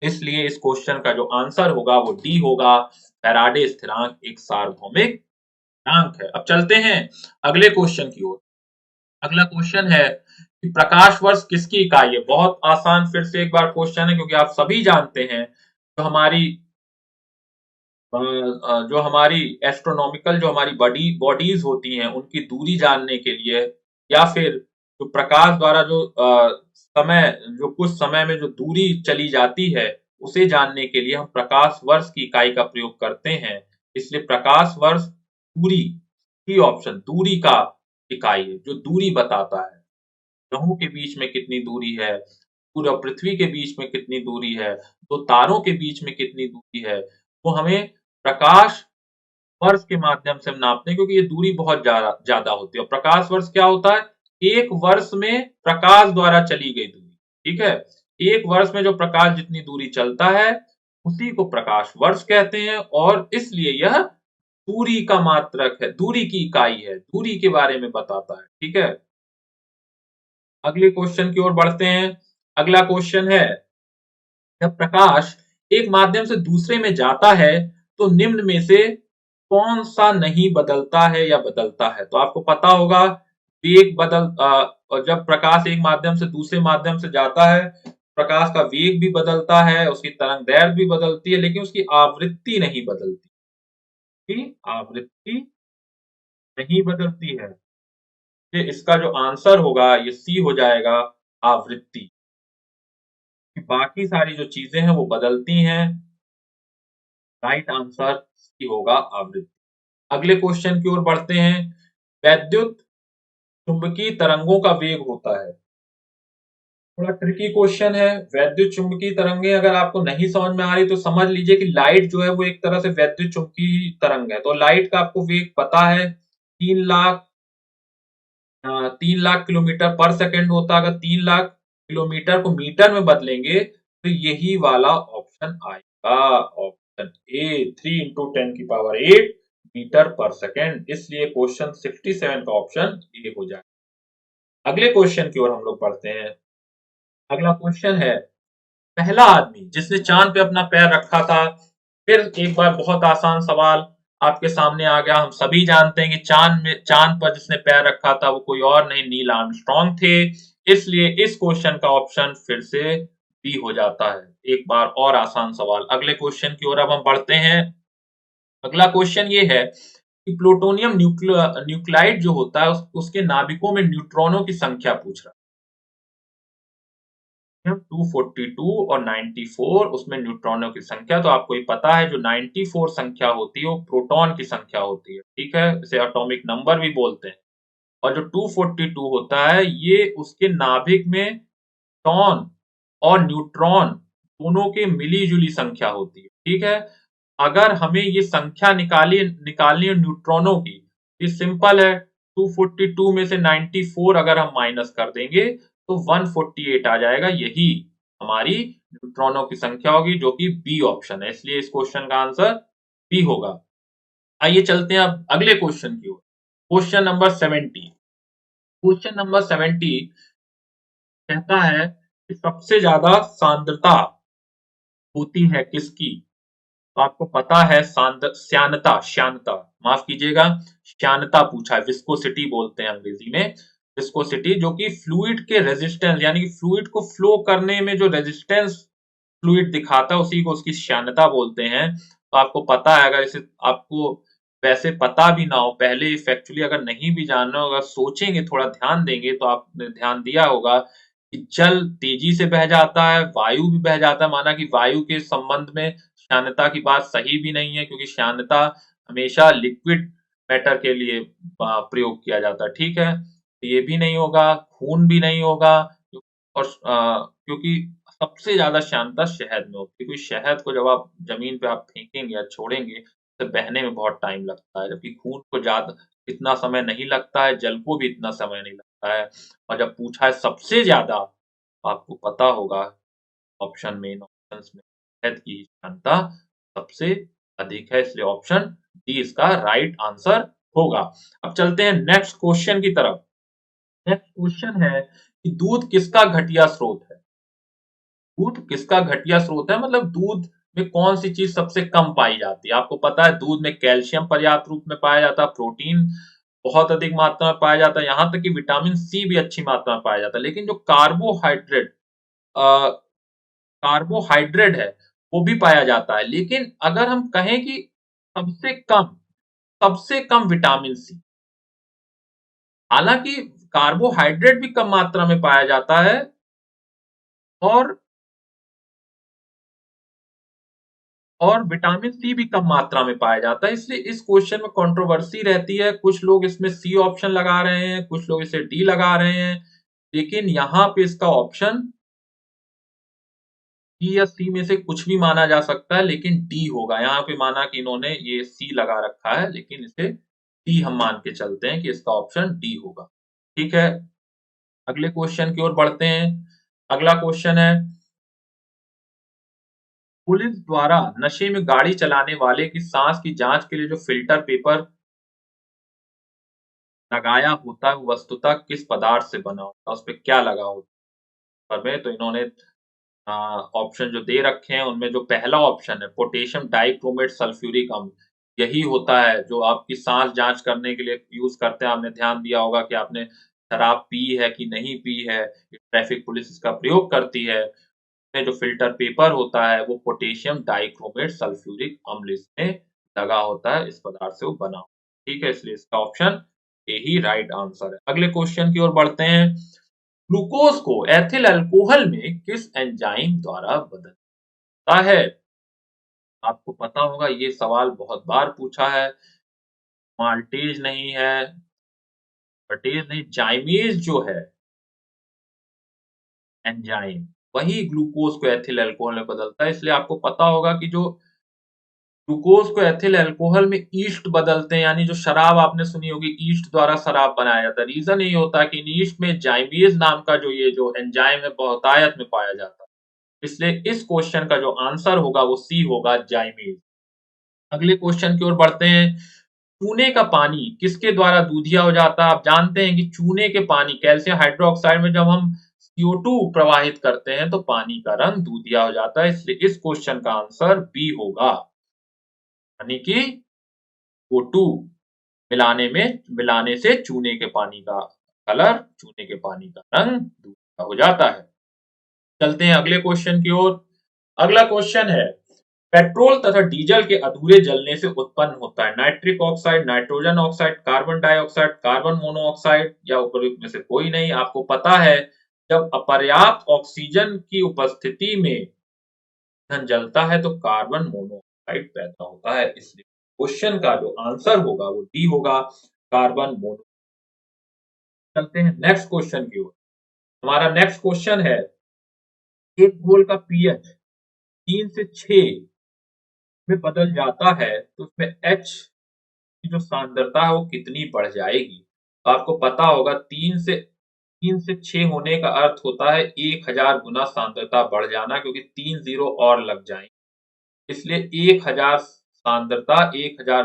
इसलिए इस क्वेश्चन का जो आंसर होगा वो डी होगा, फैराडे स्थिरांक एक सार्वभौमिक स्थिरांक है। अब चलते हैं अगले क्वेश्चन की ओर। अगला क्वेश्चन है कि प्रकाश वर्ष किसकी इकाई है। बहुत आसान फिर से एक बार क्वेश्चन है, क्योंकि आप सभी जानते हैं जो हमारी एस्ट्रोनॉमिकल जो हमारी बॉडीज होती हैं उनकी दूरी जानने के लिए, या फिर जो प्रकाश द्वारा जो समय, जो कुछ समय में जो दूरी चली जाती है उसे जानने के लिए हम प्रकाश वर्ष की इकाई का प्रयोग करते हैं। इसलिए प्रकाश वर्ष दूरी, की ऑप्शन दूरी का इकाई है, जो दूरी बताता है ग्रहों के बीच में कितनी दूरी है, पूरा पृथ्वी के बीच में कितनी दूरी है, दो तारों के बीच में कितनी दूरी है, वो हमें प्रकाश वर्ष के माध्यम से हम नापते हैं, क्योंकि ये दूरी बहुत ज्यादा ज्यादा होती है। और प्रकाश वर्ष क्या होता है, एक वर्ष में प्रकाश द्वारा चली गई दूरी, ठीक है, एक वर्ष में जो प्रकाश जितनी दूरी चलता है उसी को प्रकाश वर्ष कहते हैं, और इसलिए यह दूरी का मात्रक है, दूरी की इकाई है, दूरी के बारे में बताता है। ठीक है, अगले क्वेश्चन की ओर बढ़ते हैं। अगला क्वेश्चन है, जब प्रकाश एक माध्यम से दूसरे में जाता है तो निम्न में से कौन सा नहीं बदलता है या बदलता है। तो आपको पता होगा वेग और जब प्रकाश एक माध्यम से दूसरे माध्यम से जाता है, प्रकाश का वेग भी बदलता है, उसकी तरंगदैर्घ्य भी बदलती है, लेकिन उसकी आवृत्ति नहीं बदलती, की आवृत्ति नहीं बदलती है। ये इसका जो आंसर होगा ये सी हो जाएगा, आवृत्ति। बाकी सारी जो चीजें हैं वो बदलती हैं, राइट आंसर सी होगा, आवृत्ति। अगले क्वेश्चन की ओर बढ़ते हैं। वैद्युत चुंबकीय तरंगों का वेग होता है, थोड़ा ट्रिकी क्वेश्चन है। वैद्युत चुंबकीय तरंगें अगर आपको नहीं समझ में आ रही तो समझ लीजिए कि लाइट जो है वो एक तरह से वैद्युत चुंबकीय तरंग है। तो लाइट का आपको वेग पता है, 3 लाख किलोमीटर पर सेकंड होता है। अगर 3 लाख किलोमीटर को मीटर में बदलेंगे तो यही वाला ऑप्शन आएगा, ऑप्शन ए, 3 × 10⁸ मीटर पर सेकंड। इसलिए क्वेश्चन 67 का ऑप्शन ए हो जाए। अगले क्वेश्चन की ओर हम लोग बढ़ते हैं। अगला क्वेश्चन है, पहला आदमी जिसने चांद पे अपना पैर रखा था। फिर एक बार बहुत आसान सवाल, आपके सामने आ गया। हम सभी जानते हैं कि चांद पर जिसने पैर रखा था वो कोई और नहीं, नील आर्मस्ट्रांग थे। इसलिए इस क्वेश्चन का ऑप्शन फिर से बी हो जाता है। एक बार और आसान सवाल, अगले क्वेश्चन की ओर अब हम बढ़ते हैं। अगला क्वेश्चन ये है कि प्लूटोनियम न्यूक्लाइड जो होता है उसके नाभिकों में न्यूट्रॉनों की संख्या पूछ रहा है। 242 और 94, उसमें न्यूट्रॉनों की संख्या तो आपको ये पता है, जो 94 संख्या होती है वो प्रोटॉन की संख्या होती है, ठीक है, इसे एटॉमिक नंबर भी बोलते हैं। और जो 242 होता है ये उसके नाभिक में प्रोटॉन और न्यूट्रॉन दोनों के मिली-जुली संख्या होती है, ठीक है। अगर हमें ये संख्या निकालनी है न्यूट्रॉनों की, ये सिंपल है। 242 में से 94 अगर हम माइनस कर देंगे तो 148 आ जाएगा, यही हमारी न्यूट्रॉनों की संख्या होगी, जो कि बी ऑप्शन है। इसलिए इस क्वेश्चन का आंसर बी होगा। आइए चलते हैं अब अगले क्वेश्चन की ओर। Question number 70। क्वेश्चन नंबर 70 कहता है कि सबसे ज्यादा सांद्रता होती है किसकी? तो आपको पता है श्यानता, श्यानता, माफ कीजिएगा, श्यानता पूछा है, विस्कोसिटी बोलते हैं अंग्रेजी में, विस्कोसिटी, जो कि फ्लूइड के रेजिस्टेंस यानी कि फ्लूइड को फ्लो करने में जो रेजिस्टेंस फ्लूइड दिखाता है उसी को उसकी श्यानता बोलते हैं। तो आपको पता है, अगर इसे आपको वैसे पता भी ना हो, पहले फैक्चुअली अगर नहीं भी जानना होगा, सोचेंगे, थोड़ा ध्यान देंगे तो आपने ध्यान दिया होगा कि जल तेजी से बह जाता है, वायु भी बह जाता है। माना कि वायु के संबंध में श्यानता की बात सही भी नहीं है, क्योंकि श्यानता हमेशा लिक्विड मैटर के लिए प्रयोग किया जाता है, ठीक है। तो ये भी नहीं होगा, खून भी नहीं होगा, और क्योंकि सबसे ज्यादा श्यानता शहद में होती है, क्योंकि शहद को जब आप जमीन पे आप फेंकेंगे या छोड़ेंगे तो बहने में बहुत टाइम लगता है, जबकि खून को ज्यादा इतना समय नहीं लगता है, जल को भी इतना समय नहीं लगता है। और जब पूछा है सबसे ज्यादा, आपको पता होगा ऑप्शन में, इन ऑप्शंस में शहद की क्षमता सबसे अधिक है, इसलिए ऑप्शन डी इसका राइट आंसर होगा। अब चलते हैं नेक्स्ट क्वेश्चन की तरफ। नेक्स्ट क्वेश्चन है कि दूध किसका घटिया स्रोत है? दूध किसका घटिया स्रोत है, मतलब दूध में कौन सी चीज सबसे कम पाई जाती है? आपको पता है दूध में कैल्शियम पर्याप्त रूप में पाया जाता है, प्रोटीन बहुत अधिक मात्रा में पाया जाता है, यहां तक कि विटामिन सी भी अच्छी मात्रा में पाया जाता है। लेकिन जो कार्बोहाइड्रेट है वो भी पाया जाता है। लेकिन अगर हम कहें कि सबसे कम सबसे कम विटामिन सी, हालांकि कार्बोहाइड्रेट भी कम मात्रा में पाया जाता है और विटामिन सी भी कम मात्रा में पाया जाता है, इसलिए इस क्वेश्चन में कंट्रोवर्सी रहती है। कुछ लोग इसमें सी ऑप्शन लगा रहे हैं, कुछ लोग इसे डी लगा रहे हैं, लेकिन यहाँ पे इसका ऑप्शन डी या सी में से कुछ भी माना जा सकता है, लेकिन डी होगा। यहाँ पे माना कि इन्होंने ये सी लगा रखा है, लेकिन इसे डी हम मान के चलते हैं कि इसका ऑप्शन डी होगा, ठीक है। अगले क्वेश्चन की ओर बढ़ते हैं। अगला क्वेश्चन है, पुलिस द्वारा नशे में गाड़ी चलाने वाले की सांस की जांच के लिए जो फिल्टर पेपर लगाया होता है वो वस्तुतः किस पदार्थ से बना होता है, उस पे क्या लगा होता है में? तो इन्होंने ऑप्शन जो दे रखे हैं उनमें जो पहला ऑप्शन है पोटेशियम डाइक्रोमेट सल्फ्यूरिक अम्ल, यही होता है जो आपकी सांस जांच करने के लिए यूज करते हैं। आपने ध्यान दिया होगा कि आपने शराब पी है कि नहीं पी है, ट्रैफिक पुलिस इसका प्रयोग करती है। इसमें जो फिल्टर पेपर होता है वो पोटेशियम डाइक्रोमेट सल्फ्यूरिक अम्ल इसमें लगा होता है, इस पदार्थ से वो बना होता है, ठीक है। इसलिए इसका option A he right answer है। अगले क्वेश्चन की ओर बढ़ते हैं। ग्लूकोज को एथिल अल्कोहल में किस एंजाइम द्वारा बदलता है? आपको पता होगा, ये सवाल बहुत बार पूछा है। माल्टेज नहीं है, वर्टेज नहीं, जाइमेज जो है एंजाइम, वही ग्लूकोज को एथिल अल्कोहल में बदलता है। इसलिए आपको पता होगा कि जो ग्लूकोज को एथिल अल्कोहल में ईस्ट बदलते हैं, यानी जो शराब आपने सुनी होगी ईस्ट द्वारा शराब बनाया जाता है, रीजन ये होता है कि इन ईस्ट में जाइमेज नाम का जो ये जो एंजाइम है बहुतायत में पाया जाता है। इसलिए इस क्वेश्चन का जो आंसर होगा वो सी होगा, जाइमेज। अगले क्वेश्चन की ओर बढ़ते हैं। चूने का पानी किसके द्वारा दूधिया हो जाता है? आप जानते हैं कि चूने के पानी, कैल्शियम हाइड्रोक्साइड में जब हम CO2 प्रवाहित करते हैं तो पानी का रंग दूधिया हो जाता है, इसलिए इस क्वेश्चन का आंसर बी होगा, यानी कि O2 मिलाने से चूने के पानी का कलर, चूने के पानी का रंग दूसरा हो जाता है। चलते हैं अगले क्वेश्चन की ओर। अगला क्वेश्चन है, पेट्रोल तथा डीजल के अधूरे जलने से उत्पन्न होता है nitric oxide, nitrogen oxide, carbon dioxide, carbon monoxide या उपरोक्त में से कोई नहीं। आपको पता है जब अपर्याप्त ऑक्सीजन की उपस्थिति में ईंधन जलता है तो कार्बन मोनोऑक्साइड पैदा होता है। इसलिए क्वेश्चन का जो आंसर होगा वो डी होगा, कार्बन मोनो। चलते हैं नेक्स्ट क्वेश्चन की ओर। हमारा नेक्स्ट क्वेश्चन है, एक घोल का पीएच 3 से 6 में बदल जाता है तो उसमें H की जो सांद्रता है वो कितनी बढ़ जाएगी। तो आपको पता होगा 3 से 6 होने का अर्थ होता है 1000 गुना सांद्रता बढ़ जाना, क्योंकि 3 जीरो और लग जाएंगे। इसलिए 1000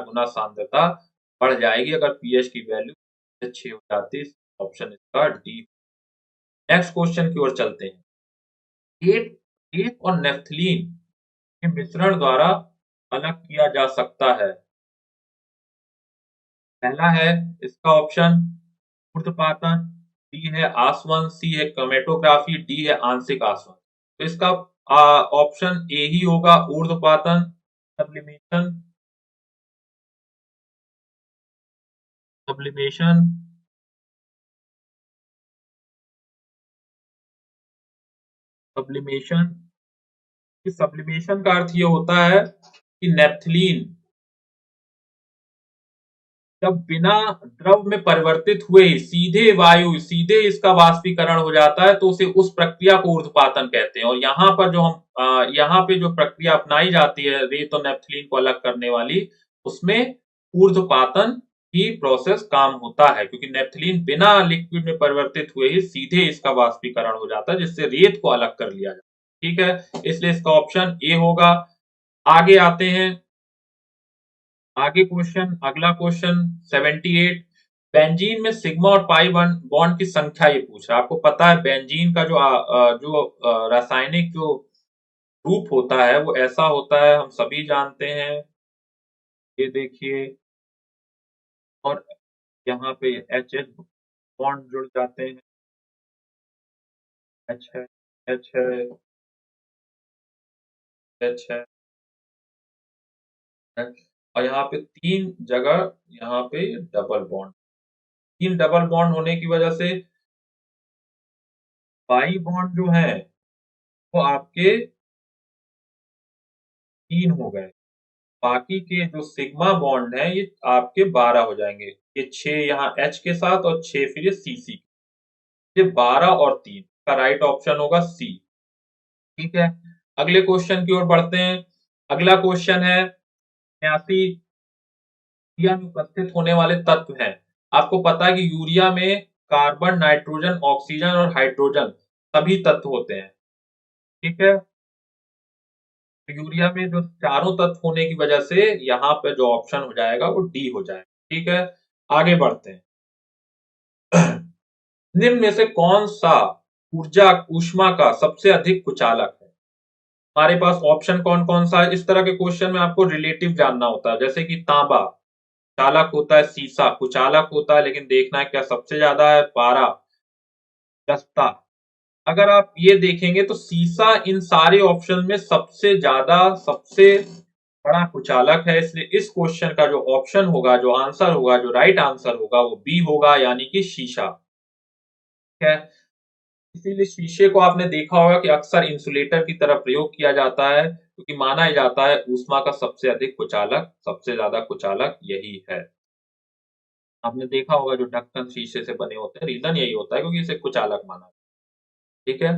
गुना सांद्रता बढ़ जाएगी अगर पीएच की वैल्यू 6 हो जाती। ऑप्शन इसका डी। नेक्स्ट क्वेश्चन की ओर चलते हैं। एक और नेफ्थलीन के मिश्रण द्वारा अलग किया जा सकता है। पहला है इसका ऑप्शन ऊर्ध्वपातन, बी है आसवन, सी है क्रोमेटोग्राफी, डी है आंशिक आसवन। तो इसका ऑप्शन ए ही होगा, ऊर्ध्वपातन, सब्लिमेशन। सब्लिमेशन सब्लिमेशन सब्लिमेशन का अर्थ ये होता है कि नेफ्थलीन जब बिना द्रव में परिवर्तित हुए ही सीधे इसका वाष्पीकरण हो जाता है तो उसे उस प्रक्रिया को ऊर्ध्वपातन कहते हैं। और यहाँ पर जो यहाँ पे जो प्रक्रिया अपनाई जाती है रेत और नेफ्थलीन को अलग करने वाली, उसमें ऊर्ध्वपातन की प्रोसेस काम होता है, क्योंकि नेफ्थलीन बिना लिक्विड में परिवर्तित हुए ही सीधे इसका वाष्पीकरण हो जाता है, जिससे रेत को अलग कर लिया जाता है। ठीक है, इसलिए इसका ऑप्शन ए होगा। आगे आते हैं। अगला क्वेश्चन 78। बेंजीन में सिग्मा और पाई बॉन्ड की संख्या ये पूछ रहा है। आपको पता है बेंजीन का जो रासायनिक जो रूप होता है वो ऐसा होता है, हम सभी जानते हैं। ये देखिए, और यहाँ पे एच एच बॉन्ड जुड़ जाते हैं। एच है, एच है, एच है, एच। और यहाँ पे 3 जगह यहाँ पे डबल बॉन्ड। 3 डबल बॉन्ड होने की वजह से पाई बॉन्ड जो है वो आपके 3 हो गए। बाकी के जो सिग्मा बॉन्ड है ये आपके 12 हो जाएंगे। ये 6 यहाँ H के साथ और 6 फिर ये CC। ये 12 और 3 का राइट ऑप्शन होगा सी। ठीक है, अगले क्वेश्चन की ओर बढ़ते हैं। अगला क्वेश्चन है 82। यूरिया में उपस्थित होने वाले तत्व हैं। आपको पता है कि यूरिया में कार्बन, नाइट्रोजन, ऑक्सीजन और हाइड्रोजन सभी तत्व होते हैं। ठीक है, यूरिया में जो चारों तत्व होने की वजह से यहाँ पे जो ऑप्शन हो जाएगा वो डी हो जाएगा। ठीक है, आगे बढ़ते हैं। निम्न में से कौन सा ऊर्जा ऊष्मा का सबसे अधिक कुचालक है। हमारे पास ऑप्शन कौन कौन सा है। इस तरह के क्वेश्चन में आपको रिलेटिव जानना होता है, जैसे कि तांबा चालक होता है, सीसा कुचालक होता है, लेकिन देखना है क्या सबसे ज्यादा है, पारा, जस्ता। अगर आप ये देखेंगे तो सीसा इन सारे ऑप्शन में सबसे ज्यादा, सबसे बड़ा कुचालक है। इसलिए इस क्वेश्चन का जो ऑप्शन होगा, जो आंसर होगा, जो राइट आंसर होगा वो बी होगा, यानी कि शीशा। ठीक है, इसीलिए शीशे को आपने देखा होगा कि अक्सर इंसुलेटर की तरह प्रयोग किया जाता है, क्योंकि माना जाता है ऊष्मा का सबसे अधिक कुचालक, सबसे ज्यादा कुचालक यही है। आपने देखा होगा जो ढक्कन शीशे से बने होते हैं, रीजन यही होता है क्योंकि इसे कुचालक माना। ठीक है,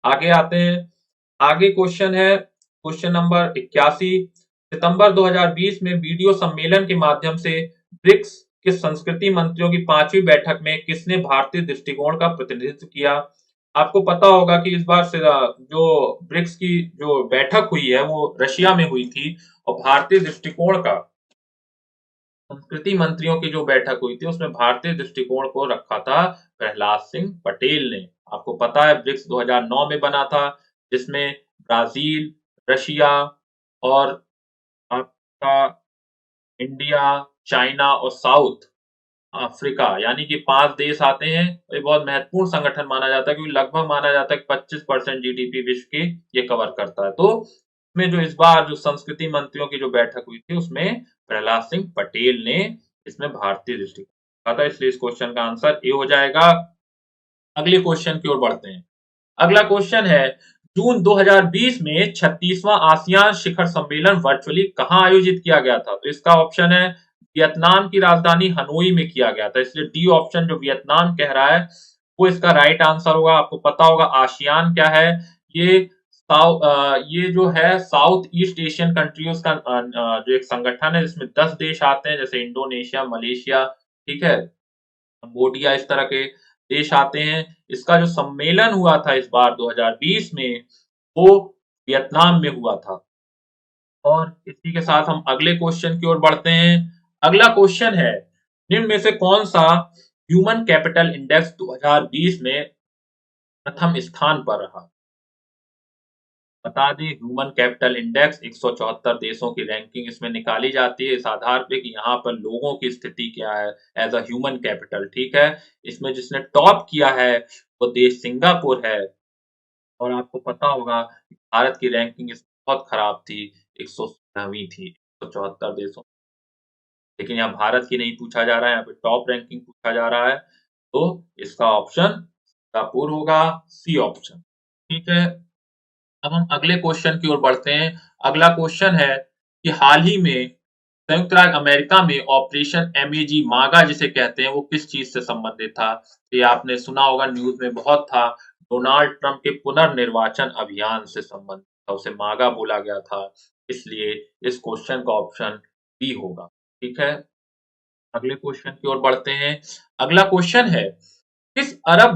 आगे आते हैं। आगे क्वेश्चन है क्वेश्चन नंबर 81। सितंबर 2020 में वीडियो सम्मेलन के माध्यम से ब्रिक्स के संस्कृति मंत्रियों की 5वीं बैठक में किसने भारतीय दृष्टिकोण का प्रतिनिधित्व किया। आपको पता होगा कि इस बार से जो ब्रिक्स की जो बैठक हुई है वो रशिया में हुई थी, और भारतीय दृष्टिकोण का, संस्कृति मंत्रियों की जो बैठक हुई थी उसमें भारतीय दृष्टिकोण को रखा था प्रहलाद सिंह पटेल ने। आपको पता है ब्रिक्स 2009 में बना था, जिसमें ब्राजील, रशिया और आपका इंडिया चाइना और साउथ अफ्रीका, यानी कि 5 देश आते हैं। ये बहुत महत्वपूर्ण संगठन माना जाता है, क्योंकि लगभग माना जाता है कि 25% जीडीपी विश्व की ये कवर करता है। तो इसमें जो इस बार जो संस्कृति मंत्रियों की जो बैठक हुई थी, उसमें प्रहलाद सिंह पटेल ने इसमें भारतीय दृष्टिकोण रखा था, इसलिए इस क्वेश्चन का आंसर ए हो जाएगा। अगले क्वेश्चन की ओर बढ़ते हैं। अगला क्वेश्चन है, जून 2020 में 36वां आसियान शिखर सम्मेलन वर्चुअली कहां आयोजित किया गया था? तो इसका ऑप्शन है वियतनाम की राजधानी हनोई में किया गया था, इसलिए डी ऑप्शन जो वियतनाम कह रहा है वो इसका राइट आंसर होगा। आपको पता होगा आसियान क्या है, ये ये जो है साउथ ईस्ट एशियन कंट्रीज का जो एक संगठन है, जिसमें 10 देश आते हैं, जैसे इंडोनेशिया, मलेशिया, ठीक है, कंबोडिया, इस तरह के देश आते हैं। इसका जो सम्मेलन हुआ था इस बार 2020 में, वो वियतनाम में हुआ था। और इसी के साथ हम अगले क्वेश्चन की ओर बढ़ते हैं। अगला क्वेश्चन है, निम्न में से कौन सा ह्यूमन कैपिटल इंडेक्स 2020 में प्रथम स्थान पर रहा? बता दें, ह्यूमन कैपिटल इंडेक्स 174 देशों की रैंकिंग इसमें निकाली जाती है, इस आधार पे कि यहाँ पर लोगों की स्थिति क्या है एज अ ह्यूमन कैपिटल, ठीक है। इसमें जिसने टॉप किया है वो देश सिंगापुर है। और आपको पता होगा कि भारत की रैंकिंग इसमें बहुत खराब थी, 116वीं थी 174 देशों, लेकिन यहाँ भारत की नहीं पूछा जा रहा है, यहाँ पे टॉप रैंकिंग पूछा जा रहा है। तो इसका ऑप्शन सिंगापुर होगा, सी ऑप्शन, ठीक है। अब हम अगले क्वेश्चन की ओर बढ़ते हैं। अगला क्वेश्चन है कि हाल ही में संयुक्त राज्य अमेरिका में ऑपरेशन एमएजी मागा जिसे कहते हैं, वो किस चीज से संबंधित था? ये आपने सुना होगा, न्यूज में बहुत था। डोनाल्ड ट्रंप के पुनर्निर्वाचन अभियान से संबंधित था, उसे मागा बोला गया था, इसलिए इस क्वेश्चन का ऑप्शन बी होगा, ठीक है। अगले क्वेश्चन की ओर बढ़ते हैं। अगला क्वेश्चन है, किस अरब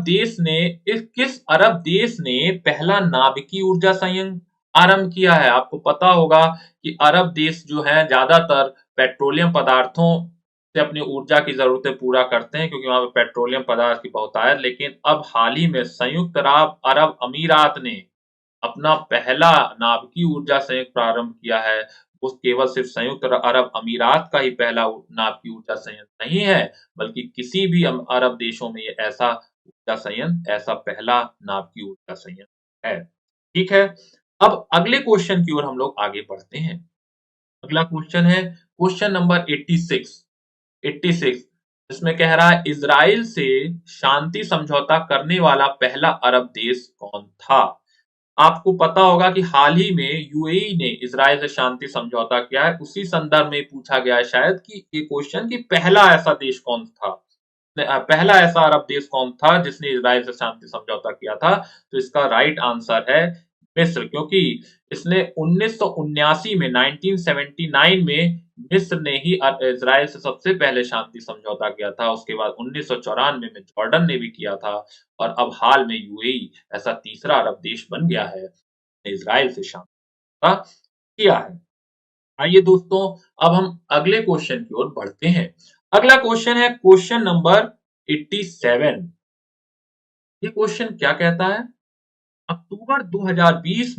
देश ने पहला नाभिकीय ऊर्जा संयंत्र आरंभ किया है? आपको पता होगा कि अरब देश जो हैं ज्यादातर पेट्रोलियम पदार्थों से अपनी ऊर्जा की जरूरतें पूरा करते हैं, क्योंकि वहां पे पेट्रोलियम पदार्थ की बहुतायत। लेकिन अब हाल ही में संयुक्त अरब अमीरात ने अपना पहला नाभिकीय ऊर्जा संयंत्र प्रारंभ किया है। वो केवल सिर्फ संयुक्त अरब अमीरात का ही पहला नाभिकीय ऊर्जा संयंत्र नहीं है, बल्कि किसी भी अरब देशों में ये ऐसा ऊर्जा संयंत्र, ऐसा पहला नाभिकीय ऊर्जा संयंत्र है, ठीक है। अब अगले क्वेश्चन की ओर हम लोग आगे बढ़ते हैं। अगला क्वेश्चन है क्वेश्चन नंबर 86 इसमें कह रहा है, इजराइल से शांति समझौता करने वाला पहला अरब देश कौन था? आपको पता होगा कि हाल ही में यूएई ने इजराइल से शांति समझौता किया है, उसी संदर्भ में पूछा गया है शायद कि ये क्वेश्चन कि पहला ऐसा देश कौन था, पहला ऐसा अरब देश कौन था जिसने इजराइल से शांति समझौता किया था? तो इसका राइट आंसर है मिस्र, क्योंकि इसने 1979 में 1979 में मिस्र ने ही इजराइल से सबसे पहले शांति समझौता किया था। उसके बाद 1994 में जॉर्डन ने भी किया था, और अब हाल में यूएई ऐसा तीसरा अरब देश बन गया है इजराइल से शांति समझौता किया है। आइए दोस्तों, अब हम अगले क्वेश्चन की ओर बढ़ते हैं। अगला क्वेश्चन है क्वेश्चन नंबर 87। ये क्वेश्चन क्या कहता है, अक्टूबर 2020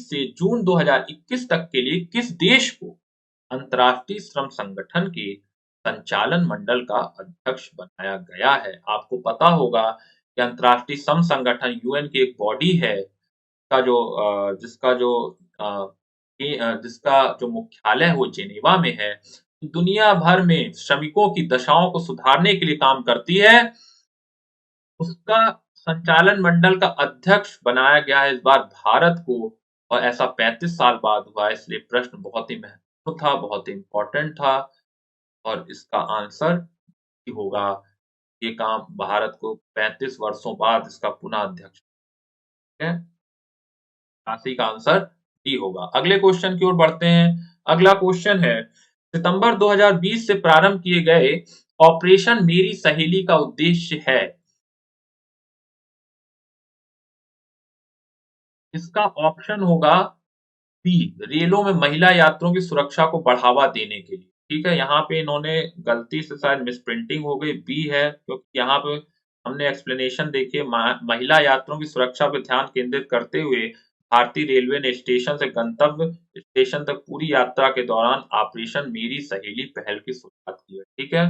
से जून 2021 तक के लिए किस देश को अंतर्राष्ट्रीय श्रम संगठन के संचालन मंडल का अध्यक्ष बनाया गया है? आपको पता होगा कि अंतर्राष्ट्रीय श्रम संगठन यूएन की एक बॉडी है, का जो जिसका जो मुख्यालय है वो जेनेवा में है। दुनिया भर में श्रमिकों की दशाओं को सुधारने के लिए काम करती है, उसका संचालन मंडल का अध्यक्ष बनाया गया है इस बार भारत को, और ऐसा 35 साल बाद हुआ है, इसलिए प्रश्न बहुत ही महत्वपूर्ण था, बहुत ही इंपॉर्टेंट था, और इसका आंसर होगा, ये काम भारत को 35 वर्षों बाद इसका पुनः अध्यक्ष है, राशि का आंसर डी होगा। अगले क्वेश्चन की ओर बढ़ते हैं। अगला क्वेश्चन है, सितंबर 2020 से प्रारंभ किए गए ऑपरेशन मेरी सहेली का उद्देश्य है? इसका ऑप्शन होगा बी, रेलों में महिला यात्रियों की सुरक्षा को बढ़ावा देने के लिए, ठीक है। यहाँ पे इन्होंने गलती से शायद मिसप्रिंटिंग हो गई, बी है, क्योंकि यहाँ पे हमने एक्सप्लेनेशन देखिए, महिला यात्रियों की सुरक्षा पर ध्यान केंद्रित करते हुए भारतीय रेलवे ने स्टेशन से गंतव्य स्टेशन तक पूरी यात्रा के दौरान ऑपरेशन मेरी सहेली पहल की शुरुआत की है। ठीक है,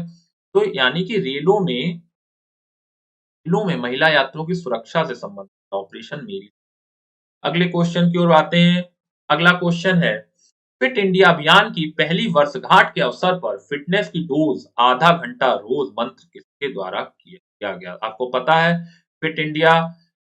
तो यानी कि रेलों में महिला यात्रियों की सुरक्षा से संबंधित ऑपरेशन मेरी। अगले क्वेश्चन की ओर आते हैं। अगला क्वेश्चन है, फिट इंडिया अभियान की पहली वर्षगांठ के अवसर पर फिटनेस की डोज आधा घंटा रोज मंत्र किसके द्वारा किया गया? आपको पता है फिट इंडिया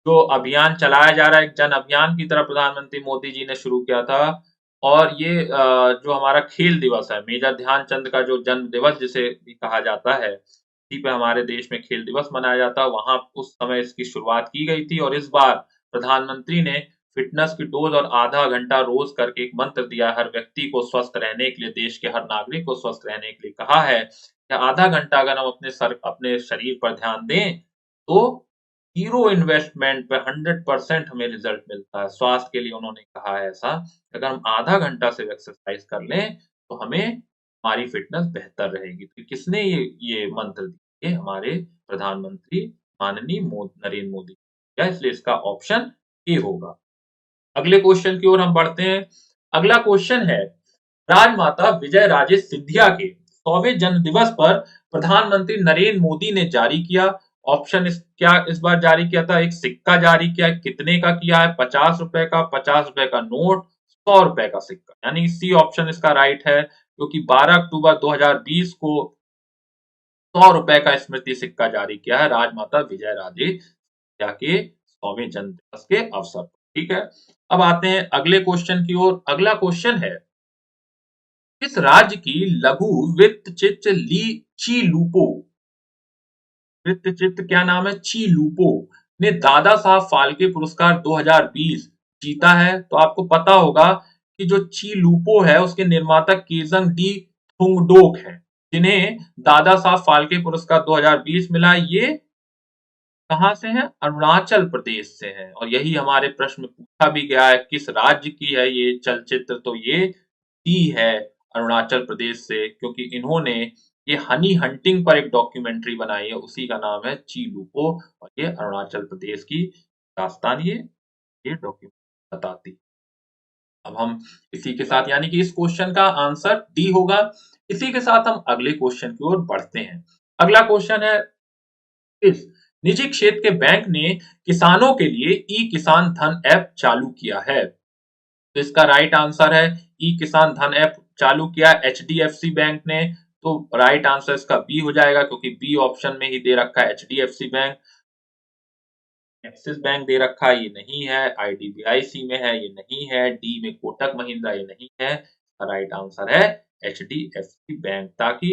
जो अभियान चलाया जा रहा है, एक जन अभियान की तरह प्रधानमंत्री मोदी जी ने शुरू किया था। और ये जो हमारा खेल दिवस है, मेजर ध्यानचंद का जो जन्म दिवस जिसे भी कहा जाता है, इसी पे हमारे देश में खेल दिवस मनाया जाता है। वहां उस समय इसकी शुरुआत की गई थी और इस बार प्रधानमंत्री ने फिटनेस की डोज और आधा घंटा रोज करके एक मंत्र दिया, हर व्यक्ति को स्वस्थ रहने के लिए, देश के हर नागरिक को स्वस्थ रहने के लिए कहा है कि आधा घंटा अगर हम अपने शरीर पर ध्यान दें तो जीरो इन्वेस्टमेंट पे 100% हमें रिजल्ट मिलता है। स्वास्थ्य के लिए उन्होंने कहा है ऐसा, अगर हम आधा घंटा सिर्फ एक्सरसाइज कर लें तो हमें हमारी फिटनेस बेहतर रहेगी। तो किसने ये मंत्र दिए? हमारे प्रधानमंत्री माननीय नरेंद्र मोदी। या इसलिए इसका ऑप्शन ए होगा। अगले क्वेश्चन की ओर हम बढ़ते हैं। अगला क्वेश्चन है, राजमाता विजय राजे सिंधिया के 100वें जन्म दिवस पर प्रधानमंत्री नरेंद्र मोदी ने जारी किया ऑप्शन क्या इस बार जारी किया था? एक सिक्का जारी किया है, कितने का किया है? 50 रुपए का, 50 रुपए का नोट, 100 रुपए का सिक्का। यानी सी ऑप्शन इसका राइट है, क्योंकि 12 अक्टूबर 2020 को 100 रुपए का स्मृति सिक्का जारी किया है राजमाता विजय राजे सिंधिया के 100वें जन्म दिवस के अवसर पर। ठीक है, अब आते हैं अगले क्वेश्चन की ओर। अगला क्वेश्चन है, किस राज्य की लघु वृत्तचित्र ची लूपो, वृत्तचित्र क्या नाम है? ची लूपो ने दादा साहब फाल्के पुरस्कार 2020 जीता है? तो आपको पता होगा कि जो ची लूपो है उसके निर्माता केजंग डी थुंगडोक हैं, जिन्हें दादा साहब फाल्के पुरस्कार 2020 मिला। ये कहां से है? अरुणाचल प्रदेश से है। और यही हमारे प्रश्न में पूछा भी गया है, किस राज्य की है ये चलचित्र? तो ये डी है, अरुणाचल प्रदेश से, क्योंकि इन्होंने ये हनी हंटिंग पर एक डॉक्यूमेंट्री बनाई है, उसी का नाम है ची लूपो। और ये अरुणाचल प्रदेश की दास्तान ये डॉक्यूमेंट्री बताती। अब हम इसी के साथ, यानी कि इस क्वेश्चन का आंसर डी होगा। इसी के साथ हम अगले क्वेश्चन की ओर बढ़ते हैं। अगला क्वेश्चन है, इस निजी क्षेत्र के बैंक ने किसानों के लिए ई किसान धन ऐप चालू किया है? तो इसका राइट आंसर है ई किसान धन ऐप चालू किया एचडीएफसी बैंक ने। तो राइट आंसर इसका बी हो जाएगा, क्योंकि बी ऑप्शन में ही दे रखा है एचडीएफसी बैंक। एक्सिस बैंक दे रखा है, ये नहीं है। आईडीबीआईसी में है, ये नहीं है। डी में कोटक महिंद्रा, ये नहीं है। राइट आंसर है एचडीएफसी बैंक। ताकि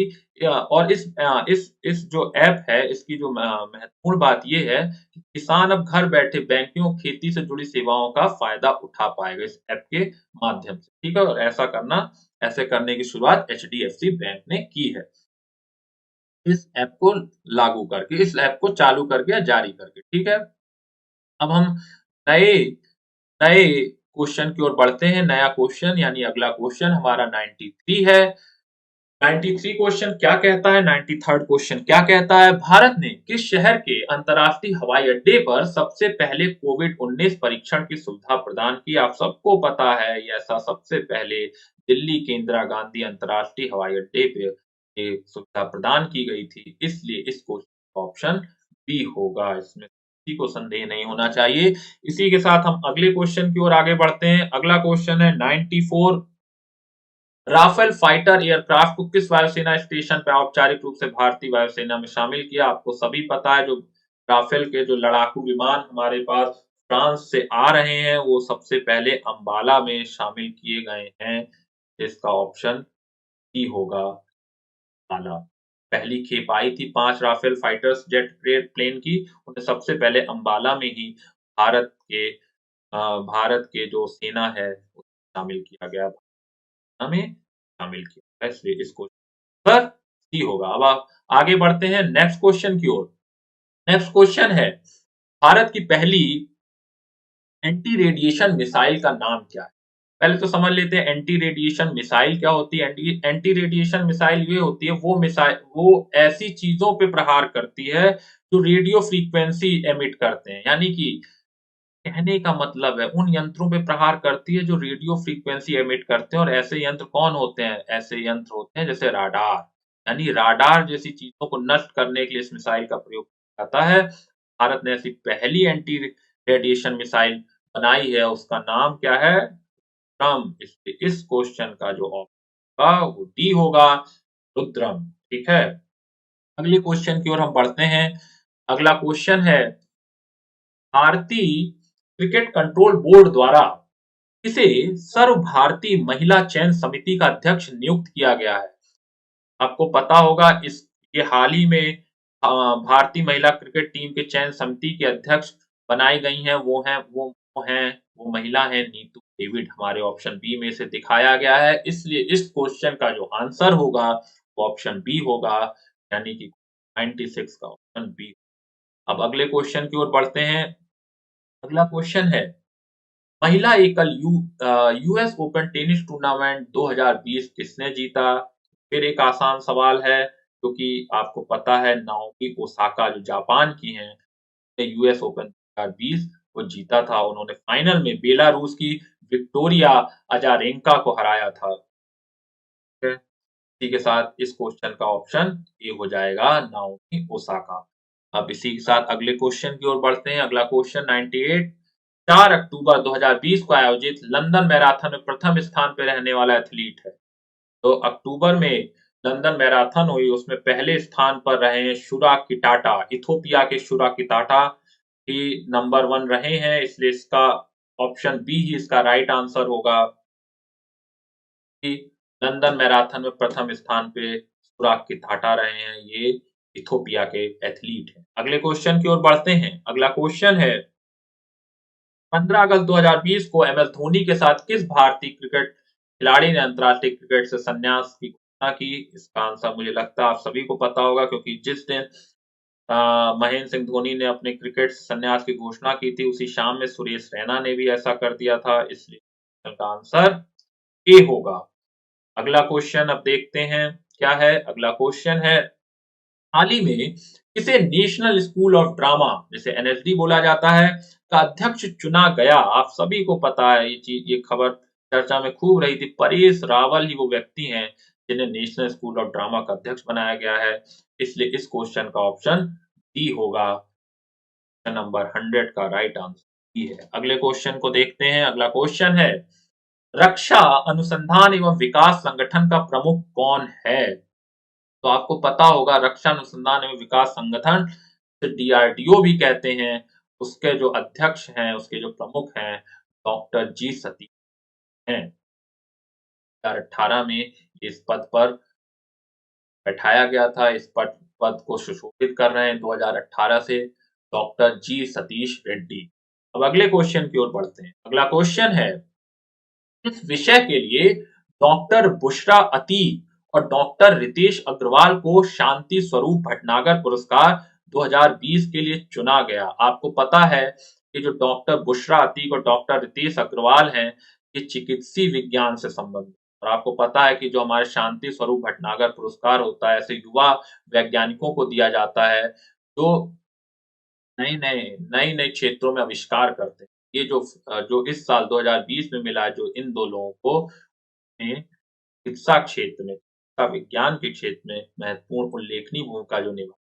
और इस जो ऐप है, इसकी जो महत्वपूर्ण बात ये है कि किसान अब घर बैठे बैंकिंग खेती से जुड़ी सेवाओं का फायदा उठा पाएगा इस ऐप के माध्यम से। ठीक है, और ऐसे करने की शुरुआत एचडीएफसी बैंक ने की है, इस ऐप को लागू करके, इस ऐप को चालू करके या जारी करके। ठीक है, अब हम नए नए क्वेश्चन की ओर बढ़ते हैं। नया क्वेश्चन यानी अगला क्वेश्चन हमारा 93 है। 93 क्वेश्चन क्या कहता है? 93rd क्वेश्चन क्या कहता है? भारत ने किस शहर के अंतर्राष्ट्रीय हवाई अड्डे पर सबसे पहले कोविड-19 परीक्षण की सुविधा प्रदान की? आप सबको पता है ऐसा सबसे पहले दिल्ली के इंदिरा गांधी अंतर्राष्ट्रीय हवाई अड्डे पे ये सुविधा प्रदान की गई थी। इसलिए इस क्वेश्चन का ऑप्शन बी होगा, इसमें किसी को संदेह नहीं होना चाहिए। इसी के साथ हम अगले क्वेश्चन की ओर आगे बढ़ते हैं। अगला क्वेश्चन है 94, राफेल फाइटर एयरक्राफ्ट को किस वायुसेना स्टेशन पर औपचारिक रूप से भारतीय वायुसेना में शामिल किया? आपको सभी पता है, जो राफेल के जो लड़ाकू विमान हमारे पास फ्रांस से आ रहे हैं, वो सबसे पहले अंबाला में शामिल किए गए हैं। इसका ऑप्शन डी होगा, अंबाला। पहली खेप आई थी 5 राफेल फाइटर्स जेट प्लेन की, उन्हें सबसे पहले अंबाला में ही भारत के भारत के जो सेना है उसमें शामिल किया गया, में शामिल किया, इसलिए इस क्वेश्चन पर सी होगा। अब आप आगे बढ़ते हैं नेक्स्ट क्वेश्चन की ओर। नेक्स्ट क्वेश्चन है, भारत की पहली एंटी रेडिएशन मिसाइल का नाम क्या है? पहले तो समझ लेते हैं एंटी रेडिएशन मिसाइल क्या होती है। एंटी रेडिएशन मिसाइल ये होती है, वो ऐसी चीजों पे प्रहार करती है जो रेडियो फ्रीक्वेंसी एमिट करते हैं, यानी कि कहने का मतलब है उन यंत्रों पे प्रहार करती है जो रेडियो फ्रीक्वेंसी एमिट करते हैं। और ऐसे यंत्र कौन होते हैं? ऐसे यंत्र होते हैं जैसे राडार। यानी राडार जैसी चीजों को नष्ट करने के लिए इस मिसाइल का प्रयोग किया जाता है। भारत ने ऐसी पहली एंटी रेडिएशन मिसाइल बनाई है, उसका नाम क्या है? रुद्रम। इसलिए इस क्वेश्चन का जो ऑप्शन होगा वो डी होगा, रुद्रम। ठीक है, अगले क्वेश्चन की ओर हम बढ़ते हैं। अगला क्वेश्चन है, भारतीय क्रिकेट कंट्रोल बोर्ड द्वारा किसे सर्व भारतीय महिला चयन समिति का अध्यक्ष नियुक्त किया गया है? आपको पता होगा इस ये हाल ही में भारतीय महिला क्रिकेट टीम के चयन समिति के अध्यक्ष बनाई गई हैं। वो महिला है नीतू डेविड। हमारे ऑप्शन बी में से दिखाया गया है, इसलिए इस क्वेश्चन का जो आंसर होगा वो ऑप्शन बी होगा, यानी कि 96 का ऑप्शन बी। अब अगले क्वेश्चन की ओर बढ़ते हैं। अगला क्वेश्चन है, महिला एकल यूएस ओपन टेनिस टूर्नामेंट 2020 किसने जीता? फिर एक आसान सवाल है, क्योंकि आपको पता है नाओमी ओसाका जो जापान की हैं, यूएस ओपन 2020 को जीता था। उन्होंने फाइनल में बेलारूस की विक्टोरिया अजारेंका को हराया था। ठीक है? इसी के साथ इस क्वेश्चन का ऑप्शन ए हो जाएगा, नाओमी ओसाका। अब इसी के साथ अगले क्वेश्चन की ओर बढ़ते हैं। अगला क्वेश्चन 98, 4 अक्टूबर 2020 को आयोजित लंदन मैराथन में प्रथम स्थान पर रहने वाला एथलीट है। तो अक्टूबर में लंदन मैराथन हुई, उसमें पहले स्थान पर रहे हैं शुरा किटाटा। इथोपिया के शुरा किटाटा ही नंबर 1 रहे हैं, इसलिए इसका ऑप्शन बी ही इसका राइट आंसर होगा कि लंदन मैराथन में प्रथम स्थान पे शुरा किटाटा रहे हैं। ये इथोपिया के एथलीट हैं। अगले क्वेश्चन की ओर बढ़ते हैं। अगला क्वेश्चन है, 15 अगस्त 2020 को एम एस धोनी के साथ किस भारतीय क्रिकेट खिलाड़ी ने अंतरराष्ट्रीय क्रिकेट से संन्यास की घोषणा की? इसका आंसर मुझे लगता है आप सभी को पता होगा, क्योंकि जिस दिन महेंद्र सिंह धोनी ने अपने क्रिकेट से संन्यास की घोषणा की थी, उसी शाम में सुरेश रैना ने भी ऐसा कर दिया था, इसलिए इसका आंसर ए होगा। अगला क्वेश्चन अब देखते हैं क्या है। अगला क्वेश्चन है, हाल ही में किसे नेशनल स्कूल ऑफ ड्रामा, जिसे एनएसडी बोला जाता है, का अध्यक्ष चुना गया? आप सभी को पता है ये चीज, ये खबर चर्चा में खूब रही थी। परेश रावल ही वो व्यक्ति हैं जिन्हें नेशनल स्कूल ऑफ ड्रामा का अध्यक्ष बनाया गया है, इसलिए इस क्वेश्चन का ऑप्शन डी होगा। क्वेश्चन नंबर 100 का राइट आंसर डी है। अगले क्वेश्चन को देखते हैं। अगला क्वेश्चन है, रक्षा अनुसंधान एवं विकास संगठन का प्रमुख कौन है? तो आपको पता होगा रक्षा अनुसंधान एवं विकास संगठन, डीआरडीओ भी कहते हैं, उसके जो अध्यक्ष हैं, उसके जो प्रमुख हैं, डॉक्टर जी सतीश हैं। 2018 में इस पद पर बैठाया गया था। इस पद को सुशोभित कर रहे हैं 2018 से डॉक्टर जी सतीश रेड्डी। अब अगले क्वेश्चन की ओर बढ़ते हैं। अगला क्वेश्चन है, इस विषय के लिए डॉक्टर बुशरा अतीक और डॉक्टर रितेश अग्रवाल को शांति स्वरूप भटनागर पुरस्कार 2020 के लिए चुना गया। आपको पता है कि जो डॉक्टर बुशरा अतीक और डॉक्टर रितेश अग्रवाल हैं, ये चिकित्सीय विज्ञान से संबंधित। और आपको पता है कि जो हमारे शांति स्वरूप भटनागर पुरस्कार होता है, ऐसे युवा वैज्ञानिकों को दिया जाता है जो नए-नए क्षेत्रों में आविष्कार करते हैं। ये जो इस साल 2020 में मिला है, जो इन 2 लोगों को ने चिकित्सा क्षेत्र में, चिकित्सा विज्ञान के क्षेत्र में महत्वपूर्ण उल्लेखनीय भूमिका जो निभा,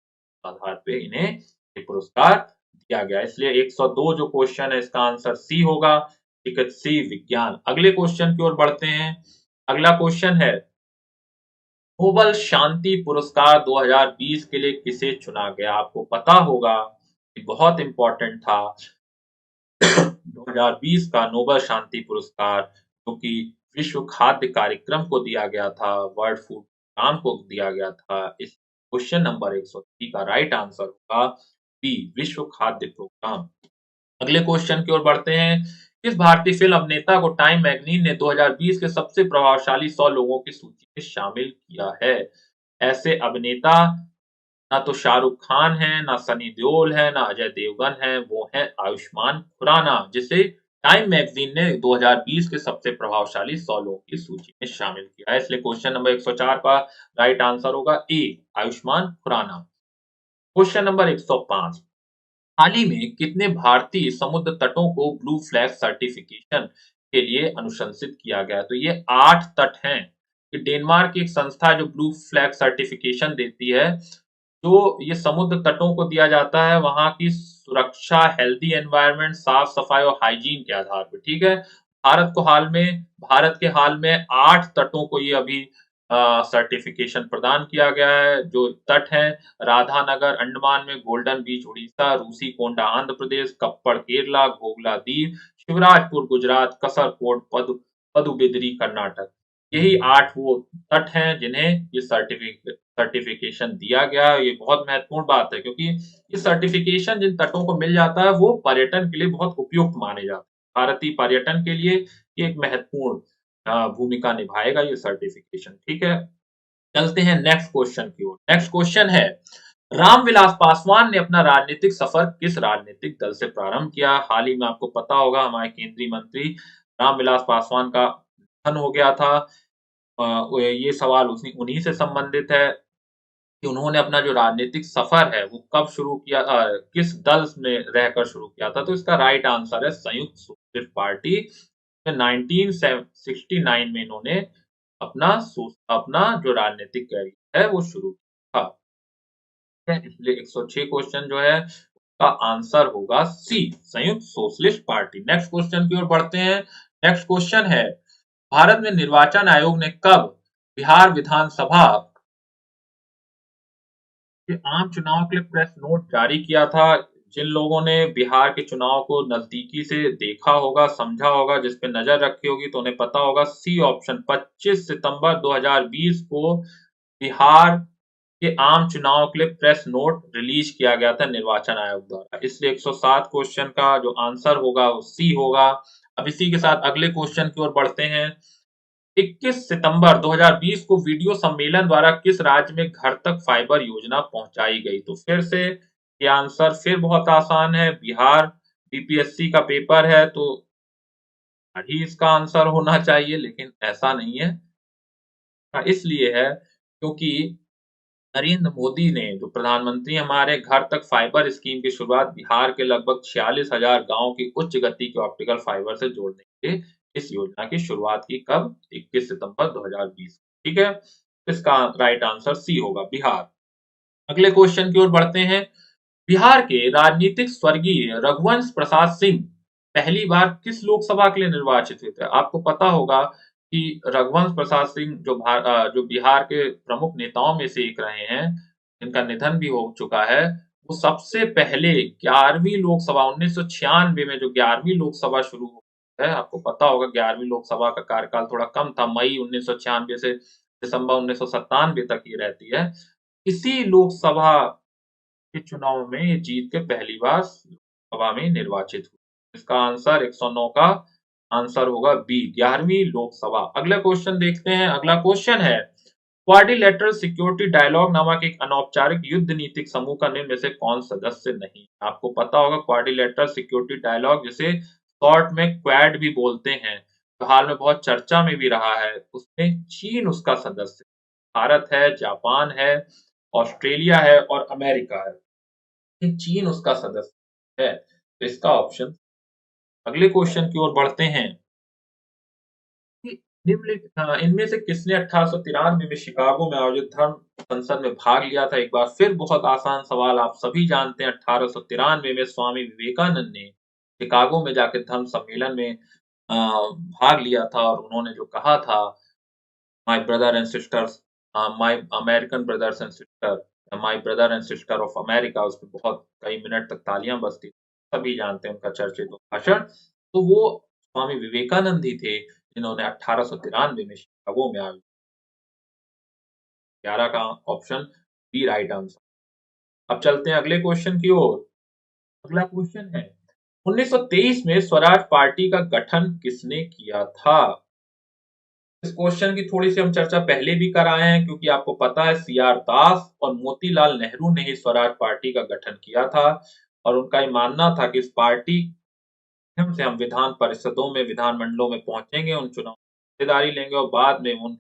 आधार पे इन्हें ये पुरस्कार दिया गया। इसलिए 102 जो क्वेश्चन है इसका आंसर सी होगा, चिकित्सीय विज्ञान। अगले क्वेश्चन की ओर बढ़ते हैं। अगला क्वेश्चन है, नोबल शांति पुरस्कार 2020 के लिए किसे चुना गया? आपको पता होगा कि बहुत इंपॉर्टेंट था 2020 का नोबेल शांति पुरस्कार, जो कि विश्व खाद्य कार्यक्रम को दिया गया था, वर्ल्ड फूड प्रोग्राम को दिया गया था। इस क्वेश्चन नंबर 103 का राइट आंसर होगा बी, विश्व खाद्य प्रोग्राम। अगले क्वेश्चन की ओर बढ़ते हैं। किस भारतीय फिल्म अभिनेता को टाइम मैगजीन ने 2020 के सबसे प्रभावशाली 100 लोगों की सूची में शामिल किया है? ऐसे अभिनेता ना तो शाहरुख खान है, ना सनी देओल है, ना अजय देवगन है, वो है आयुष्मान खुराना, जिसे टाइम मैगजीन ने 2020 के सबसे प्रभावशाली 100 लोगों की सूची में शामिल किया है। इसलिए क्वेश्चन नंबर 104 का राइट आंसर होगा ए, आयुष्मान खुराना। क्वेश्चन नंबर 105, हाल ही में कितने भारतीय समुद्र तटों को ब्लू फ्लैग सर्टिफिकेशन के लिए अनुशंसित किया गया? तो ये 8 तट हैं। कि डेनमार्क की एक संस्था है जो ब्लू फ्लैग सर्टिफिकेशन देती है। जो ये समुद्र तटों को दिया जाता है वहां की सुरक्षा, हेल्दी एनवायरनमेंट, साफ सफाई और हाइजीन के आधार पर। ठीक है। भारत के हाल में 8 तटों को ये अभी सर्टिफिकेशन प्रदान किया गया है। जो तट हैं, राधानगर अंडमान में, गोल्डन बीच उड़ीसा, रूसी कोंडा आंध्र प्रदेश, कप्पड़ केरला, घोघला दीव, शिवराजपुर गुजरात, कसरकोट पदुबिद्री कर्नाटक। यही 8 वो तट हैं जिन्हें ये सर्टिफिकेशन दिया गया है। ये बहुत महत्वपूर्ण बात है क्योंकि ये सर्टिफिकेशन जिन तटों को मिल जाता है वो पर्यटन के लिए बहुत उपयुक्त माने जाते हैं। भारतीय पर्यटन के लिए ये एक महत्वपूर्ण भूमिका निभाएगा ये सर्टिफिकेशन। ठीक है। चलते हैं नेक्स्ट क्वेश्चन की ओर। नेक्स्ट क्वेश्चन है, रामविलास पासवान ने अपना राजनीतिक सफर किस राजनीतिक दल से प्रारंभ किया? हाल ही में आपको पता होगा हमारे केंद्रीय मंत्री रामविलास पासवान का निधन हो गया था। ये सवाल उसी उन्हीं से संबंधित है कि उन्होंने अपना जो राजनीतिक सफर है वो कब शुरू किया, किस दल में रहकर शुरू किया था? तो इसका राइट आंसर है संयुक्त सोशलिस्ट पार्टी। 1969 में इन्होंने अपना जो राजनीतिक कैरियर है वो शुरू किया था। इसलिए 106 क्वेश्चन जो है उसका आंसर होगा सी, संयुक्त सोशलिस्ट पार्टी। नेक्स्ट क्वेश्चन की ओर बढ़ते हैं। नेक्स्ट क्वेश्चन है, भारत में निर्वाचन आयोग ने कब बिहार विधानसभा के आम चुनाव के लिए प्रेस नोट जारी किया था? जिन लोगों ने बिहार के चुनाव को नजदीकी से देखा होगा, समझा होगा, जिस पे नजर रखी होगी तो उन्हें पता होगा सी ऑप्शन, 25 सितंबर 2020 को बिहार के आम चुनाव के लिए प्रेस नोट रिलीज किया गया था निर्वाचन आयोग द्वारा। इसलिए 107 क्वेश्चन का जो आंसर होगा वो सी होगा। अब इसी के साथ अगले क्वेश्चन की ओर बढ़ते हैं। 21 सितंबर 2020 को वीडियो सम्मेलन द्वारा किस राज्य में घर तक फाइबर योजना पहुंचाई गई? तो फिर से ये आंसर फिर बहुत आसान है, बिहार। बीपीएससी का पेपर है तो ही इसका आंसर होना चाहिए, लेकिन ऐसा नहीं है। इसलिए है क्योंकि नरेंद्र मोदी ने, जो प्रधानमंत्री हमारे, घर तक फाइबर स्कीम की शुरुआत बिहार के लगभग 46,000 गांवों की उच्च गति के ऑप्टिकल फाइबर से जोड़ने के लिए इस योजना की शुरुआत की। कब? 21 सितंबर 2020। ठीक है। इसका राइट आंसर सी होगा, बिहार। अगले क्वेश्चन की ओर बढ़ते हैं। बिहार के राजनीतिक स्वर्गीय रघुवंश प्रसाद सिंह पहली बार किस लोकसभा के लिए निर्वाचित हुए थे? आपको पता होगा कि रघुवंश प्रसाद सिंह जो बिहार के प्रमुख नेताओं में से एक रहे हैं, जिनका निधन भी हो चुका है, वो सबसे पहले 11वीं लोकसभा 1996 में जो 11वीं लोकसभा शुरू हुई है, आपको पता होगा 11वीं लोकसभा का कार्यकाल थोड़ा कम था, मई 1996 से दिसंबर 1997 तक ये रहती है। इसी लोकसभा के चुनाव में ये जीत के पहली बार लोकसभा में निर्वाचित हुए। इसका आंसर 109 का आंसर होगा बी, 11वीं लोकसभा। अगला क्वेश्चन देखते हैं। अगला क्वेश्चन है, क्वाड्रिलेटरल सिक्योरिटी डायलॉग नामक एक अनौपचारिक युद्ध नीतिक समूह का निम्न में से कौन सदस्य नहीं? आपको पता होगा क्वाड्रिलेटरल सिक्योरिटी डायलॉग, जिसे शॉर्ट में क्वाड भी बोलते हैं, तो हाल में बहुत चर्चा में भी रहा है, उसमें चीन उसका सदस्य, भारत है, जापान है, ऑस्ट्रेलिया है और अमेरिका है। चीन उसका सदस्य है, तो इसका ऑप्शन। अगले क्वेश्चन की ओर बढ़ते हैं। इनमें से किसने 1893 में शिकागो में आयोजित धर्म संसद में भाग लिया था? एक बार फिर बहुत आसान सवाल, आप सभी जानते हैं। 1893 में स्वामी विवेकानंद ने शिकागो में जाकर धर्म सम्मेलन में भाग लिया था और उन्होंने जो कहा था, my brother and sisters, my American brothers and sister, my brother and sister of America, उस पे बहुत कई मिनट तक तालियां बजती, सभी जानते हैं उनका चर्चित भाषण। तो वो स्वामी विवेकानंद ही थे जिन्होंने 1893 में शिकागो में आयोजित। 11 का ऑप्शन बी राइट आंसर। अब चलते हैं अगले क्वेश्चन की ओर। अगला क्वेश्चन है, 1923 में स्वराज पार्टी का गठन किसने किया था? इस क्वेश्चन की थोड़ी सी हम चर्चा पहले भी कराए हैं, क्योंकि आपको पता है सी.आर. दास और मोतीलाल नेहरू ने ही स्वराज पार्टी का गठन किया था और उनका ये मानना था कि इस पार्टी से हम विधान परिषदों में, विधानमंडलों में पहुंचेंगे, उन चुनाव में हिस्सेदारी लेंगे और बाद में उन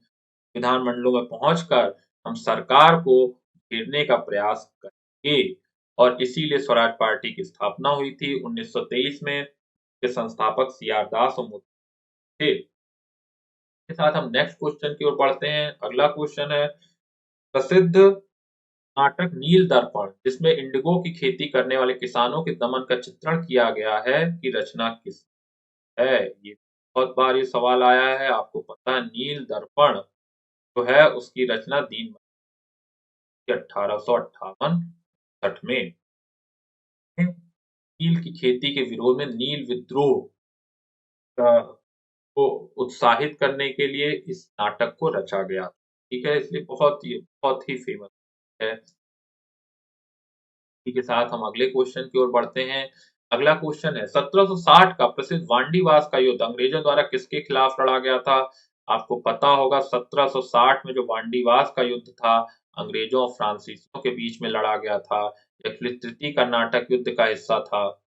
विधानमंडलों में पहुंचकर हम सरकार को घेरने का प्रयास करेंगे। और इसीलिए स्वराज पार्टी की स्थापना हुई थी 1923 में। के संस्थापक सी.आर. दास और मोती थे। के साथ हम नेक्स्ट क्वेश्चन की ओर बढ़ते हैं। अगला क्वेश्चन है, प्रसिद्ध नाटक नील दर्पण जिसमें इंडिगो की खेती करने वाले किसानों के दमन का चित्रण किया गया है की रचना किस है? ये बहुत बार ये सवाल आया है, आपको पता है नील दर्पण जो है उसकी रचना दीनबंधु 1858 में नील की खेती के विरोध में नील विद्रोह को उत्साहित करने के लिए इस नाटक को रचा गया। ठीक है, इसलिए बहुत ही फेमस है। इसी के साथ हम अगले क्वेश्चन की ओर बढ़ते हैं। अगला क्वेश्चन है, 1760 का प्रसिद्ध वांडीवास का युद्ध अंग्रेजों द्वारा किसके खिलाफ लड़ा गया था? आपको पता होगा 1760 में जो वांडीवास का युद्ध था अंग्रेजों और फ्रांसीसियों के बीच में लड़ा गया था। यह तृतीय कर्नाटक युद्ध का हिस्सा था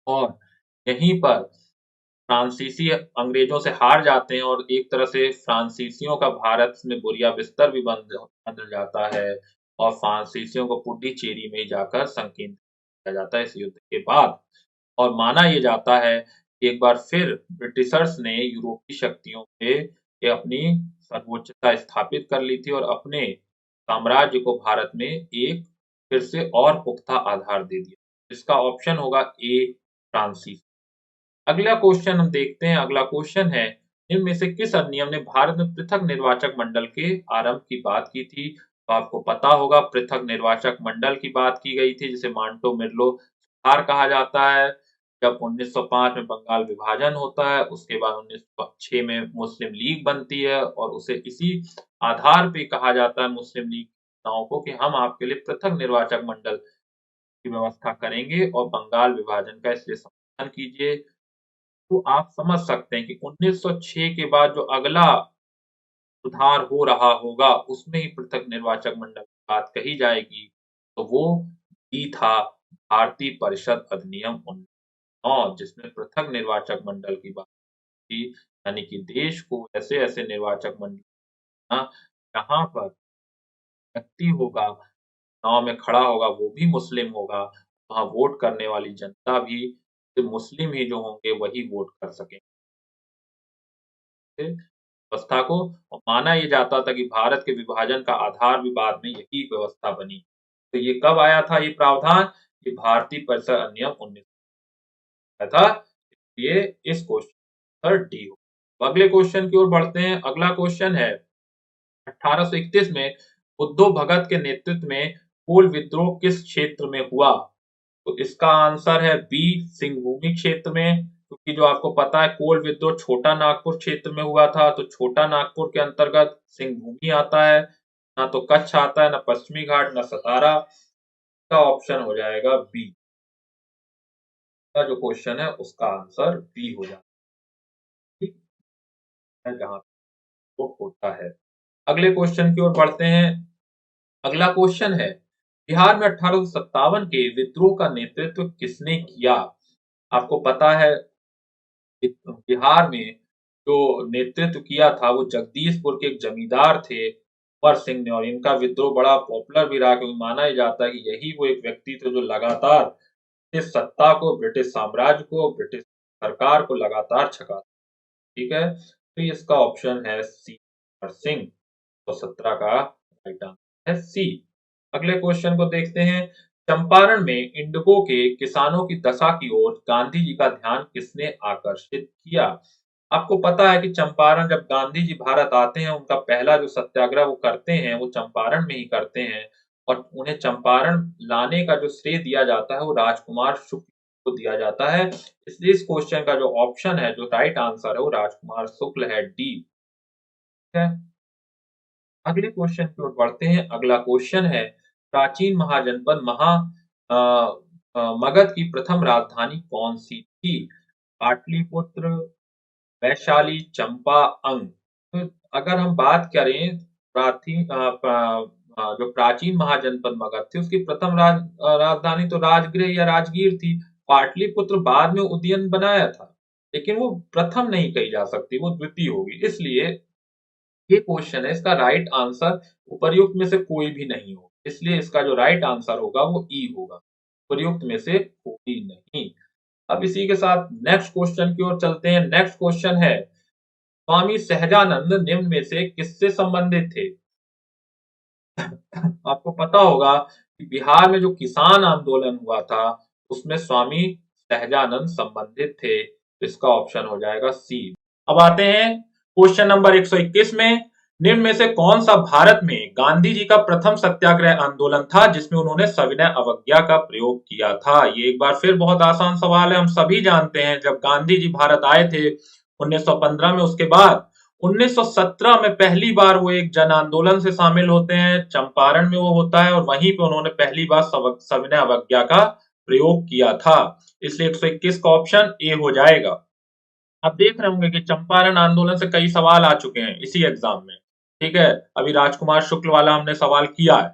और यहीं पर फ्रांसीसी अंग्रेजों से हार जाते हैं और एक तरह से फ्रांसीसियों का भारत में बुरिया बिस्तर भी बन जाता है और फ्रांसीसियों को पुडुचेरी में जाकर संकीर्ण किया जाता है इस युद्ध के बाद। और माना ये जाता है कि एक बार फिर ब्रिटिशर्स ने यूरोपीय शक्तियों पे ये अपनी सर्वोच्चता स्थापित कर ली थी और अपने साम्राज्य को भारत में एक फिर से और पुख्ता आधार दे दिया। इसका ऑप्शन होगा ए, फ्रांसीसी। अगला क्वेश्चन हम देखते हैं। अगला क्वेश्चन है, इनमें से किस अधिनियम ने भारत में पृथक निर्वाचक मंडल के आरंभ की बात की थी? तो आपको पता होगा पृथक निर्वाचक मंडल की बात की गई थी जिसे मांटो मिर्लो सुधार कहा जाता है। जब 1905 में बंगाल विभाजन होता है उसके बाद 1906 में मुस्लिम लीग बनती है और उसे इसी आधार पे कहा जाता है मुस्लिम लीग नेताओं को कि हम आपके लिए पृथक निर्वाचक मंडल की व्यवस्था करेंगे और बंगाल विभाजन का इसलिए समर्थन कीजिए। तो आप समझ सकते हैं कि 1906 के बाद जो अगला सुधार हो रहा होगा उसमें ही पृथक निर्वाचक मंडल की बात कही जाएगी। तो वो ही था भारतीय परिषद अधिनियम 1909 जिसमें पृथक निर्वाचक मंडल की बात थी, यानी कि देश को ऐसे ऐसे निर्वाचक मंडल जहां पर व्यक्ति होगा चुनाव में खड़ा होगा वो भी मुस्लिम होगा, वहां वोट करने वाली जनता भी सिर्फ मुस्लिम ही जो होंगे वही वोट कर सकेंगे व्यवस्था को। और माना ये जाता था कि भारत के विभाजन का आधार भी बाद में यही व्यवस्था बनी। तो ये कब आया था ये प्रावधान? ये भारतीय परिषद अधिनियम 19 आया था। ये इस क्वेश्चन आंसर डी हो। अगले क्वेश्चन की ओर बढ़ते हैं। अगला क्वेश्चन है, 1831 में बुद्धो भगत के नेतृत्व में कोल विद्रोह किस क्षेत्र में हुआ? तो इसका आंसर है बी, सिंहभूमि क्षेत्र में। क्योंकि जो आपको पता है कोल विद्रोह छोटा नागपुर क्षेत्र में हुआ था, तो छोटा नागपुर के अंतर्गत सिंहभूमि आता है। ना तो कच्छ आता है, ना पश्चिमी घाट, ना सतारा। का ऑप्शन हो जाएगा बी। का जो क्वेश्चन है उसका आंसर बी हो जाता है जहां वो होता है। अगले क्वेश्चन की ओर बढ़ते हैं। अगला क्वेश्चन है, बिहार में 1857 के विद्रोह का नेतृत्व किसने किया? आपको पता है बिहार में जो नेतृत्व किया था वो जगदीशपुर के एक जमींदार थे कुंवर सिंह ने, और इनका विद्रोह बड़ा पॉपुलर भी रहा क्योंकि माना जाता है कि यही वो एक व्यक्ति थे जो लगातार ब्रिटिश सत्ता को, ब्रिटिश साम्राज्य को, ब्रिटिश सरकार को लगातार छका। ठीक है, तो इसका ऑप्शन है सी, कुंवर सिंह। तो 17 का राइट आंसर है सी। अगले क्वेश्चन को देखते हैं। चंपारण में इंडिगो के किसानों की दशा की ओर गांधी जी का ध्यान किसने आकर्षित किया? आपको पता है कि चंपारण जब गांधी जी भारत आते हैं उनका पहला जो सत्याग्रह वो करते हैं वो चंपारण में ही करते हैं और उन्हें चंपारण लाने का जो श्रेय दिया जाता है वो राजकुमार शुक्ल को दिया जाता है। इसलिए इस क्वेश्चन का जो ऑप्शन है, जो राइट आंसर है वो राजकुमार शुक्ल है, डी। ठीक है, अगले क्वेश्चन की ओर बढ़ते हैं। अगला क्वेश्चन है, प्राचीन महाजनपद अ, मगध की प्रथम राजधानी कौन सी थी? पाटलिपुत्र, वैशाली, चंपा, अंग। तो अगर हम बात करें जो प्राचीन महाजनपद मगध थी उसकी प्रथम राजधानी तो राजगृह या राजगीर थी। पाटलिपुत्र बाद में उदयन बनाया था लेकिन वो प्रथम नहीं कही जा सकती, वो द्वितीय होगी। इसलिए ये क्वेश्चन है, इसका राइट आंसर उपर्युक्त में से कोई भी नहीं हो। इसलिए इसका जो राइट आंसर होगा वो ई होगा, प्रयुक्त में से कोई नहीं। अब इसी के साथ नेक्स्ट क्वेश्चन की ओर चलते हैं। नेक्स्ट क्वेश्चन है, स्वामी सहजानंद निम्न में से किससे संबंधित थे? आपको पता होगा कि बिहार में जो किसान आंदोलन हुआ था उसमें स्वामी सहजानंद संबंधित थे। इसका ऑप्शन हो जाएगा सी। अब आते हैं क्वेश्चन नंबर 121 में। निम्न में से कौन सा भारत में गांधी जी का प्रथम सत्याग्रह आंदोलन था जिसमें उन्होंने सविनय अवज्ञा का प्रयोग किया था? ये एक बार फिर बहुत आसान सवाल है। हम सभी जानते हैं जब गांधी जी भारत आए थे 1915 में, उसके बाद 1917 में पहली बार वो एक जन आंदोलन से शामिल होते हैं, चंपारण में वो होता है और वहीं पे उन्होंने पहली बार सविनय अवज्ञा का प्रयोग किया था। इसलिए 121 का ऑप्शन ए हो जाएगा। आप देख रहे होंगे कि चंपारण आंदोलन से कई सवाल आ चुके हैं इसी एग्जाम में। ठीक है, अभी राजकुमार शुक्ल वाला हमने सवाल किया है।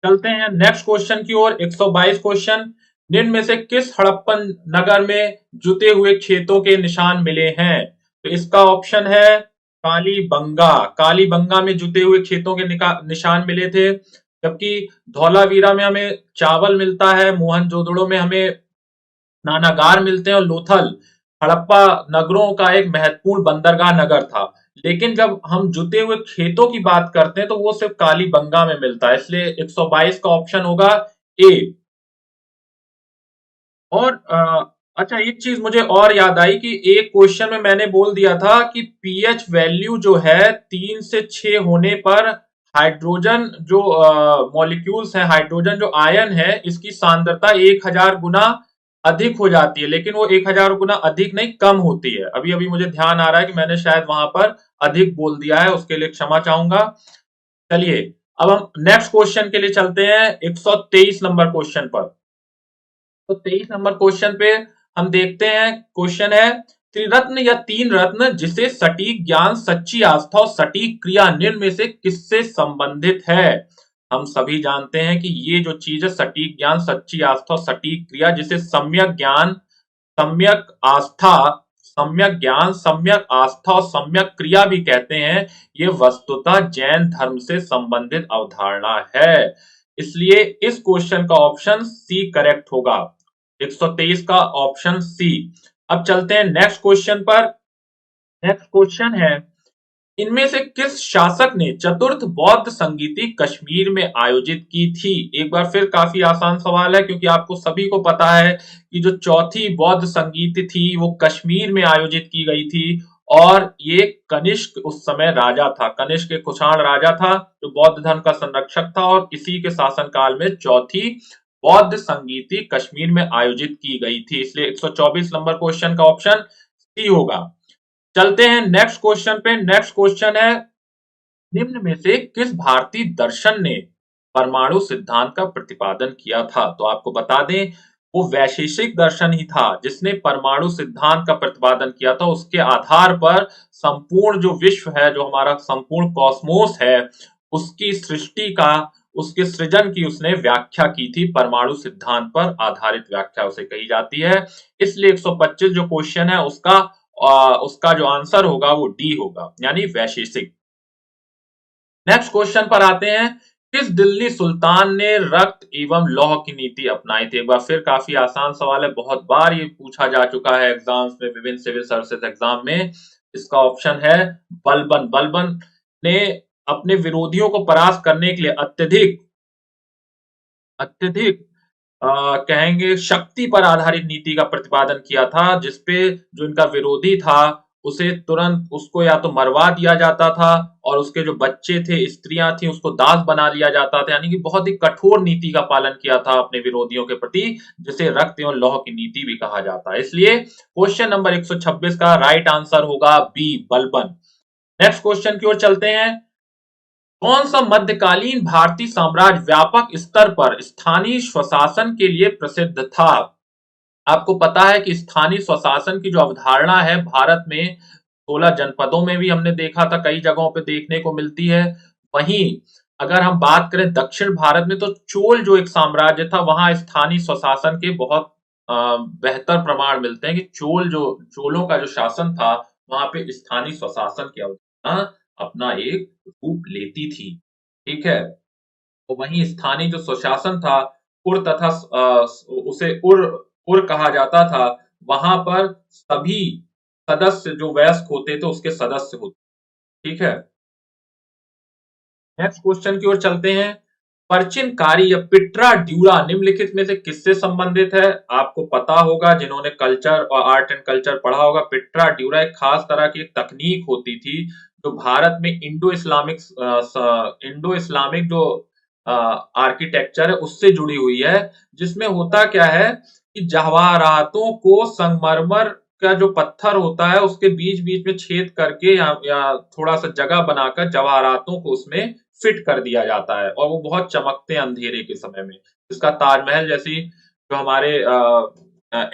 चलते हैं नेक्स्ट क्वेश्चन की ओर। 122 क्वेश्चन, निम्न में से किस हड़प्पन नगर में जुते हुए खेतों के निशान मिले हैं? तो इसका ऑप्शन है कालीबंगा। कालीबंगा में जुते हुए खेतों के निशान मिले थे। जबकि धौलावीरा में हमें चावल मिलता है, मोहनजोदड़ो में हमें नानागार मिलते हैं और लोथल हड़प्पा नगरों का एक महत्वपूर्ण बंदरगाह नगर था। लेकिन जब हम जुते हुए खेतों की बात करते हैं तो वो सिर्फ कालीबंगा में मिलता है। इसलिए 122 का ऑप्शन होगा ए। और अच्छा, एक चीज मुझे और याद आई कि एक क्वेश्चन में मैंने बोल दिया था कि पीएच वैल्यू जो है 3 से 6 होने पर हाइड्रोजन जो मॉलिक्यूल्स है, हाइड्रोजन जो आयन है, इसकी सांद्रता 1000 गुना अधिक हो जाती है। लेकिन वो 1000 गुना अधिक नहीं, कम होती है। अभी अभी मुझे ध्यान आ रहा है कि मैंने शायद वहां पर अधिक बोल दिया है, उसके लिए क्षमा चाहूंगा। चलिए, अब हम नेक्स्ट क्वेश्चन के लिए चलते हैं 123 नंबर क्वेश्चन पर। तो 23 नंबर क्वेश्चन पे हम देखते हैं, क्वेश्चन है त्रिरत्न या तीन रत्न जिसे सटीक ज्ञान, सच्ची आस्था और सटीक क्रिया निम्न में से किससे संबंधित है? हम सभी जानते हैं कि ये जो चीज है सटीक ज्ञान, सच्ची आस्था और सटीक क्रिया, जिसे सम्यक ज्ञान, सम्यक आस्था, सम्यक ज्ञान, सम्यक आस्था और सम्यक क्रिया भी कहते हैं, ये वस्तुतः जैन धर्म से संबंधित अवधारणा है। इसलिए इस क्वेश्चन का ऑप्शन सी करेक्ट होगा। 123 का ऑप्शन सी। अब चलते हैं नेक्स्ट क्वेश्चन पर। नेक्स्ट क्वेश्चन है, इनमें से किस शासक ने चतुर्थ बौद्ध संगीति कश्मीर में आयोजित की थी? एक बार फिर काफी आसान सवाल है क्योंकि आपको सभी को पता है कि जो चौथी बौद्ध संगीति थी वो कश्मीर में आयोजित की गई थी। और ये कनिष्क उस समय राजा था, कनिष्क एक कुषाण राजा था जो बौद्ध धर्म का संरक्षक था, और इसी के शासनकाल में चौथी बौद्ध संगीति कश्मीर में आयोजित की गई थी। इसलिए 124 नंबर क्वेश्चन का ऑप्शन सी होगा। चलते हैं नेक्स्ट क्वेश्चन पे। नेक्स्ट क्वेश्चन है, निम्न में से किस भारतीय दर्शन ने परमाणु सिद्धांत का प्रतिपादन किया था? तो आपको बता दें वो वैशेषिक दर्शन ही था जिसने परमाणु सिद्धांत का प्रतिपादन किया था। उसके आधार पर संपूर्ण जो विश्व है, जो हमारा संपूर्ण कॉस्मोस है, उसकी सृष्टि का, उसके सृजन की उसने व्याख्या की थी। परमाणु सिद्धांत पर आधारित व्याख्या उसे कही जाती है। इसलिए 125 जो क्वेश्चन है उसका जो आंसर होगा वो डी होगा, यानी वैशेषिक। नेक्स्ट क्वेश्चन पर आते हैं, किस दिल्ली सुल्तान ने रक्त एवं लौह की नीति अपनाई थी? एक बार फिर काफी आसान सवाल है, बहुत बार ये पूछा जा चुका है एग्जाम्स में, विभिन्न सिविल सर्विसेज एग्जाम में। इसका ऑप्शन है बलबन। बलबन ने अपने विरोधियों को परास्त करने के लिए अत्यधिक अत्यधिक कहेंगे शक्ति पर आधारित नीति का प्रतिपादन किया था, जिसपे जो इनका विरोधी था उसे तुरंत उसको या तो मरवा दिया जाता था और उसके जो बच्चे थे, स्त्रियां थी, उसको दास बना लिया जाता था। यानी कि बहुत ही कठोर नीति का पालन किया था अपने विरोधियों के प्रति, जिसे रक्त एवं लौह की नीति भी कहा जाता है। इसलिए क्वेश्चन नंबर 126 का राइट आंसर होगा बी, बलबन। नेक्स्ट क्वेश्चन की ओर चलते हैं। कौन सा मध्यकालीन भारतीय साम्राज्य व्यापक स्तर पर स्थानीय स्वशासन के लिए प्रसिद्ध था? आपको पता है कि स्थानीय स्वशासन की जो अवधारणा है भारत में 16 जनपदों में भी हमने देखा था, कई जगहों पे देखने को मिलती है। वहीं अगर हम बात करें दक्षिण भारत में, तो चोल जो एक साम्राज्य था वहां स्थानीय स्वशासन के बहुत बेहतर प्रमाण मिलते हैं कि चोलों का जो शासन था वहां पे स्थानीय स्वशासन की अवधारणा अपना एक रूप लेती थी। ठीक है, तो वहीं स्थानीय जो स्वशासन था, उर तथा उसे उर कहा जाता था, वहां पर सभी सदस्य जो वयस्क होते थे उसके सदस्य होते। ठीक है, नेक्स्ट क्वेश्चन की ओर चलते हैं। परचिन कारी या पिट्रा ड्यूरा निम्नलिखित में से किससे संबंधित है? आपको पता होगा, जिन्होंने कल्चर और आर्ट एंड कल्चर पढ़ा होगा, पिट्रा ड्यूरा एक खास तरह की एक तकनीक होती थी जो भारत में इंडो इस्लामिक जो आर्किटेक्चर है उससे जुड़ी हुई है। जिसमें होता क्या है कि जवाहरातों को संगमरमर का जो पत्थर होता है उसके बीच बीच में छेद करके या थोड़ा सा जगह बनाकर जवाहरातों को उसमें फिट कर दिया जाता है और वो बहुत चमकते हैं अंधेरे के समय में। इसका ताजमहल जैसी जो हमारे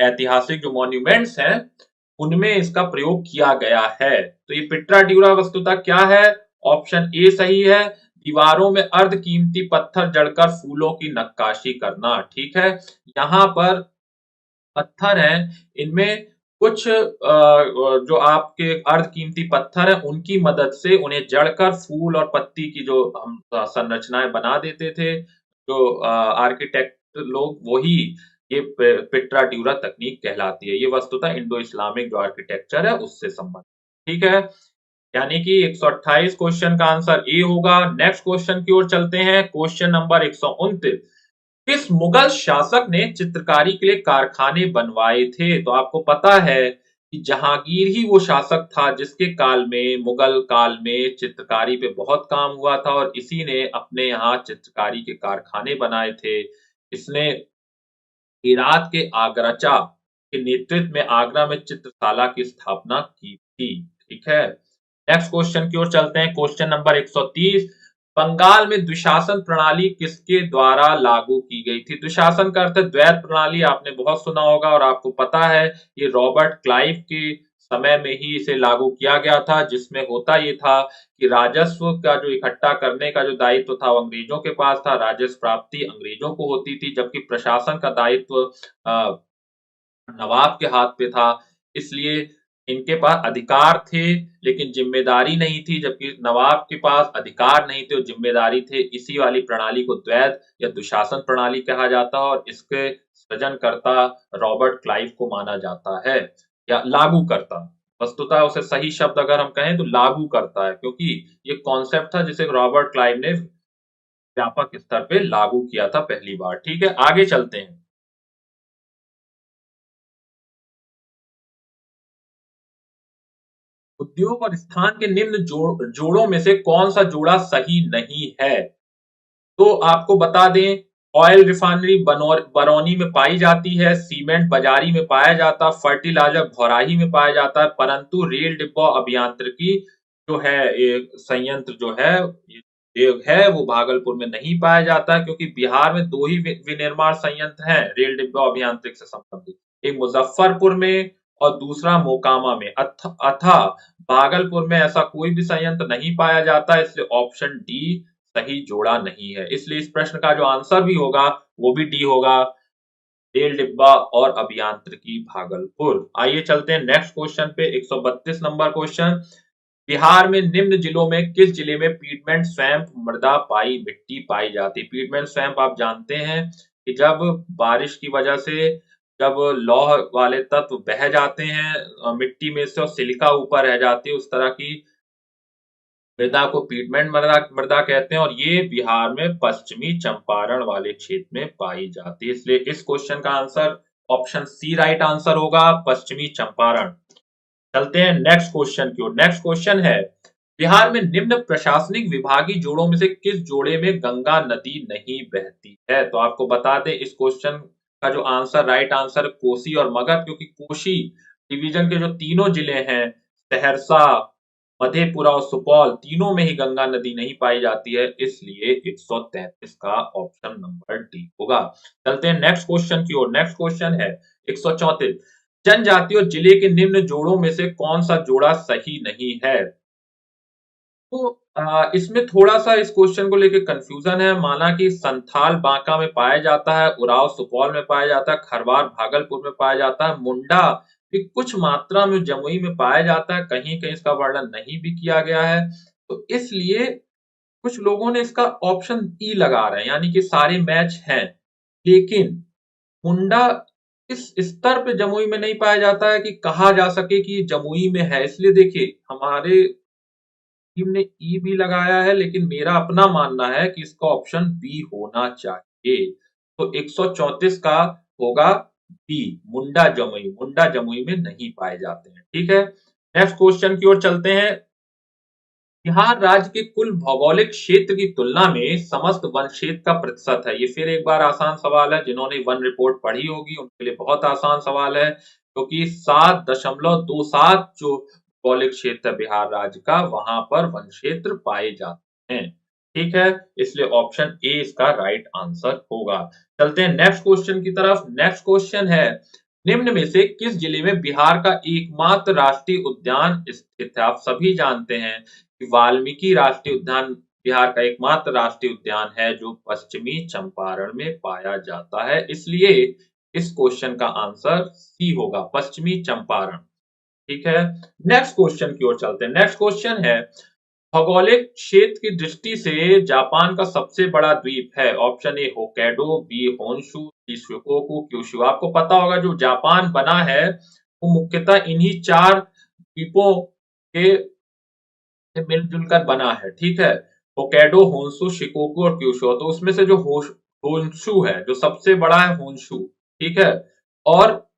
ऐतिहासिक जो मॉन्यूमेंट्स हैं उनमें इसका प्रयोग किया गया है। तो ये पिट्रा ड्यूरा वस्तुतः क्या है? ऑप्शन ए सही है, दीवारों में अर्ध कीमती पत्थर जड़कर फूलों की नक्काशी करना। ठीक है, यहाँ पर पत्थर हैं, इनमें कुछ जो आपके अर्ध कीमती पत्थर हैं उनकी मदद से उन्हें जड़कर फूल और पत्ती की जो हम संरचनाएं बना देते थे, जो आर्किटेक्ट लोग, वही ये पिट्रा ड्यूरा तकनीक कहलाती है। ये वस्तुतः इंडो इस्लामिक जो आर्किटेक्चर है उससे संबंधित। ठीक है, यानी कि 128 क्वेश्चन का आंसर ए होगा। नेक्स्ट क्वेश्चन की ओर चलते हैं, क्वेश्चन नंबर 129। किस मुगल शासक ने चित्रकारी के लिए कारखाने बनवाए थे? तो आपको पता है कि जहांगीर ही वो शासक था जिसके काल में, मुगल काल में चित्रकारी पे बहुत काम हुआ था और इसी ने अपने यहाँ चित्रकारी के कारखाने बनाए थे। इसने हेरात के आगराचा के नेतृत्व में आगरा में चित्रशाला की स्थापना की थी। ठीक है, नेक्स्ट क्वेश्चन की ओर चलते हैं, क्वेश्चन नंबर 130। बंगाल में द्विशासन प्रणाली किसके द्वारा लागू की गई थी? द्विशासन का अर्थ है द्वैत प्रणाली, आपने बहुत सुना होगा और आपको पता है ये रॉबर्ट क्लाइव के समय में ही इसे लागू किया गया था। जिसमें होता ये था कि राजस्व का जो इकट्ठा करने का जो दायित्व था वो अंग्रेजों के पास था, राजस्व प्राप्ति अंग्रेजों को होती थी, जबकि प्रशासन का दायित्व नवाब के हाथ पे था। इसलिए इनके पास अधिकार थे लेकिन जिम्मेदारी नहीं थी, जबकि नवाब के पास अधिकार नहीं थे और जिम्मेदारी थे। इसी वाली प्रणाली को द्वैत या दुशासन प्रणाली कहा जाता है और इसके सृजनकर्ता रॉबर्ट क्लाइव को माना जाता है, या लागू करता। वस्तुतः उसे सही शब्द अगर हम कहें तो लागू करता है, क्योंकि ये कॉन्सेप्ट था जिसे रॉबर्ट क्लाइव ने व्यापक स्तर पे लागू किया था पहली बार। ठीक है, आगे चलते हैं। उद्योग और स्थान के निम्न जोड़ों में से कौन सा जोड़ा सही नहीं है? तो आपको बता दें, ऑयल रिफाइनरी बरौनी में पाई जाती है, सीमेंट बाजारी में पाया जाता है, फर्टिलाइजर भौराही में पाया जाता है, परंतु रेल डिब्बा अभियांत्रिकी जो है, ये संयंत्र जो है, ये है वो भागलपुर में नहीं पाया जाता है, क्योंकि बिहार में दो ही विनिर्माण संयंत्र हैं रेल डिब्बा अभियांत्रिक से संबंधित, एक मुजफ्फरपुर में और दूसरा मोकामा में। अथा भागलपुर में ऐसा कोई भी संयंत्र नहीं पाया जाता, इसलिए ऑप्शन डी सही जोड़ा नहीं है। इसलिए इस प्रश्न का जो आंसर भी होगा वो भी डी होगा, रेल डिब्बा और अभियांत्रिकी भागलपुर। आइए चलते हैं नेक्स्ट क्वेश्चन पे, 132 नंबर क्वेश्चन। बिहार में निम्न जिलों में किस जिले में पीटमेंट स्वैम्प मृदा पाई मिट्टी पाई जाती? पीटमेंट स्वैम्प आप जानते हैं कि जब बारिश की वजह से जब लौह वाले तत्व बह जाते हैं मिट्टी में से और सिलिका ऊपर रह जाती है, उस तरह की मृदा को पीटमेंट मृदा मृदा कहते हैं और ये बिहार में पश्चिमी चंपारण वाले क्षेत्र में पाई जाती है। इसलिए इस क्वेश्चन का answer option C right answer होगा, पश्चिमी चंपारण। चलते हैं नेक्स्ट क्वेश्चन की ओर। नेक्स्ट क्वेश्चन है, बिहार में निम्न प्रशासनिक विभागीय जोड़ों में से किस जोड़े में गंगा नदी नहीं बहती है? तो आपको बता दें, इस क्वेश्चन का जो आंसर राइट आंसर कोसी और मगध, क्योंकि कोसी डिवीजन के जो तीनों जिले हैं, सहरसा, मधेपुरा और सुपौल, तीनों में ही गंगा नदी नहीं पाई जाती है, इसलिए 133 का ऑप्शन नंबर डी होगा। चलते हैं नेक्स्ट क्वेश्चन की ओर। नेक्स्ट क्वेश्चन है 134। जनजाति और जिले के निम्न जोड़ों में से कौन सा जोड़ा सही नहीं है? तो इसमें थोड़ा सा इस क्वेश्चन को लेकर कंफ्यूजन है। माना कि संथाल बांका में पाया जाता है, उराव सुपौल में पाया जाता है, खरवार भागलपुर में पाया जाता है, मुंडा भी कुछ मात्रा में जमुई में पाया जाता है, कहीं कहीं इसका वर्णन नहीं भी किया गया है। तो इसलिए कुछ लोगों ने इसका ऑप्शन ई लगा रहे हैं, यानी कि सारे मैच हैं, लेकिन मुंडा इस स्तर पे जमुई में नहीं पाया जाता है कि कहा जा सके कि जमुई में है। इसलिए देखिए हमारे टीम ने ई भी लगाया है, लेकिन मेरा अपना मानना है कि इसका ऑप्शन बी होना चाहिए। तो 134 का होगा बी, मुंडा जमुई में नहीं पाए जाते हैं। ठीक है, नेक्स्ट क्वेश्चन की ओर चलते हैं। बिहार राज्य के कुल भौगोलिक क्षेत्र की तुलना में समस्त वन क्षेत्र का प्रतिशत है। ये फिर एक बार आसान सवाल है, जिन्होंने वन रिपोर्ट पढ़ी होगी उनके लिए बहुत आसान सवाल है, क्योंकि 7.27 जो भौगोलिक क्षेत्र है बिहार राज्य का, वहां पर वन क्षेत्र पाए जाते हैं। ठीक है, इसलिए ऑप्शन ए इसका राइट आंसर होगा। चलते हैं नेक्स्ट क्वेश्चन की तरफ। नेक्स्ट क्वेश्चन है, निम्न में से किस जिले में बिहार का एकमात्र राष्ट्रीय उद्यान स्थित है? आप सभी जानते हैं वाल्मीकि राष्ट्रीय उद्यान बिहार का एकमात्र राष्ट्रीय उद्यान है जो पश्चिमी चंपारण में पाया जाता है, इसलिए इस क्वेश्चन का आंसर सी होगा, पश्चिमी चंपारण। ठीक है, नेक्स्ट क्वेश्चन की ओर चलते हैं। नेक्स्ट क्वेश्चन है, भौगोलिक क्षेत्र की दृष्टि से जापान का सबसे बड़ा द्वीप है। Option A Hokkaido, B Honshu, C Shikoku, Kyushu. आपको पता होगा जो जापान बना है वो मुख्यतः इन्हीं 4 द्वीपों के से मिलजुल कर बना है। ठीक है, होक्काइडो, होन्शु, शिकोकू और क्यूशु। तो उसमें से जो होन्शु है, जो सबसे बड़ा है होन्शु। ठीक है, और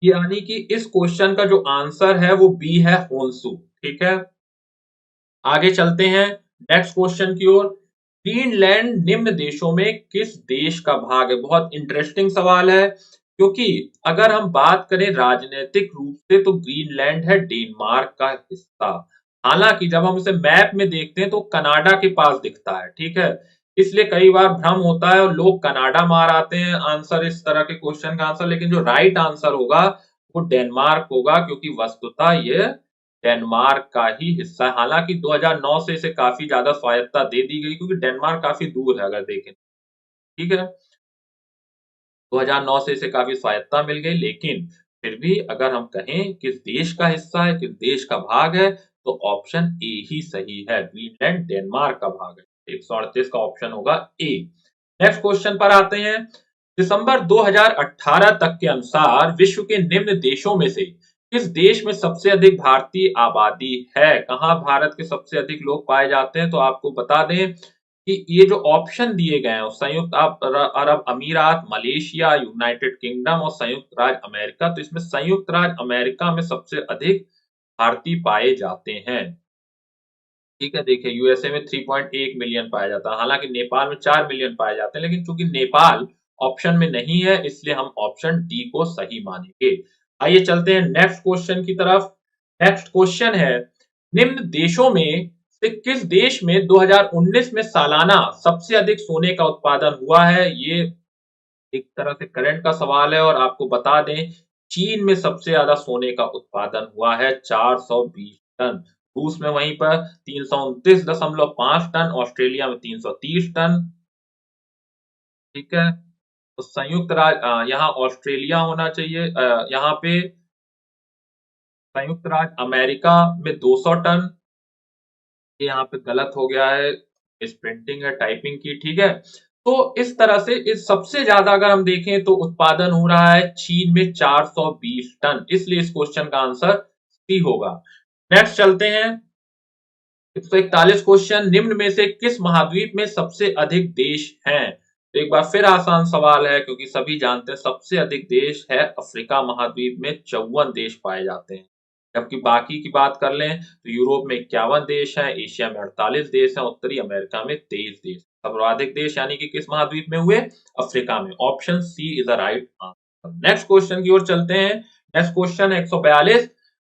यानी कि इस क्वेश्चन का जो आंसर है वो बी है, होन्शु। ठीक है, आगे चलते हैं नेक्स्ट क्वेश्चन की ओर। ग्रीनलैंड निम्न देशों में किस देश का भाग है? बहुत इंटरेस्टिंग सवाल है, क्योंकि अगर हम बात करें राजनीतिक रूप से तो ग्रीनलैंड है डेनमार्क का हिस्सा। हालांकि जब हम उसे मैप में देखते हैं तो कनाडा के पास दिखता है। ठीक है, इसलिए कई बार भ्रम होता है और लोग कनाडा मार आते हैं आंसर, इस तरह के क्वेश्चन का आंसर, लेकिन जो राइट आंसर होगा वो डेनमार्क होगा, क्योंकि वस्तुतः ये डेनमार्क का ही हिस्सा है। हालांकि 2009 से इसे काफी ज्यादा स्वायत्तता दे दी गई, क्योंकि डेनमार्क काफी दूर है अगर देखें। ठीक है, 2009 से इसे काफी स्वायत्तता मिल गई, लेकिन फिर भी अगर हम कहें किस देश का हिस्सा है, किस देश का भाग है, तो ऑप्शन ए ही सही है, ग्रीनलैंड डेनमार्क का भाग है। 138 का ऑप्शन होगा ए। नेक्स्ट क्वेश्चन पर आते हैं। दिसंबर 2018 तक के अनुसार विश्व के निम्न देशों में से किस देश में सबसे अधिक भारतीय आबादी है? कहां भारत के सबसे अधिक लोग पाए जाते हैं? तो आपको बता दें कि ये जो ऑप्शन दिए गए हैं, संयुक्त अरब अमीरात, मलेशिया, यूनाइटेड किंगडम और संयुक्त राज्य अमेरिका। तो इसमें संयुक्त राज्य अमेरिका में सबसे अधिक भारतीय पाए जाते हैं। ठीक है, देखिए यूएसए में 3.1 मिलियन पाया जाता है, हालांकि नेपाल में 4 मिलियन पाए जाते हैं, लेकिन चूंकि नेपाल ऑप्शन में नहीं है इसलिए हम ऑप्शन डी को सही मानेंगे। आइए चलते हैं नेक्स्ट क्वेश्चन की तरफ। नेक्स्ट क्वेश्चन है, निम्न देशों में से किस देश में 2019 में सालाना सबसे अधिक सोने का उत्पादन हुआ है? ये एक तरह से करंट का सवाल है, और आपको बता दें चीन में सबसे ज्यादा सोने का उत्पादन हुआ है, 420 टन। रूस में वहीं पर 329.5 टन, ऑस्ट्रेलिया में 330 टन। ठीक है, तो संयुक्त राज्य यहाँ ऑस्ट्रेलिया होना चाहिए, यहाँ पे संयुक्त राज्य अमेरिका में 200 टन। ये यहाँ पे गलत हो गया है, इस प्रिंटिंग है टाइपिंग की। ठीक है, तो इस तरह से इस सबसे ज्यादा अगर हम देखें तो उत्पादन हो रहा है चीन में 420 टन, इसलिए इस क्वेश्चन का आंसर सी होगा। नेक्स्ट चलते हैं 141 क्वेश्चन, निम्न में से किस महाद्वीप में सबसे अधिक देश हैं? तो एक बार फिर आसान सवाल है, क्योंकि सभी जानते हैं सबसे अधिक देश है अफ्रीका महाद्वीप में, 54 देश पाए जाते हैं। जबकि बाकी की बात कर लें तो यूरोप में 51 देश हैं, एशिया में 48 देश हैं, उत्तरी अमेरिका में 23 देश। सर्वाधिक देश यानी कि किस महाद्वीप में हुए? अफ्रीका में। Option C is the right answer. Next question की ओर चलते हैं। नेक्स्ट क्वेश्चन है 142।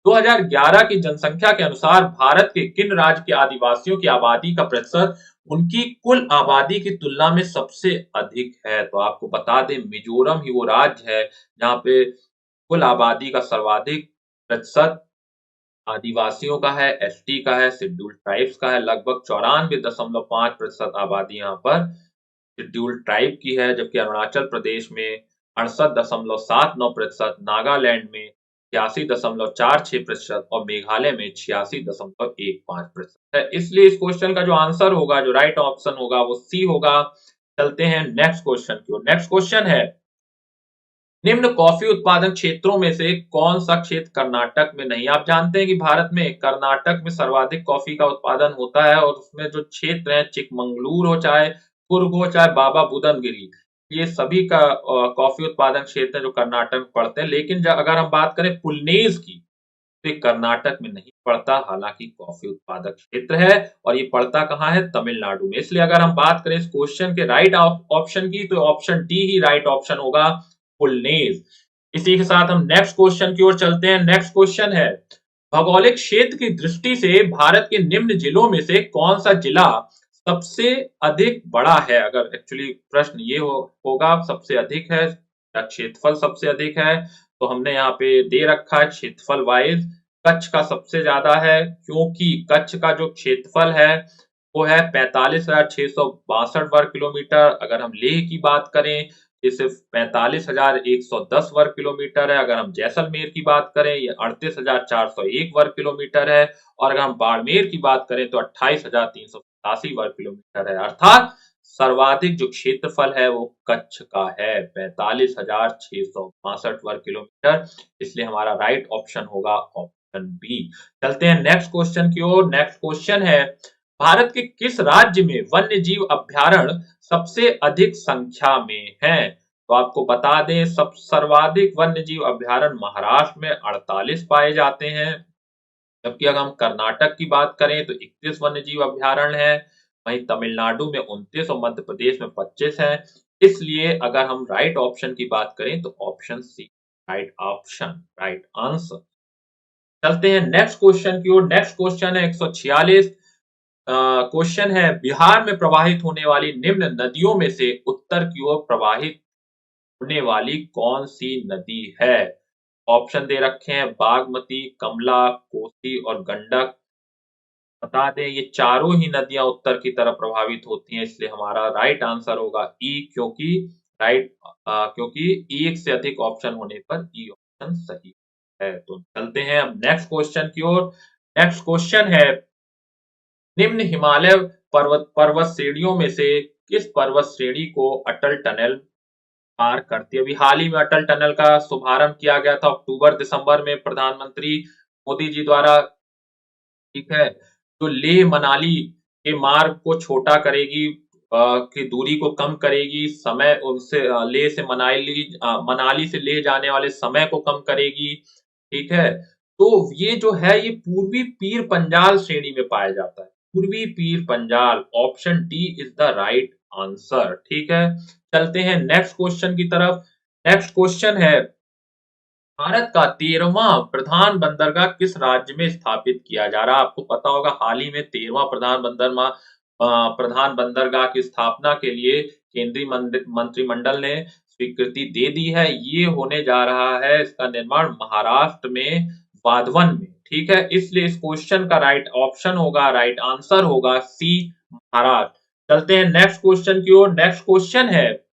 2011 की जनसंख्या के अनुसार भारत के किन राज्य के आदिवासियों की आबादी का प्रतिशत उनकी कुल आबादी की तुलना में सबसे अधिक है? तो आपको बता दें मिजोरम ही वो राज्य है जहां पे कुल आबादी का सर्वाधिक प्रतिशत आदिवासियों का है, एसटी का है, शेड्यूल्ड ट्राइब्स का है। लगभग 94.5% आबादी यहाँ पर शेड्यूल्ड ट्राइब की है, जबकि अरुणाचल प्रदेश में 68.79%, नागालैंड में 86.46% और मेघालय में 86.15% है। इसलिए इस क्वेश्चन का जो आंसर होगा, जो राइट ऑप्शन होगा, वो सी होगा। चलते हैं नेक्स्ट क्वेश्चन की ओर। नेक्स्ट क्वेश्चन है, निम्न कॉफी उत्पादन क्षेत्रों में से कौन सा क्षेत्र कर्नाटक में नहीं? आप जानते हैं कि भारत में कर्नाटक में सर्वाधिक कॉफी का उत्पादन होता है और उसमें जो क्षेत्र है, चिकमंगलुरु हो चाहे कुर्ग हो चाहे बाबा बुदन गिरी, ये सभी का कॉफी उत्पादन क्षेत्र है जो कर्नाटक में पड़ते हैं। लेकिन अगर हम बात करें पुलनेज की, तो ये कर्नाटक में नहीं पड़ता, हालांकि कॉफी उत्पादक क्षेत्र है और ये पड़ता कहाँ है? तमिलनाडु में। इसलिए अगर हम बात करें इस क्वेश्चन के राइट ऑप्शन की, तो ऑप्शन डी ही राइट ऑप्शन होगा, पुलनेज। इसी के साथ हम नेक्स्ट क्वेश्चन की ओर चलते हैं। नेक्स्ट क्वेश्चन है, भौगोलिक क्षेत्र की दृष्टि से भारत के निम्न जिलों में से कौन सा जिला सबसे अधिक बड़ा है? अगर एक्चुअली प्रश्न ये होगा सबसे अधिक है या क्षेत्रफल सबसे अधिक है, तो हमने यहाँ पे दे रखा है क्षेत्रफल वाइज कच्छ का सबसे ज्यादा है, क्योंकि कच्छ का जो क्षेत्रफल है वो है 45,662 वर्ग किलोमीटर। अगर हम लेह की बात करें ये सिर्फ 45,110 वर्ग किलोमीटर है। अगर हम जैसलमेर की बात करें ये 38,401 वर्ग किलोमीटर है और अगर हम बाड़मेर की बात करें तो 28,387 वर्ग किलोमीटर है। अर्थात सर्वाधिक जो क्षेत्रफल है वो कच्छ का है, 45,662 वर्ग किलोमीटर। इसलिए हमारा राइट ऑप्शन होगा ऑप्शन बी। चलते हैं नेक्स्ट क्वेश्चन की ओर। नेक्स्ट क्वेश्चन है, भारत के किस राज्य में वन्य जीव अभ्यारण्य सबसे अधिक संख्या में है? तो आपको बता दें सब सर्वाधिक वन्य जीव अभ्यारण्य महाराष्ट्र में 48 पाए जाते हैं, जबकि अगर हम कर्नाटक की बात करें तो 31 वन्य जीव अभ्यारण्य है, वहीं तमिलनाडु में 29 और मध्य प्रदेश में 25 है। इसलिए अगर हम राइट ऑप्शन की बात करें तो option C right option, right answer. चलते हैं नेक्स्ट क्वेश्चन की ओर। नेक्स्ट क्वेश्चन है 146। क्वेश्चन है, बिहार में प्रवाहित होने वाली निम्न नदियों में से उत्तर की ओर प्रवाहित होने वाली कौन सी नदी है? ऑप्शन दे रखे हैं बागमती, कमला, कोसी और गंडक। बता दें ये चारों ही नदियां उत्तर की तरफ प्रभावित होती हैं, इसलिए हमारा राइट आंसर होगा ई, क्योंकि एक से अधिक ऑप्शन होने पर ई ऑप्शन सही है। तो चलते हैं अब नेक्स्ट क्वेश्चन की ओर। नेक्स्ट क्वेश्चन है, निम्न हिमालय पर्वत श्रेणियों में से किस पर्वत श्रेणी को अटल टनल पार करती है? अभी हाल ही में अटल टनल का शुभारंभ किया गया था अक्टूबर दिसंबर में प्रधानमंत्री मोदी जी द्वारा, ठीक है, जो लेह मनाली के मार्ग को छोटा करेगी, की दूरी को कम करेगी, समय उनसे लेह से मनाली से लेह जाने वाले समय को कम करेगी, ठीक है। तो ये जो है ये पूर्वी पीर पंजाल श्रेणी में पाया जाता है, पूर्वी Pir Panjal. Option D is the right answer, ठीक है। चलते हैं नेक्स्ट क्वेश्चन की तरफ। नेक्स्ट क्वेश्चन है, भारत का 13वां प्रधान बंदरगाह किस राज्य में स्थापित किया जा रहा है? आपको पता होगा हाल ही में 13वां प्रधान बंदरगाह की स्थापना के लिए केंद्रीय मंत्रिमंडल ने स्वीकृति दे दी है। ये होने जा रहा है इसका निर्माण महाराष्ट्र में वाधवन में, ठीक है। इसलिए इस क्वेश्चन का राइट ऑप्शन होगा, राइट आंसर होगा सी महाराष्ट्र। चलते हैं नेक्स्ट क्वेश्चन की ओर। नेक्स्ट क्वेश्चन है,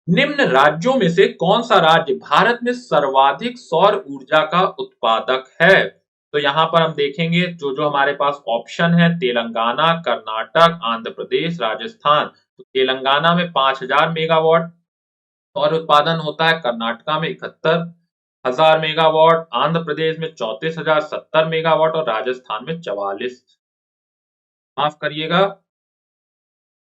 निम्न राज्यों में से कौन सा राज्य भारत में सर्वाधिक सौर ऊर्जा का उत्पादक है? तो यहां पर हम देखेंगे जो जो हमारे पास ऑप्शन है, तेलंगाना, कर्नाटक, आंध्र प्रदेश, राजस्थान। तो तेलंगाना में 5,000 मेगावाट सौर उत्पादन होता है, कर्नाटका में 71,000 मेगावाट, आंध्र प्रदेश में 34,070 मेगावाट और राजस्थान में 44, माफ करिएगा,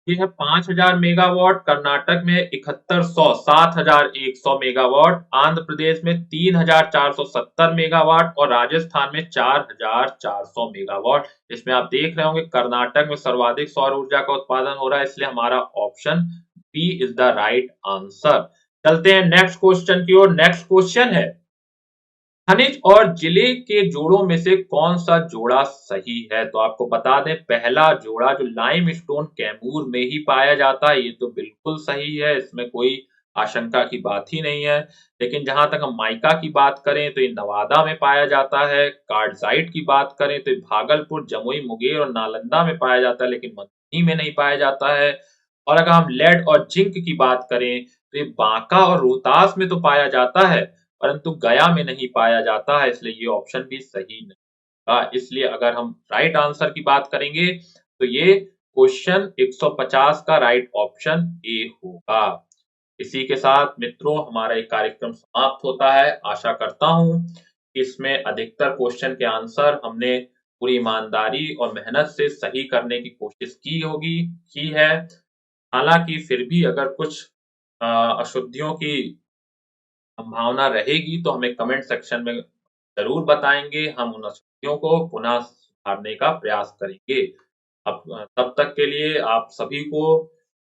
ये है 5,000 मेगावाट, कर्नाटक में 7100 7,100 मेगावाट, आंध्र प्रदेश में 3,470 मेगावाट और राजस्थान में 4,400 मेगावाट। इसमें आप देख रहे होंगे कर्नाटक में सर्वाधिक सौर ऊर्जा का उत्पादन हो रहा है, इसलिए हमारा option B is the right answer. चलते हैं नेक्स्ट क्वेश्चन की ओर। नेक्स्ट क्वेश्चन है, खनिज और जिले के जोड़ों में से कौन सा जोड़ा सही है? तो आपको बता दें पहला जोड़ा जो लाइमस्टोन कैमूर में ही पाया जाता है, ये तो बिल्कुल सही है, इसमें कोई आशंका की बात ही नहीं है। लेकिन जहां तक हम माइका की बात करें तो ये नवादा में पाया जाता है, कार्डजाइट की बात करें तो ये भागलपुर, जमुई, मुंगेर और नालंदा में पाया जाता है, लेकिन मधुबनी में नहीं पाया जाता है। और अगर हम लेड और जिंक की बात करें तो ये बांका और रोहतास में तो पाया जाता है, परंतु गया में नहीं पाया जाता है, इसलिए ये ऑप्शन भी सही नहीं होगा। इसलिए अगर हम राइट आंसर की बात करेंगे तो ये क्वेश्चन 150 का राइट ऑप्शन ए होगा। इसी के साथ मित्रों हमारा एक कार्यक्रम समाप्त होता है। आशा करता हूं कि इसमें अधिकतर क्वेश्चन के आंसर हमने पूरी ईमानदारी और मेहनत से सही करने की कोशिश की है। हालांकि फिर भी अगर कुछ अशुद्धियों की संभावना रहेगी तो हमें कमेंट सेक्शन में जरूर बताएंगे। हम उन अशुद्धियों को पुनः सुधारने का प्रयास करेंगे। अब तब तक के लिए आप सभी को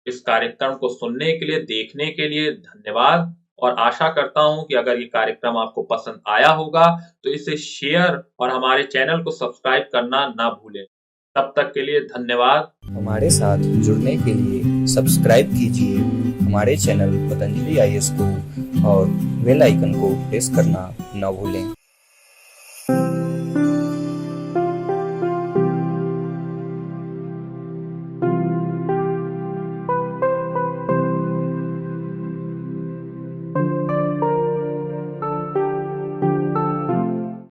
इस कार्यक्रम को सुनने के लिए, देखने के लिए धन्यवाद और आशा करता हूं कि अगर ये कार्यक्रम आपको पसंद आया होगा तो इसे शेयर और हमारे चैनल को सब्सक्राइब करना ना भूलें। तब तक के लिए धन्यवाद। हमारे साथ जुड़ने के लिए सब्सक्राइब कीजिए हमारे चैनल पतंजलि आईएएस को और बेल आइकन को प्रेस करना न भूलें।